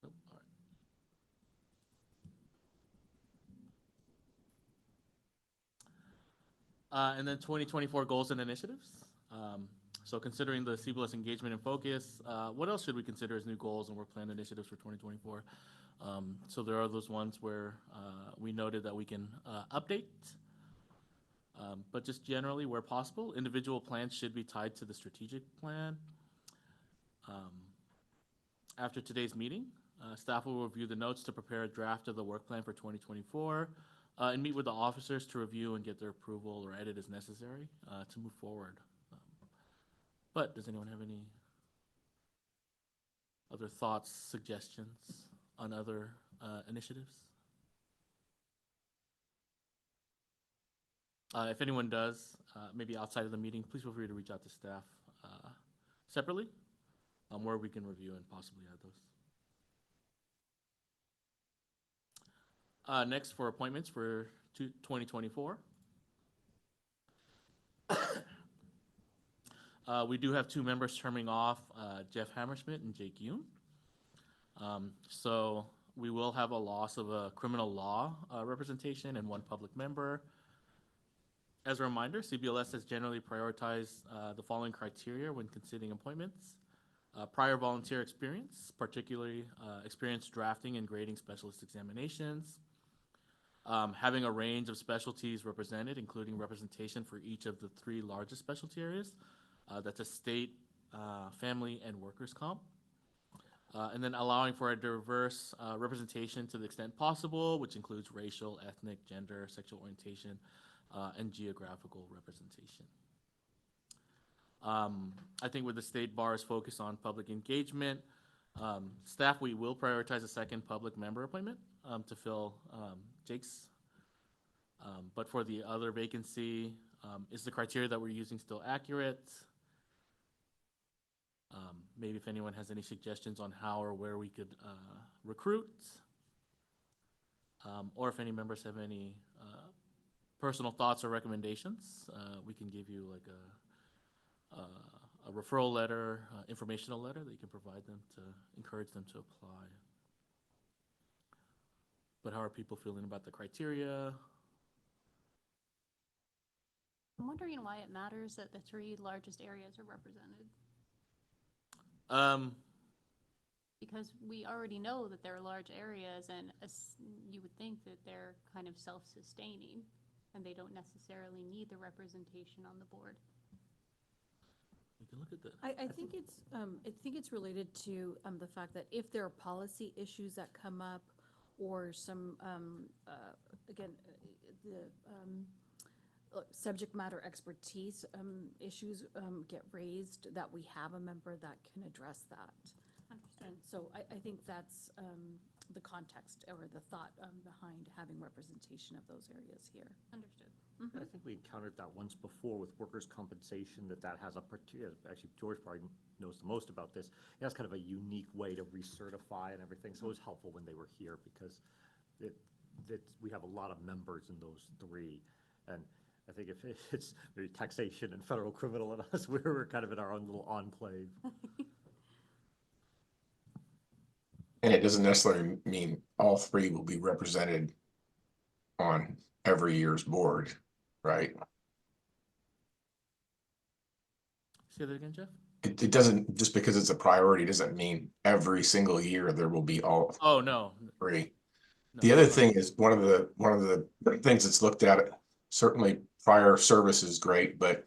A: Nope. All right. And then 2024 goals and initiatives. So considering the CBLS engagement and focus, what else should we consider as new goals and work plan initiatives for 2024? So there are those ones where we noted that we can update, but just generally where possible, individual plans should be tied to the strategic plan. After today's meeting, staff will review the notes to prepare a draft of the work plan for 2024 and meet with the officers to review and get their approval or edit as necessary to move forward. But does anyone have any other thoughts, suggestions on other initiatives? If anyone does, maybe outside of the meeting, please feel free to reach out to staff separately where we can review and possibly add those. Next, for appointments for 2024. We do have two members terming off, Jeff Hammerschmidt and Jake Yoon. So we will have a loss of a criminal law representation and one public member. As a reminder, CBLS has generally prioritized the following criteria when considering appointments. Prior volunteer experience, particularly experience drafting and grading specialist examinations. Having a range of specialties represented, including representation for each of the three largest specialty areas. That's a state, family, and workers' comp. And then allowing for a diverse representation to the extent possible, which includes racial, ethnic, gender, sexual orientation, and geographical representation. I think with the state bar's focus on public engagement, staff, we will prioritize a second public member appointment to fill Jake's. But for the other vacancy, is the criteria that we're using still accurate? Maybe if anyone has any suggestions on how or where we could recruit, or if any members have any personal thoughts or recommendations, we can give you like a referral letter, informational letter that you can provide them to encourage them to apply. But how are people feeling about the criteria?
L: I'm wondering why it matters that the three largest areas are represented. Because we already know that there are large areas and you would think that they're kind of self-sustaining and they don't necessarily need the representation on the board.
A: You can look at the.
G: I think it's related to the fact that if there are policy issues that come up or some, again, subject matter expertise issues get raised, that we have a member that can address that.
L: Understood.
G: And so I think that's the context or the thought behind having representation of those areas here.
L: Understood.
C: I think we encountered that once before with workers' compensation, that has a particular, actually George probably knows the most about this. It has kind of a unique way to recertify and everything. So it was helpful when they were here because we have a lot of members in those three. And I think if it's the taxation and federal criminal and us, we're kind of in our own little enclave.
B: And it doesn't necessarily mean all three will be represented on every year's board, right?
A: Say that again, Jeff?
B: It doesn't, just because it's a priority, doesn't mean every single year there will be all
A: Oh, no.
B: three.
A: No,
B: The other thing is one of the things that's looked at, certainly prior service is great, but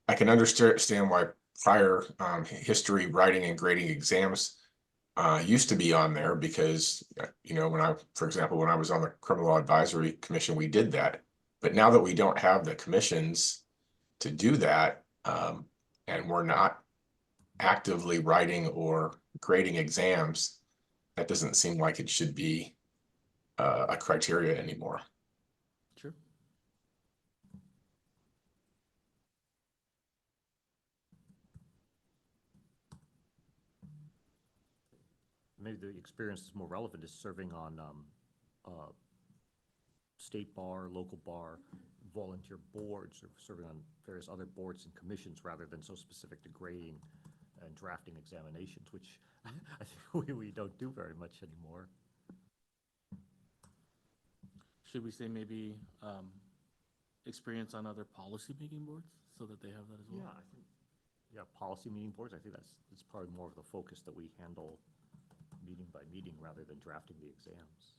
B: I can understand why prior history writing and grading exams used to be on there because, you know, for example, when I was on the Criminal Advisory Commission, we did that. But now that we don't have the commissions to do that, and we're not actively writing or grading exams, that doesn't seem like it should be a criteria anymore.
A: True.
C: Maybe the experience is more relevant is serving on state bar, local bar, volunteer boards, or serving on various other boards and commissions rather than so specific to grading and drafting examinations, which I think we don't do very much anymore.
A: Should we say maybe experience on other policy making boards so that they have that as well?
C: Yeah, I think, yeah, policy meeting boards, I think that's probably more of the focus that we handle meeting by meeting rather than drafting the exams.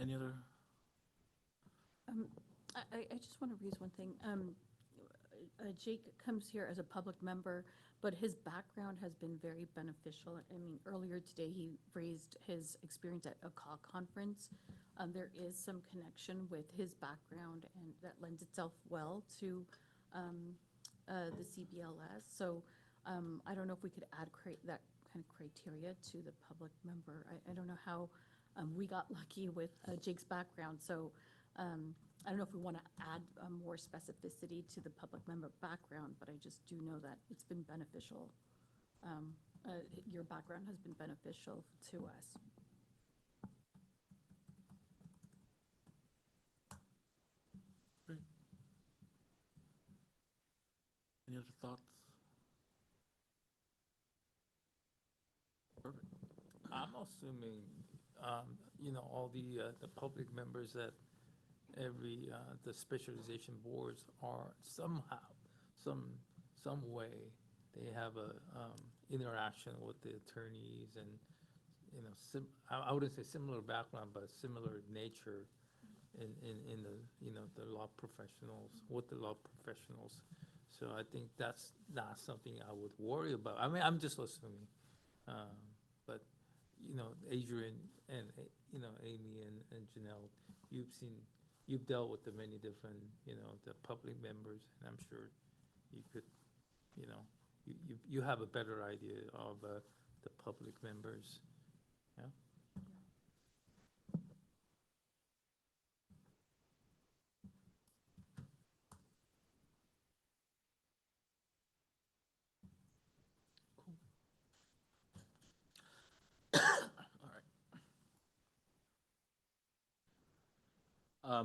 A: Any other?
G: I just want to raise one thing. Jake comes here as a public member, but his background has been very beneficial. I mean, earlier today, he raised his experience at a CAW conference. There is some connection with his background, and that lends itself well to the CBLS. So I don't know if we could add that kind of criteria to the public member. I don't know how we got lucky with Jake's background. So I don't know if we want to add more specificity to the public member background, but I just do know that it's been beneficial. Your background has been beneficial to us.
A: Great. Any other thoughts? Perfect.
K: I'm assuming, you know, all the public members that the specialization boards are somehow, some way, they have a interaction with the attorneys and, you know, I wouldn't say similar background, but similar nature in the, you know, the law professionals, with the law professionals. So I think that's not something I would worry about. I mean, I'm just assuming. But, you know, Adrian and, you know, Amy and Janelle, you've dealt with the many different, you know, the public members, and I'm sure you could, you know, you have a better idea of the public members. Yeah.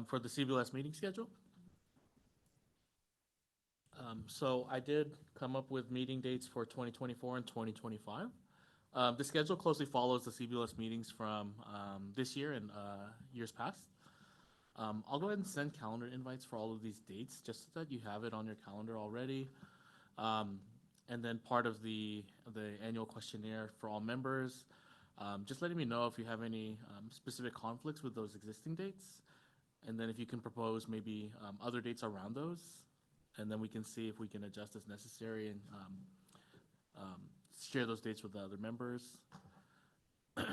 A: For the CBLS meeting schedule. So I did come up with meeting dates for 2024 and 2025. The schedule closely follows the CBLS meetings from this year and years past. I'll go ahead and send calendar invites for all of these dates just so that you have it on your calendar already. And then part of the annual questionnaire for all members, just letting me know if you have any specific conflicts with those existing dates. And then if you can propose maybe other dates around those, and then we can see if we can adjust as necessary and share those dates with the other members. And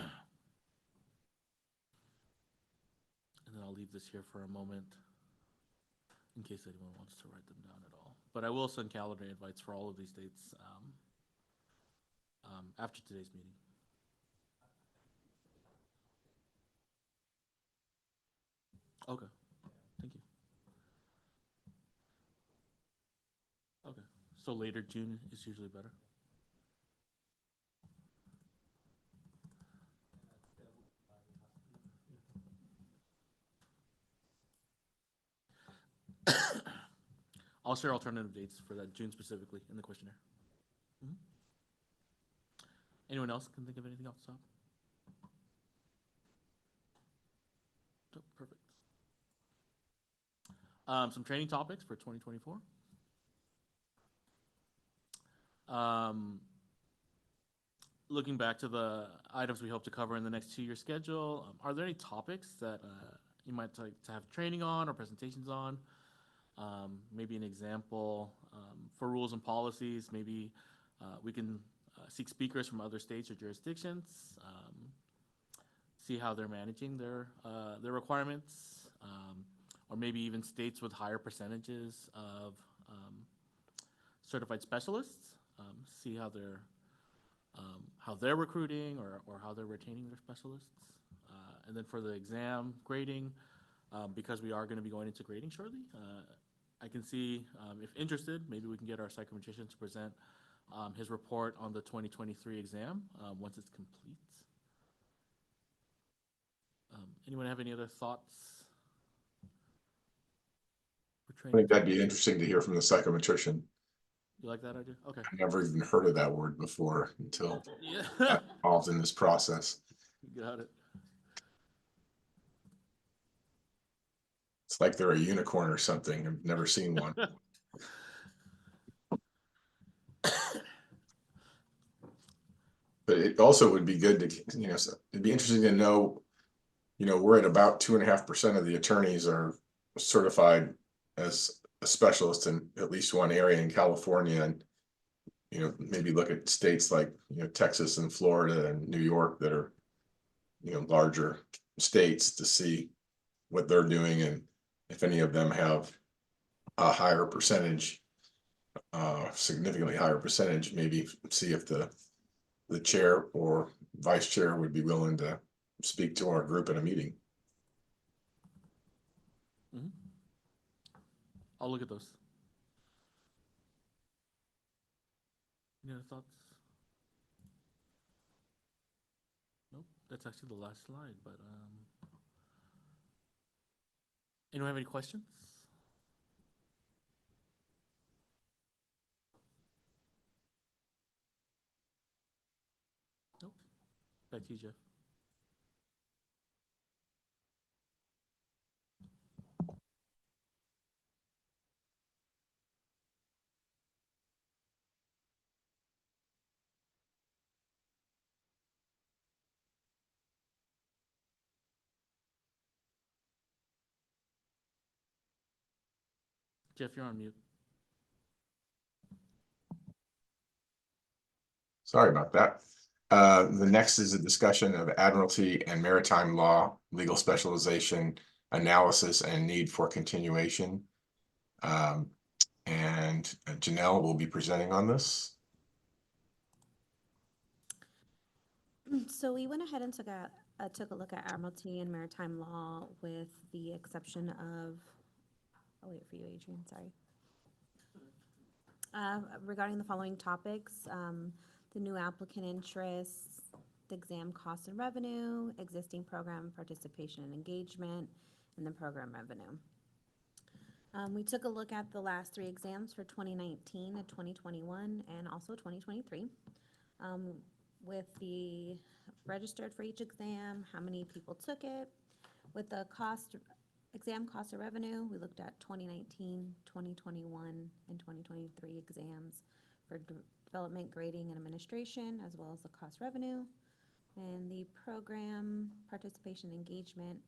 A: then I'll leave this here for a moment in case anyone wants to write them down at all. But I will send calendar invites for all of these dates after today's meeting. Okay, thank you. Okay, so later June is usually better. I'll share alternative dates for that June specifically in the questionnaire. Mhm. Anyone else can think of anything off the top? Oh, perfect. Some training topics for 2024. Looking back to the items we hope to cover in the next 2-year schedule, are there any topics that you might like to have training on or presentations on? Maybe an example for rules and policies. Maybe we can seek speakers from other states or jurisdictions, see how they're managing their requirements, or maybe even states with higher percentages of certified specialists. See how they're recruiting or how they're retaining their specialists. And then for the exam grading, because we are going to be going into grading shortly, I can see, if interested, maybe we can get our psychometrician to present his report on the 2023 exam once it's complete. Anyone have any other thoughts?
B: I think that'd be interesting to hear from the psychometrician.
A: You like that idea? Okay.
B: I never even heard of that word before until
A: Yeah.
B: got involved in this process.
A: You got it.
B: It's like they're a unicorn or something. I've never seen one. But it also would be good to, it'd be interesting to know, we're at about 2.5% of the attorneys are certified as a specialist in at least one area in California. And, maybe look at states like, Texas and Florida and New York that are, larger states to see what they're doing and if any of them have a higher percentage, significantly higher percentage, maybe see if the chair or vice chair would be willing to speak to our group in a meeting.
A: Mm-hmm. I'll look at those. Any other thoughts? Nope, that's actually the last slide, but anyone have any questions? Nope. Back to you, Jeff. Jeff, you're on mute.
B: Sorry about that. The next is a discussion of Admiralty and Maritime law, legal specialization, analysis, and need for continuation. And Janelle will be presenting on this.
D: So we went ahead and took a look at Admiralty and Maritime law with the exception of, I'll wait for you, Adrian, sorry. Regarding the following topics, the new applicant interests, the exam cost and revenue, existing program participation and engagement, and the program revenue. We took a look at the last 3 exams for 2019 and 2021 and also 2023. With the registered for each exam, how many people took it. With the exam cost of revenue, we looked at 2019, 2021, and 2023 exams for development, grading, and administration, as well as the cost revenue. And the program participation engagement,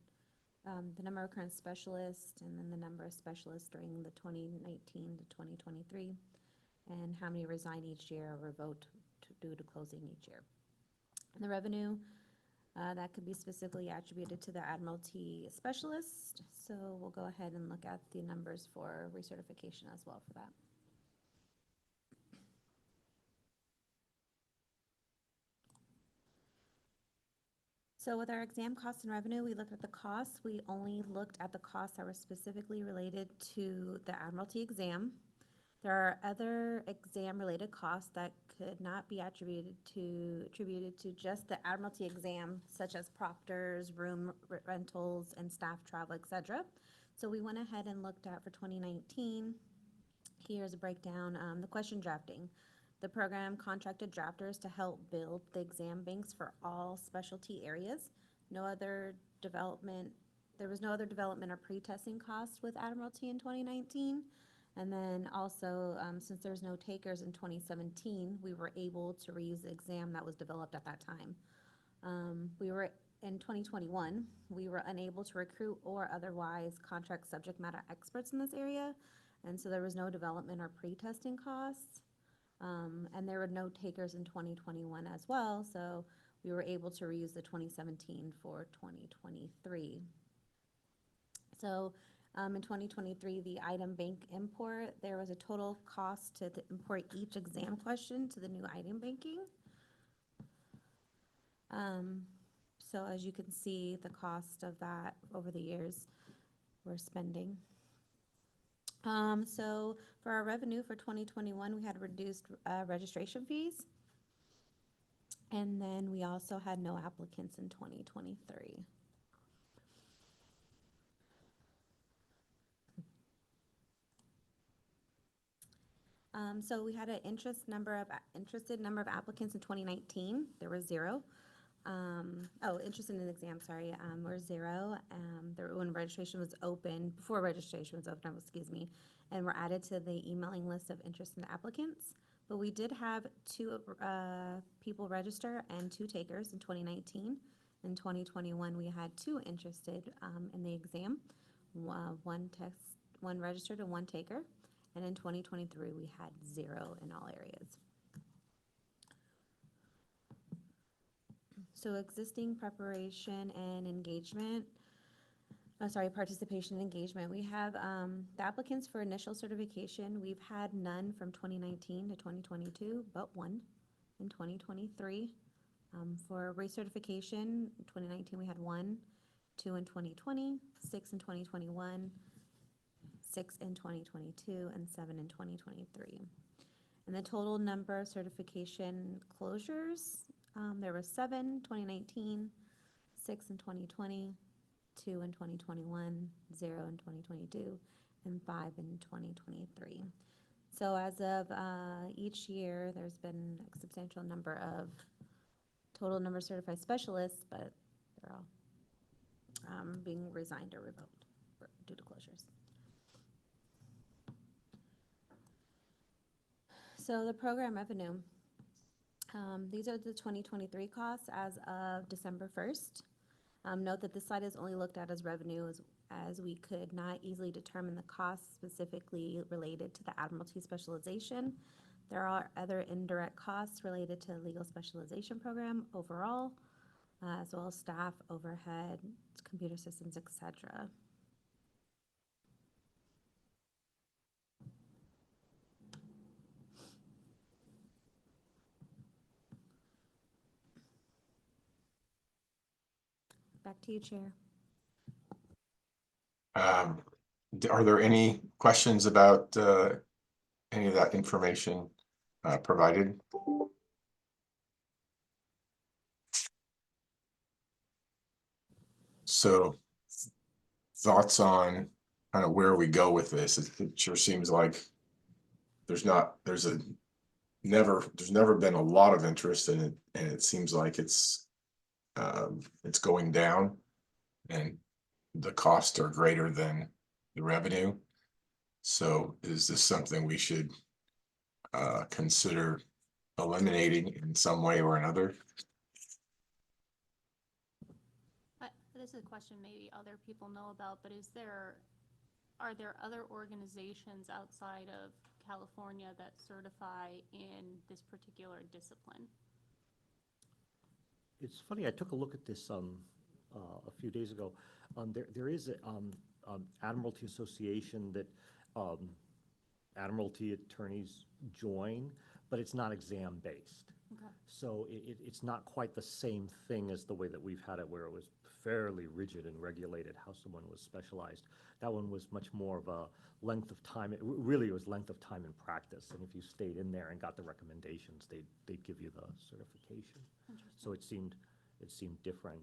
D: the number of current specialists, and then the number of specialists during the 2019 to 2023, and how many resign each year or revote due to closing each year. And the revenue, that could be specifically attributed to the Admiralty specialist. So we'll go ahead and look at the numbers for recertification as well for that. So with our exam costs and revenue, we looked at the costs. We only looked at the costs that were specifically related to the Admiralty exam. There are other exam-related costs that could not be attributed to just the Admiralty exam, such as proctors, room rentals, and staff travel, etc. So we went ahead and looked at for 2019. Here's a breakdown. The question drafting. The program contracted drafters to help build the exam banks for all specialty areas. There was no other development or pre-testing costs with Admiralty in 2019. And then also, since there's no takers in 2017, we were able to reuse the exam that was developed at that time. In 2021, we were unable to recruit or otherwise contract subject matter experts in this area. And so there was no development or pre-testing costs. And there were no takers in 2021 as well, so we were able to reuse the 2017 for 2023. So in 2023, the item bank import, there was a total cost to import each exam question to the new item banking. So as you can see, the cost of that over the years we're spending. So for our revenue for 2021, we had reduced registration fees. And then we also had no applicants in 2023. So we had an interested number of applicants in 2019. There were 0. Interested in the exam, sorry, were 0. When registration was open, before registration was open, excuse me, and were added to the emailing list of interested applicants. But we did have 2 people register and 2 takers in 2019. In 2021, we had 2 interested in the exam, 1 registered and 1 taker. And in 2023, we had 0 in all areas. So existing preparation and engagement, participation and engagement. We have the applicants for initial certification. We've had none from 2019 to 2022, but 1 in 2023. For recertification, in 2019 we had 1, 2 in 2020, 6 in 2021, 6 in 2022, and 7 in 2023. And the total number of certification closures, there were 7 in 2019, 6 in 2020, 2 in 2021, 0 in 2022, and 5 in 2023. So as of each year, there's been a substantial number of total number of certified specialists, but they're all being resigned or revoked due to closures. So the program revenue, these are the 2023 costs as of December 1st. Note that this slide is only looked at as revenue as we could not easily determine the costs specifically related to the Admiralty specialization. There are other indirect costs related to the legal specialization program overall, as well as staff, overhead, computer systems, etc. Back to you, Chair.
B: Are there any questions about any of that information provided? So thoughts on kind of where we go with this? It sure seems like there's never been a lot of interest in it, and it seems like it's going down, and the costs are greater than the revenue. So is this something we should consider eliminating in some way or another.
L: This is a question maybe other people know about, but are there other organizations outside of California that certify in this particular discipline?
C: It's funny, I took a look at this a few days ago. There is a Admiralty Association that Admiralty attorneys join, but it's not exam-based.
L: Okay.
C: So it's not quite the same thing as the way that we've had it, where it was fairly rigid and regulated how someone was specialized. That one was much more of a length of time. It really was length of time in practice. And if you stayed in there and got the recommendations, they'd give you the certification. So it seemed different.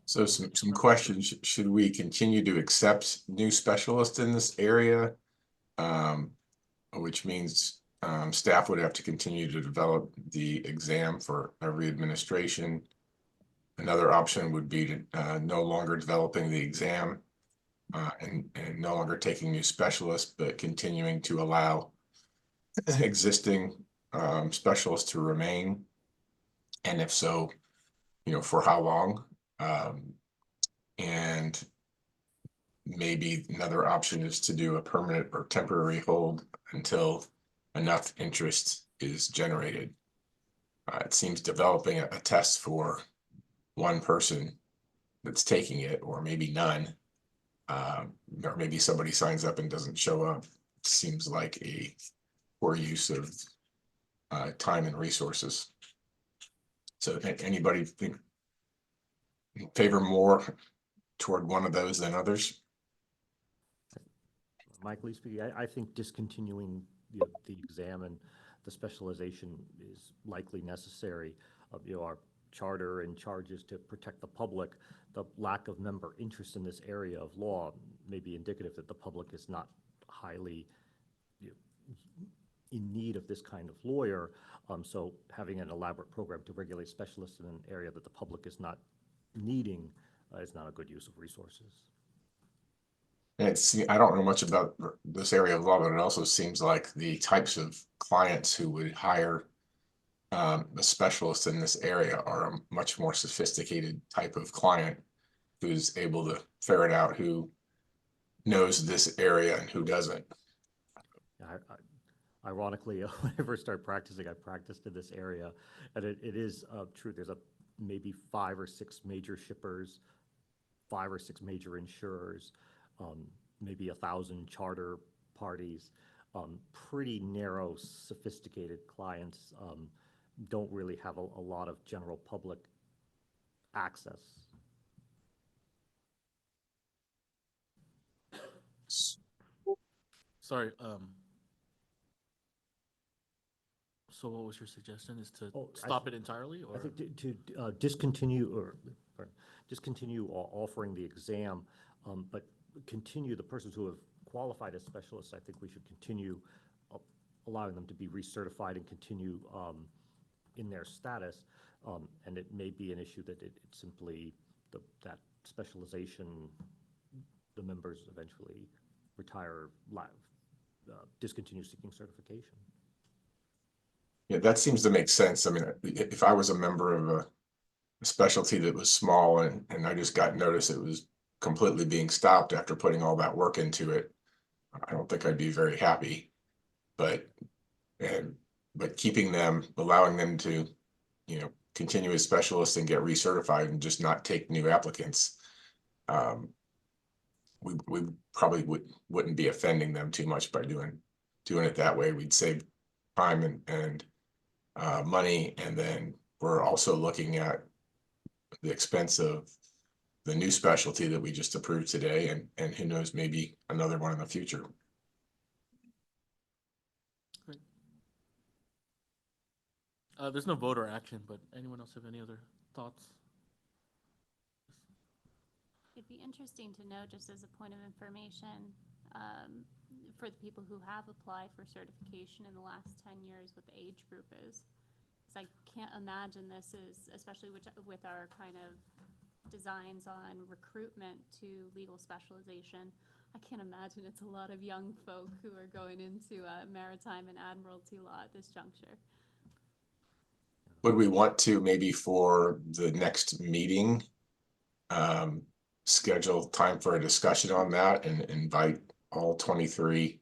B: So some questions. Should we continue to accept new specialists in this area? Which means staff would have to continue to develop the exam for every administration. Another option would be to no longer developing the exam and no longer taking new specialists, but continuing to allow existing specialists to remain. And if so, for how long? And maybe another option is to do a permanent or temporary hold until enough interest is generated. It seems developing a test for one person that's taking it, or maybe none, or maybe somebody signs up and doesn't show up, seems like a poor use of time and resources. So anybody think favor more toward one of those than others?
C: Mike Lee speaking, I think discontinuing the exam and the specialization is likely necessary. Our charter and charges to protect the public. The lack of member interest in this area of law may be indicative that the public is not highly in need of this kind of lawyer. So having an elaborate program to regulate specialists in an area that the public is not needing is not a good use of resources.
B: And I don't know much about this area of law, but it also seems like the types of clients who would hire a specialist in this area are a much more sophisticated type of client who's able to ferret out who knows this area and who doesn't.
C: Ironically, when I first started practicing, I practiced in this area, and it is true. There's maybe 5 or 6 major shippers, 5 or 6 major insurers, maybe 1,000 charter parties, pretty narrow, sophisticated clients, don't really have a lot of general public access.
A: Sorry, so what was your suggestion? Is to stop it entirely, or?
C: I think to discontinue discontinue offering the exam, but continue the persons who have qualified as specialists. I think we should continue allowing them to be recertified and continue in their status. And it may be an issue that it simply that specialization, the members eventually retire, discontinue seeking certification.
B: Yeah, that seems to make sense. I mean, if I was a member of a specialty that was small and I just got notice it was completely being stopped after putting all that work into it, I don't think I'd be very happy. But keeping them, allowing them to, continue as specialists and get recertified and just not take new applicants, we probably wouldn't be offending them too much by doing it that way. We'd save time and money, and then we're also looking at the expense of the new specialty that we just approved today, and who knows, maybe another one in the future.
A: Great. There's no vote or action, but anyone else have any other thoughts?
L: It'd be interesting to know, just as a point of information, for the people who have applied for certification in the last 10 years, what the age group is. Because I can't imagine this is, especially with our kind of designs on recruitment to legal specialization, I can't imagine it's a lot of young folk who are going into Maritime and Admiralty law at this juncture.
B: Would we want to maybe for the next meeting, schedule time for a discussion on that and invite all 23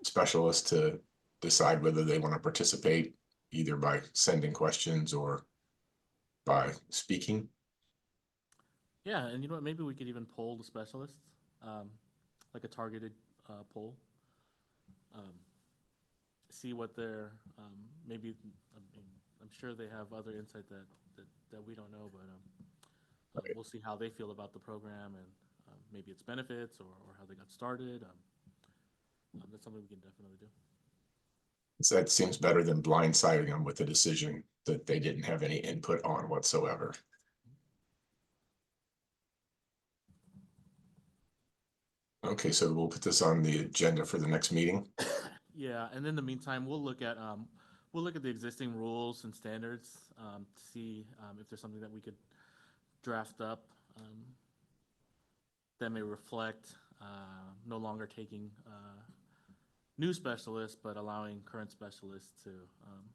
B: specialists to decide whether they want to participate either by sending questions or by speaking?
A: Yeah, and you know what, maybe we could even poll the specialists, like a targeted poll. See what their, maybe, I mean, I'm sure they have other insight that we don't know, but
B: Right.
A: we'll see how they feel about the program and maybe its benefits or how they got started. That's something we can definitely do.
B: So that seems better than blindsiding them with a decision that they didn't have any input on whatsoever. Okay, so we'll put this on the agenda for the next meeting.
A: Yeah, and in the meantime, we'll look at the existing rules and standards to see if there's something that we could draft up that may reflect no longer taking new specialists, but allowing current specialists to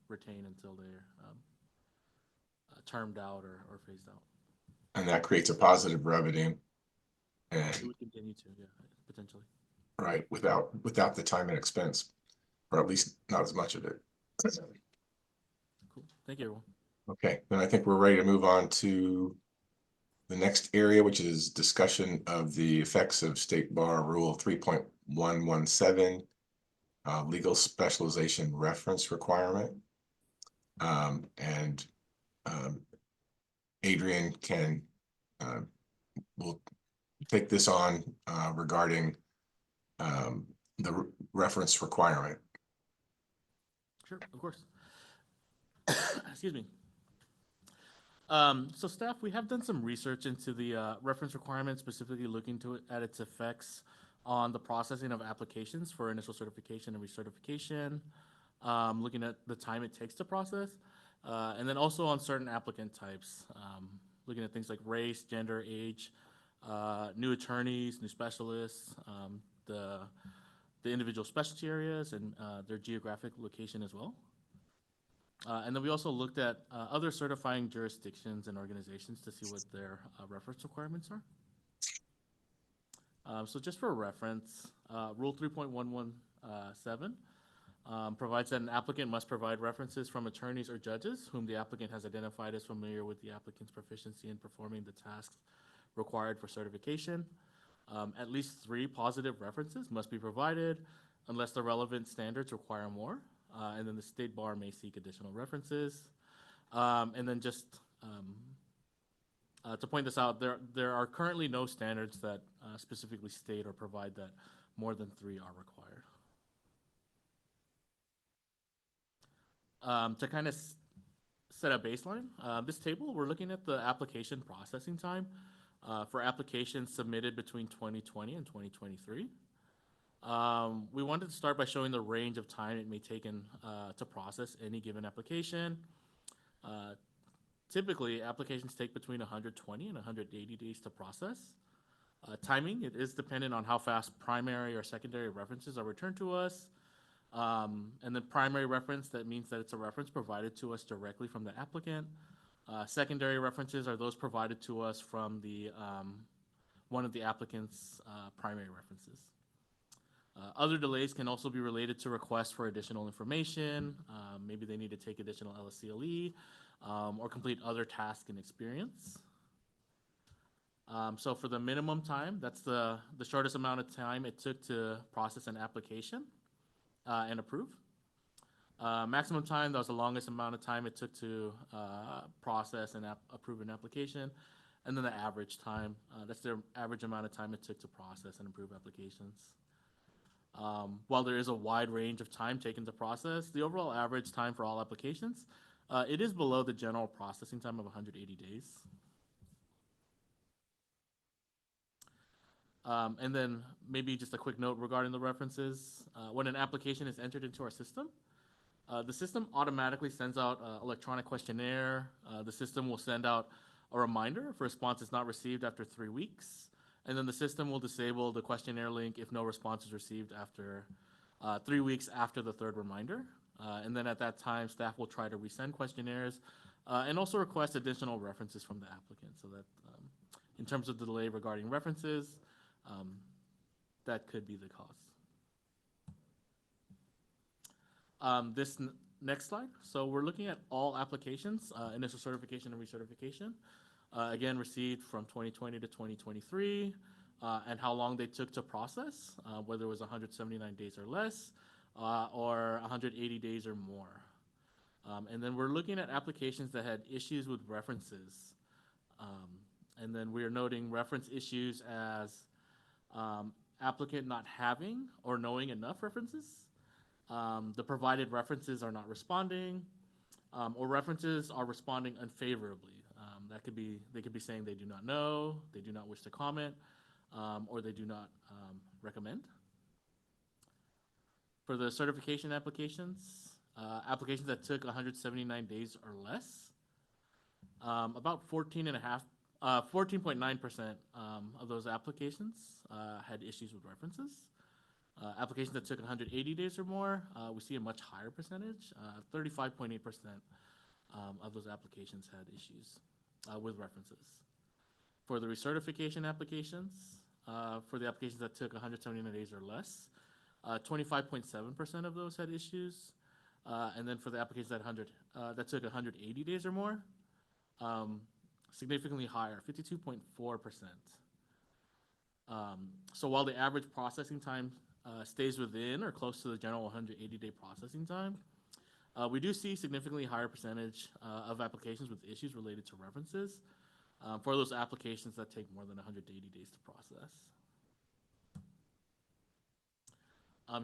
A: retain until they're termed out or phased out.
B: And that creates a positive revenue.
A: It
B: And
A: would continue to, yeah, potentially.
B: right, without the time and expense, or at least not as much of it.
A: Cool. Thank you, everyone.
B: Okay, then I think we're ready to move on to the next area, which is discussion of the effects of State Bar Rule 3.117, legal specialization reference requirement. And Adrian will take this on regarding the reference requirement.
A: Sure, of course. Excuse me. So staff, we have done some research into the reference requirement, specifically looking at its effects on the processing of applications for initial certification and recertification, looking at the time it takes to process, and then also on certain applicant types, looking at things like race, gender, age, new attorneys, new specialists, the individual specialty areas, and their geographic location as well. And then we also looked at other certifying jurisdictions and organizations to see what their reference requirements are. So just for reference, Rule 3.117 provides that an applicant must provide references from attorneys or judges whom the applicant has identified as familiar with the applicant's proficiency in performing the tasks required for certification. At least 3 positive references must be provided unless the relevant standards require more. And then the State Bar may seek additional references. And then just to point this out, there are currently no standards that specifically state or provide that more than 3 are required. To kind of set a baseline, this table, we're looking at the application processing time for applications submitted between 2020 and 2023. We wanted to start by showing the range of time it may take to process any given application. Typically, applications take between 120 and 180 days to process. Timing, it is dependent on how fast primary or secondary references are returned to us. And the primary reference, that means that it's a reference provided to us directly from the applicant. Secondary references are those provided to us from the one of the applicant's primary references. Other delays can also be related to requests for additional information. Maybe they need to take additional LSCLE or complete other tasks and experience. So for the minimum time, that's the shortest amount of time it took to process an application and approve. Maximum time, that was the longest amount of time it took to process and approve an application. And then the average time, that's the average amount of time it took to process and approve applications. While there is a wide range of time taken to process, the overall average time for all applications, it is below the general processing time of 180 days. And then maybe just a quick note regarding the references. When an application is entered into our system, the system automatically sends out an electronic questionnaire. The system will send out a reminder if a response is not received after 3 weeks. And then the system will disable the questionnaire link if no response is received after 3 weeks after the third reminder. And then at that time, staff will try to resend questionnaires and also request additional references from the applicant. So that in terms of the delay regarding references, that could be the cause. Next slide. So we're looking at all applications, initial certification and recertification, again, received from 2020 to 2023, and how long they took to process, whether it was 179 days or less, or 180 days or more. And then we're looking at applications that had issues with references. And then we are noting reference issues as applicant not having or knowing enough references, the provided references are not responding, or references are responding unfavorably. They could be saying they do not know, they do not wish to comment, or they do not recommend. For the certification applications, applications that took 179 days or less, about 14.9% of those applications had issues with references. Applications that took 180 days or more, we see a much higher percentage. 35.8% of those applications had issues with references. For the recertification applications, for the applications that took 179 days or less, 25.7% of those had issues. And then for the applications that took 180 days or more, significantly higher, 52.4%. So while the average processing time stays within or close to the general 180-day processing time, we do see significantly higher percentage of applications with issues related to references for those applications that take more than 180 days to process.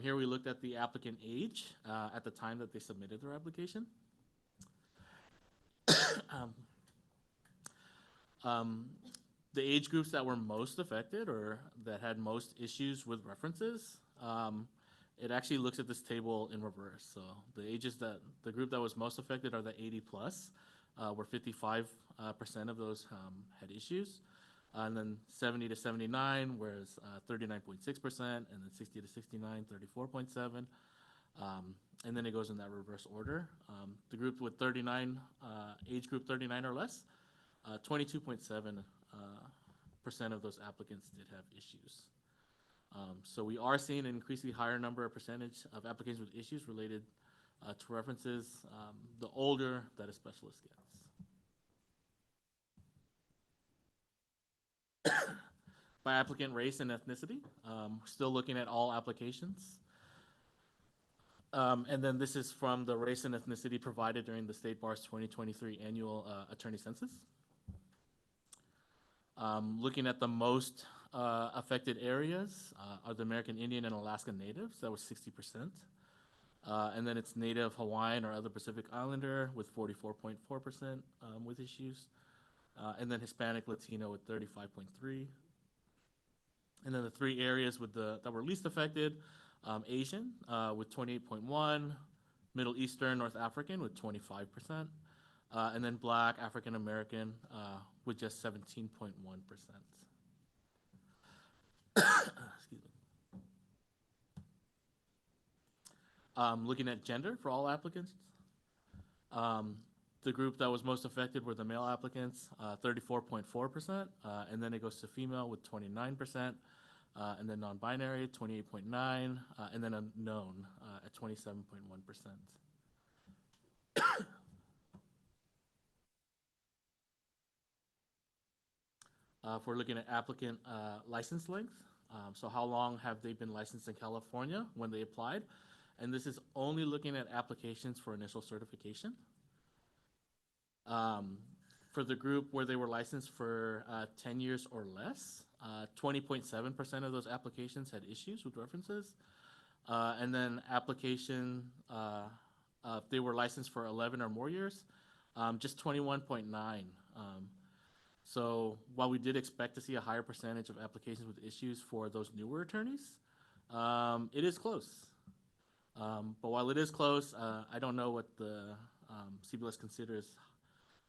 A: Here we looked at the applicant age at the time that they submitted their application. The age groups that were most affected or that had most issues with references, it actually looks at this table in reverse. So the group that was most affected are the 80 plus, where 55% of those had issues. And then 70 to 79, whereas 39.6%, and then 60 to 69, 34.7. And then it goes in that reverse order. The group with 39, age group 39 or less, 22.7% of those applicants did have issues. So we are seeing an increasingly higher number of percentage of applications with issues related to references, the older that a specialist gets. By applicant race and ethnicity, still looking at all applications. And then this is from the race and ethnicity provided during the State Bar's 2023 annual attorney census. Looking at the most affected areas are the American Indian and Alaska Natives, that was 60%. And then it's Native Hawaiian or other Pacific Islander with 44.4% with issues. And then Hispanic Latino with 35.3%. And then the three areas that were least affected, Asian with 28.1%, Middle Eastern, North African with 25%, and then Black, African American with just 17.1%. Excuse me. Looking at gender for all applicants, the group that was most affected were the male applicants, 34.4%, and then it goes to female with 29%, and then non-binary 28.9%, and then unknown at 27.1%. If we're looking at applicant license length, so how long have they been licensed in California when they applied? And this is only looking at applications for initial certification. For the group where they were licensed for 10 years or less, 20.7% of those applications had issues with references. And then application, if they were licensed for 11 or more years, just 21.9%. So while we did expect to see a higher percentage of applications with issues for those newer attorneys, it is close. But while it is close, I don't know what the CBLS considers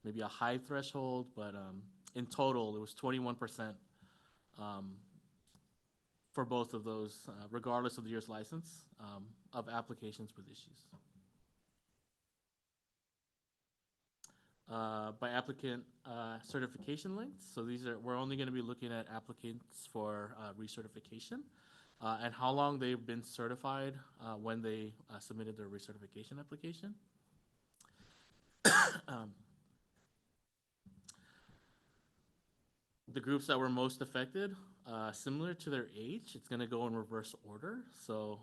A: maybe a high threshold, but in total, it was 21% for both of those, regardless of the year's license, of applications with issues. By applicant certification lengths. So we're only going to be looking at applicants for recertification and how long they've been certified when they submitted their recertification application. The groups that were most affected, similar to their age, it's going to go in reverse order. So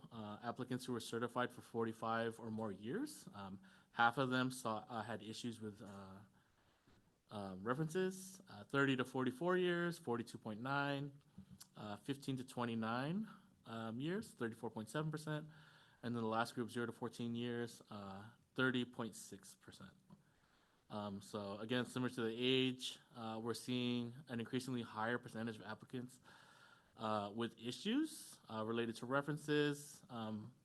A: applicants who were certified for 45 or more years, half of them had issues with references. 30 to 44 years, 42.9, 15 to 29 years, 34.7%, and then the last group, 0 to 14 years, 30.6%. So again, similar to the age, we're seeing an increasingly higher percentage of applicants with issues related to references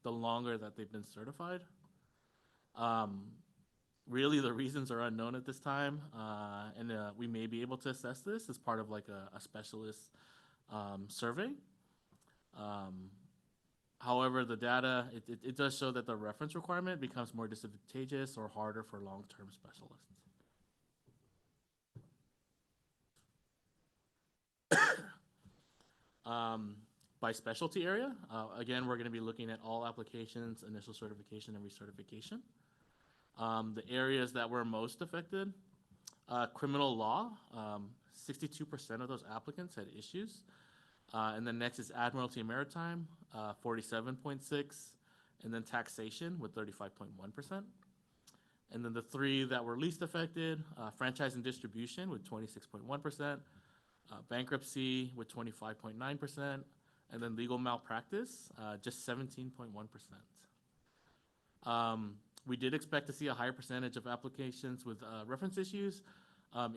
A: the longer that they've been certified. Really, the reasons are unknown at this time, and we may be able to assess this as part of like a specialist survey. However, the data, it does show that the reference requirement becomes more disadvantageous or harder for long-term specialists. By specialty area, again, we're going to be looking at all applications, initial certification, and recertification. The areas that were most affected, criminal law, 62% of those applicants had issues. And then next is Admiralty and Maritime, 47.6%, and then taxation with 35.1%. And then the three that were least affected, franchise and distribution with 26.1%, bankruptcy with 25.9%, and then legal malpractice, just 17.1%. We did expect to see a higher percentage of applications with reference issues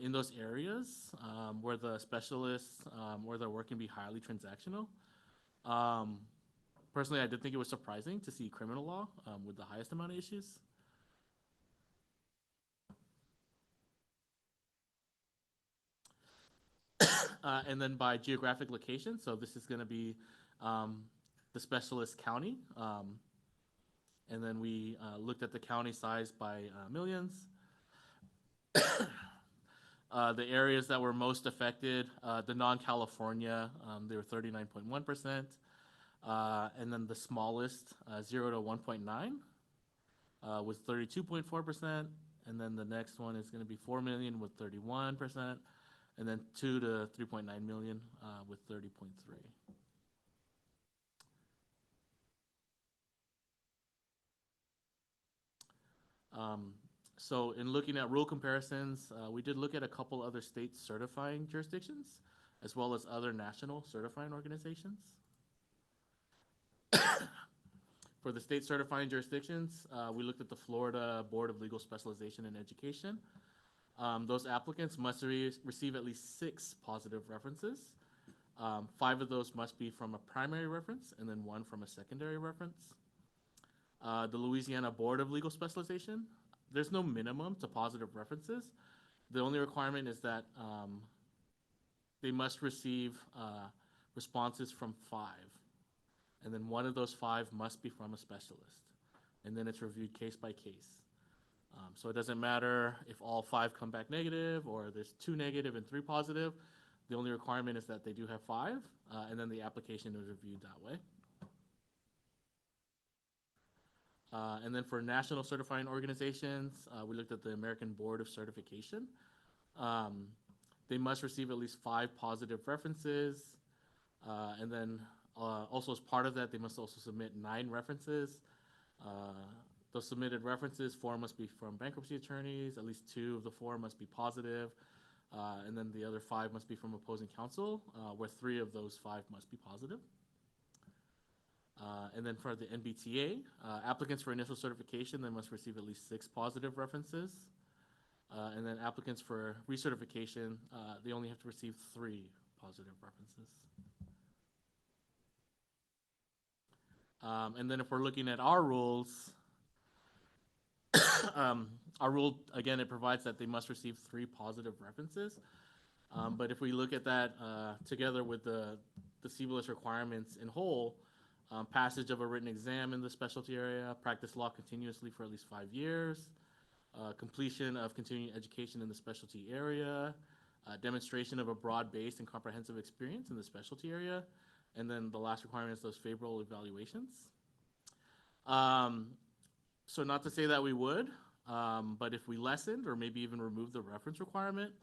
A: in those areas where the specialists where their work can be highly transactional. Personally, I did think it was surprising to see criminal law with the highest amount of issues. And then by geographic location, so this is going to be the specialist county. And then we looked at the county size by millions. The areas that were most affected, the non-California, they were 39.1%. And then the smallest, 0 to 1.9, was 32.4%. And then the next one is going to be 4 million with 31%. And then 2 to 3.9 million with 30.3. So in looking at rule comparisons, we did look at a couple other state certifying jurisdictions, as well as other national certifying organizations. For the state certifying jurisdictions, we looked at the Florida Board of Legal Specialization and Education. Those applicants must receive at least 6 positive references. 5 of those must be from a primary reference, and then 1 from a secondary reference. The Louisiana Board of Legal Specialization, there's no minimum to positive references. The only requirement is that they must receive responses from 5. And then 1 of those 5 must be from a specialist. And then it's reviewed case by case. So it doesn't matter if all 5 come back negative or there's 2 negative and 3 positive. The only requirement is that they do have 5, and then the application is reviewed that way. And then for national certifying organizations, we looked at the American Board of Certification. They must receive at least 5 positive references. And then also as part of that, they must also submit 9 references. Those submitted references, 4 must be from bankruptcy attorneys, at least 2 of the 4 must be positive, and then the other 5 must be from opposing counsel, where 3 of those 5 must be positive. And then for the NBTA, applicants for initial certification, they must receive at least 6 positive references. And then applicants for recertification, they only have to receive 3 positive references. And then if we're looking at our rules, our rule, again, it provides that they must receive 3 positive references. But if we look at that together with the CBLS requirements in whole, passage of a written exam in the specialty area, practice law continuously for at least 5 years, completion of continuing education in the specialty area, demonstration of a broad-based and comprehensive experience in the specialty area, and then the last requirement is those favorable evaluations. So not to say that we would, but if we lessened or maybe even removed the reference requirement,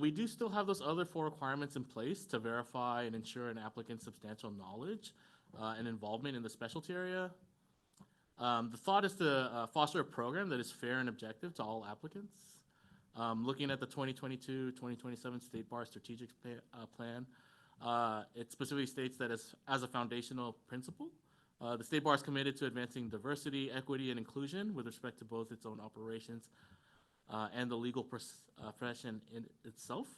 A: we do still have those other 4 requirements in place to verify and ensure an applicant's substantial knowledge and involvement in the specialty area. The thought is to foster a program that is fair and objective to all applicants. Looking at the 2022-2027 State Bar Strategic Plan, it specifically states that as a foundational principle, the State Bar is committed to advancing diversity, equity, and inclusion with respect to both its own operations and the legal profession in itself.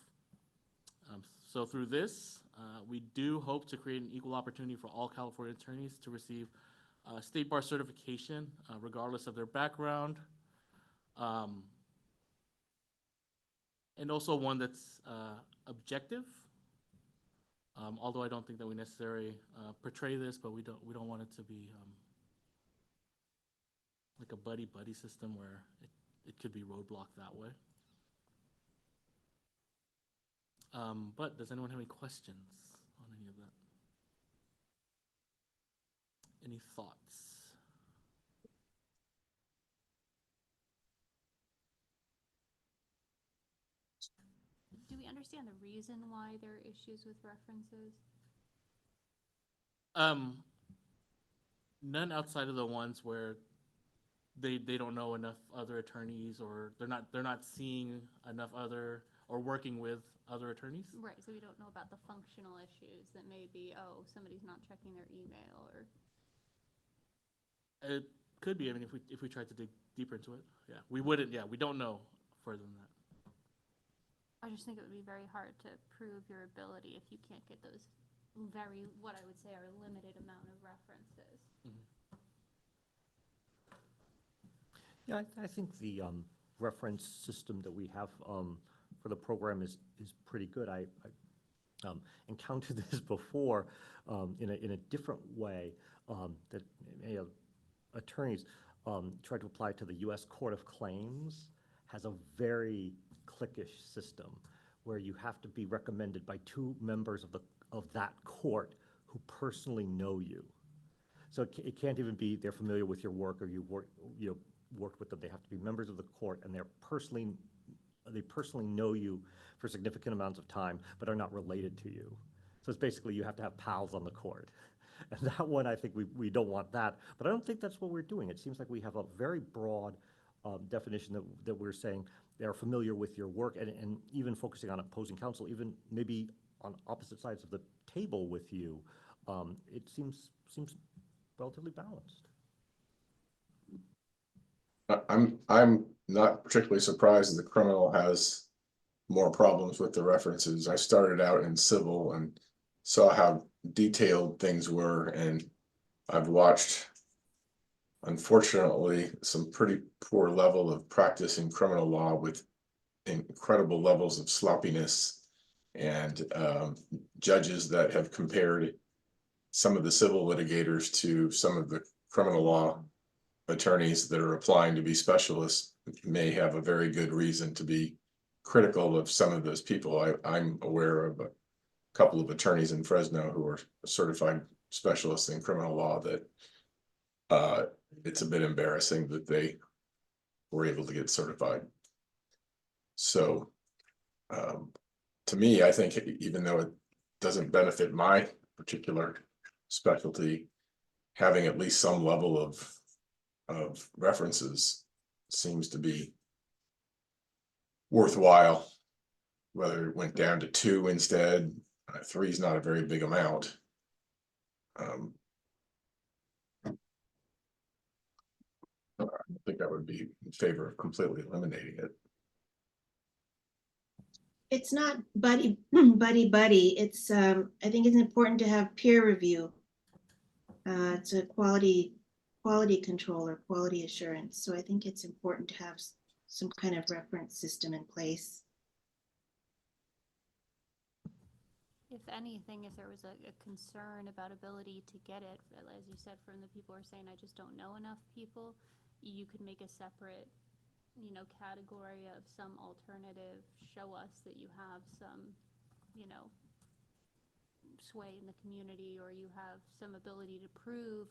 A: So through this, we do hope to create an equal opportunity for all California attorneys to receive State Bar certification, regardless of their background, and also one that's objective. Although I don't think that we necessarily portray this, but we don't want it to be like a buddy system where it could be roadblocked that way. But does anyone have any questions on any of that? Any thoughts?
L: Do we understand the reason why there are issues with references?
A: None outside of the ones where they don't know enough other attorneys, or they're not seeing enough other or working with other attorneys.
L: Right, so we don't know about the functional issues that may be, oh, somebody's not checking their email, or
A: It could be. I mean, if we tried to dig deeper into it, yeah, we wouldn't. Yeah, we don't know further than that.
L: I just think it would be very hard to prove your ability if you can't get those what I would say are limited amount of references.
C: Yeah, I think the reference system that we have for the program is pretty good. I encountered this before in a different way, that attorneys tried to apply to the U.S. Court of Claims. Has a very cliquish system where you have to be recommended by 2 members of that court who personally know you. So it can't even be they're familiar with your work or you worked with them. They have to be members of the court, and they personally know you for significant amounts of time, but are not related to you. So it's basically you have to have pals on the court. And that one, I think we don't want that, but I don't think that's what we're doing. It seems like we have a very broad definition that we're saying they're familiar with your work, and even focusing on opposing counsel, even maybe on opposite sides of the table with you. It seems relatively balanced.
B: I'm not particularly surprised that the criminal has more problems with the references. I started out in civil and saw how detailed things were, and I've watched, unfortunately, some pretty poor level of practice in criminal law with incredible levels of sloppiness, and judges that have compared some of the civil litigators to some of the criminal law attorneys that are applying to be specialists may have a very good reason to be critical of some of those people. I'm aware of a couple of attorneys in Fresno who are certified specialists in criminal law that it's a bit embarrassing that they were able to get certified. So to me, I think even though it doesn't benefit my particular specialty, having at least some level of references seems to be worthwhile. Whether it went down to 2 instead, 3 is not a very big amount. I think I would be in favor of completely eliminating it.
E: It's not buddy. It's I think it's important to have peer review. It's a quality control or quality assurance. So I think it's important to have some kind of reference system in place.
L: if anything, if there was a concern about ability to get it, as you said, from the people who are saying, I just don't know enough people, you could make a separate, you know, category of some alternative, show us that you have some, you know, sway in the community, or you have some ability to prove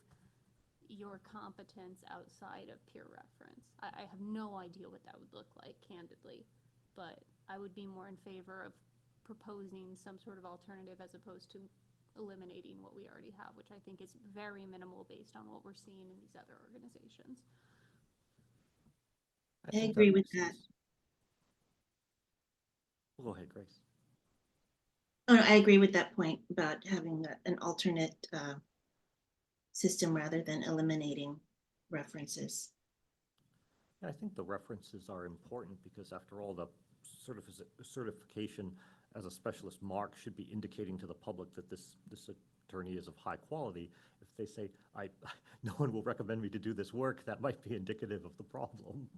L: your competence outside of peer reference. I have no idea what that would look like, candidly, but I would be more in favor of proposing some sort of alternative as opposed to eliminating what we already have, which I think is very minimal based on what we're seeing in these other organizations.
E: I
C: think
E: agree with
C: makes
E: that.
C: sense. Go ahead, Grace.
E: Oh, no, I agree with that point about having an alternate system rather than eliminating references.
C: I think the references are important because after all, the certification as a specialist mark should be indicating to the public that this attorney is of high quality. If they say, no one will recommend me to do this work, that might be indicative of the problem.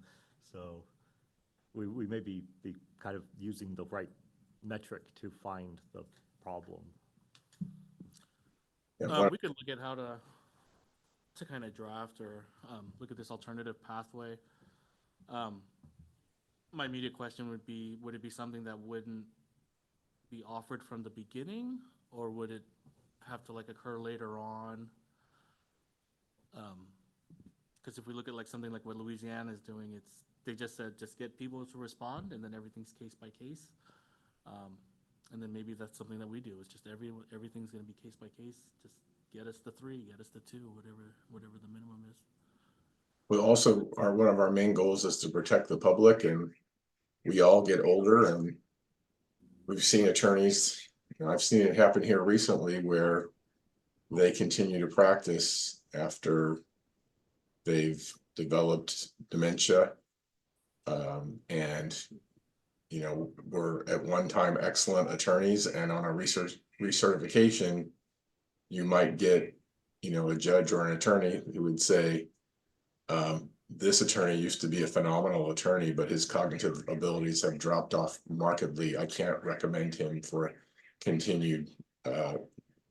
C: So we may be kind of using the right metric to find the problem.
A: We could look at how to kind of draft or look at this alternative pathway. My immediate question would be, would it be something that wouldn't be offered from the beginning, or would it have to like occur later on? Because if we look at like something like what Louisiana is doing, they just said just get people to respond, and then everything's case by case. And then maybe that's something that we do. It's just everything's going to be case by case. Just get us the 3, get us the 2, whatever the minimum is.
B: We also are, one of our main goals is to protect the public, and we all get older, and we've seen attorneys, and I've seen it happen here recently where they continue to practice after they've developed dementia. And, you know, were at one time excellent attorneys, and on a recertification, you might get, you know, a judge or an attorney who would say, this attorney used to be a phenomenal attorney, but his cognitive abilities have dropped off markedly. I can't recommend him for continued, you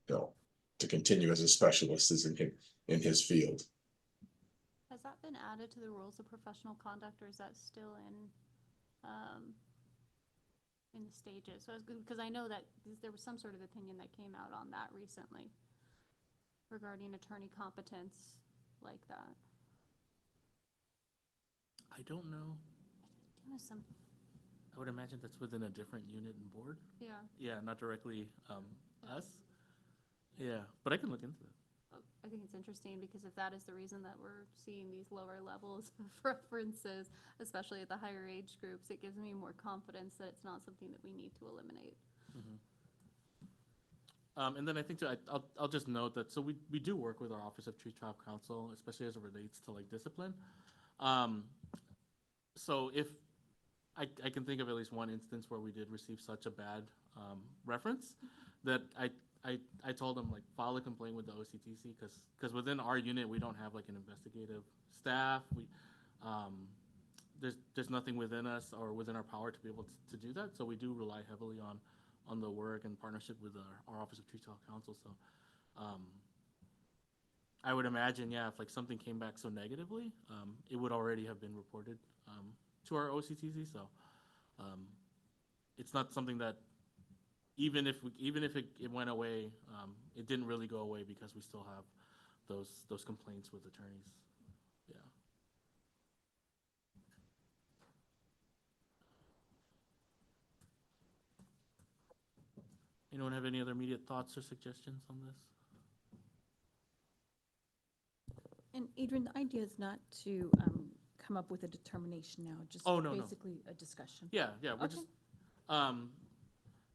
B: know, to continue as a specialist as in his field.
L: Has that been added to the rules of professional conduct, or is that still in the stages? So, because I know that there was some sort of opinion that came out on that recently regarding attorney competence like that.
A: I don't know. I would imagine that's within a different unit and board.
L: Yeah.
A: Yeah, not directly us. Yeah, but I can look into it.
L: I think it's interesting because if that is the reason that we're seeing these lower levels of references, especially at the higher age groups, it gives me more confidence that it's not something that we need to eliminate.
A: And then I think I'll just note that, so we do work with our Office of Chief Trial Counsel, especially as it relates to like discipline. So if I can think of at least one instance where we did receive such a bad reference that I told them, like, file a complaint with the OCTC, because within our unit we don't have like an investigative staff. There's nothing within us or within our power to be able to do that. So we do rely heavily on the work and partnership with our Office of Chief Trial Counsel. So I would imagine, yeah, if like something came back so negatively, it would already have been reported to our OCTC. So it's not something that, even if it went away, it didn't really go away because we still have those complaints with attorneys. Yeah. Anyone have any other immediate thoughts or suggestions on this?
G: And Adrian, the idea is not to come up with a determination now, just basically a discussion.
A: Yeah, we're just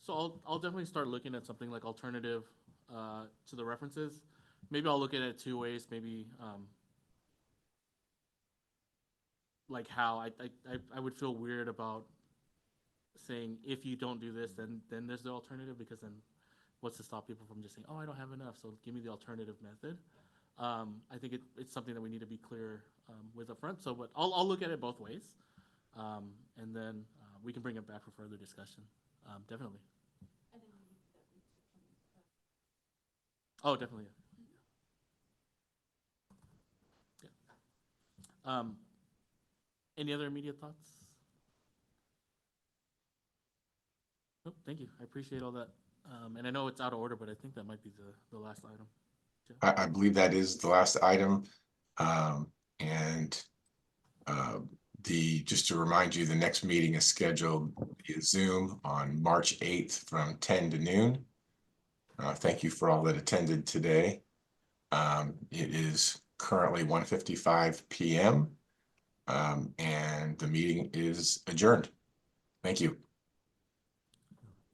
A: so I'll definitely start looking at something like alternative to the references. Maybe I'll look at it 2 ways. Maybe like how I would feel weird about saying, if you don't do this, then there's the alternative, because then what's to stop people from just saying, oh, I don't have enough, so give me the alternative method. I think it's something that we need to be clear with up front. So, but I'll look at it both ways, and then we can bring it back for further discussion. Definitely. Oh, definitely. Yeah. Any other immediate thoughts? Nope, thank you. I appreciate all that. And I know it's out of order, but I think that might be the last item.
B: I believe that is the last item. And just to remind you, the next meeting is scheduled via Zoom on March 8th from 10 to noon. Thank you for all that attended today. It is currently 1:55 p.m. And the meeting is adjourned. Thank you.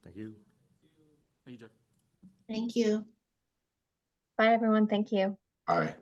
C: Thank you.
A: Thank you, Jeff.
E: Thank you.
H: Bye, everyone. Thank you.
B: Bye.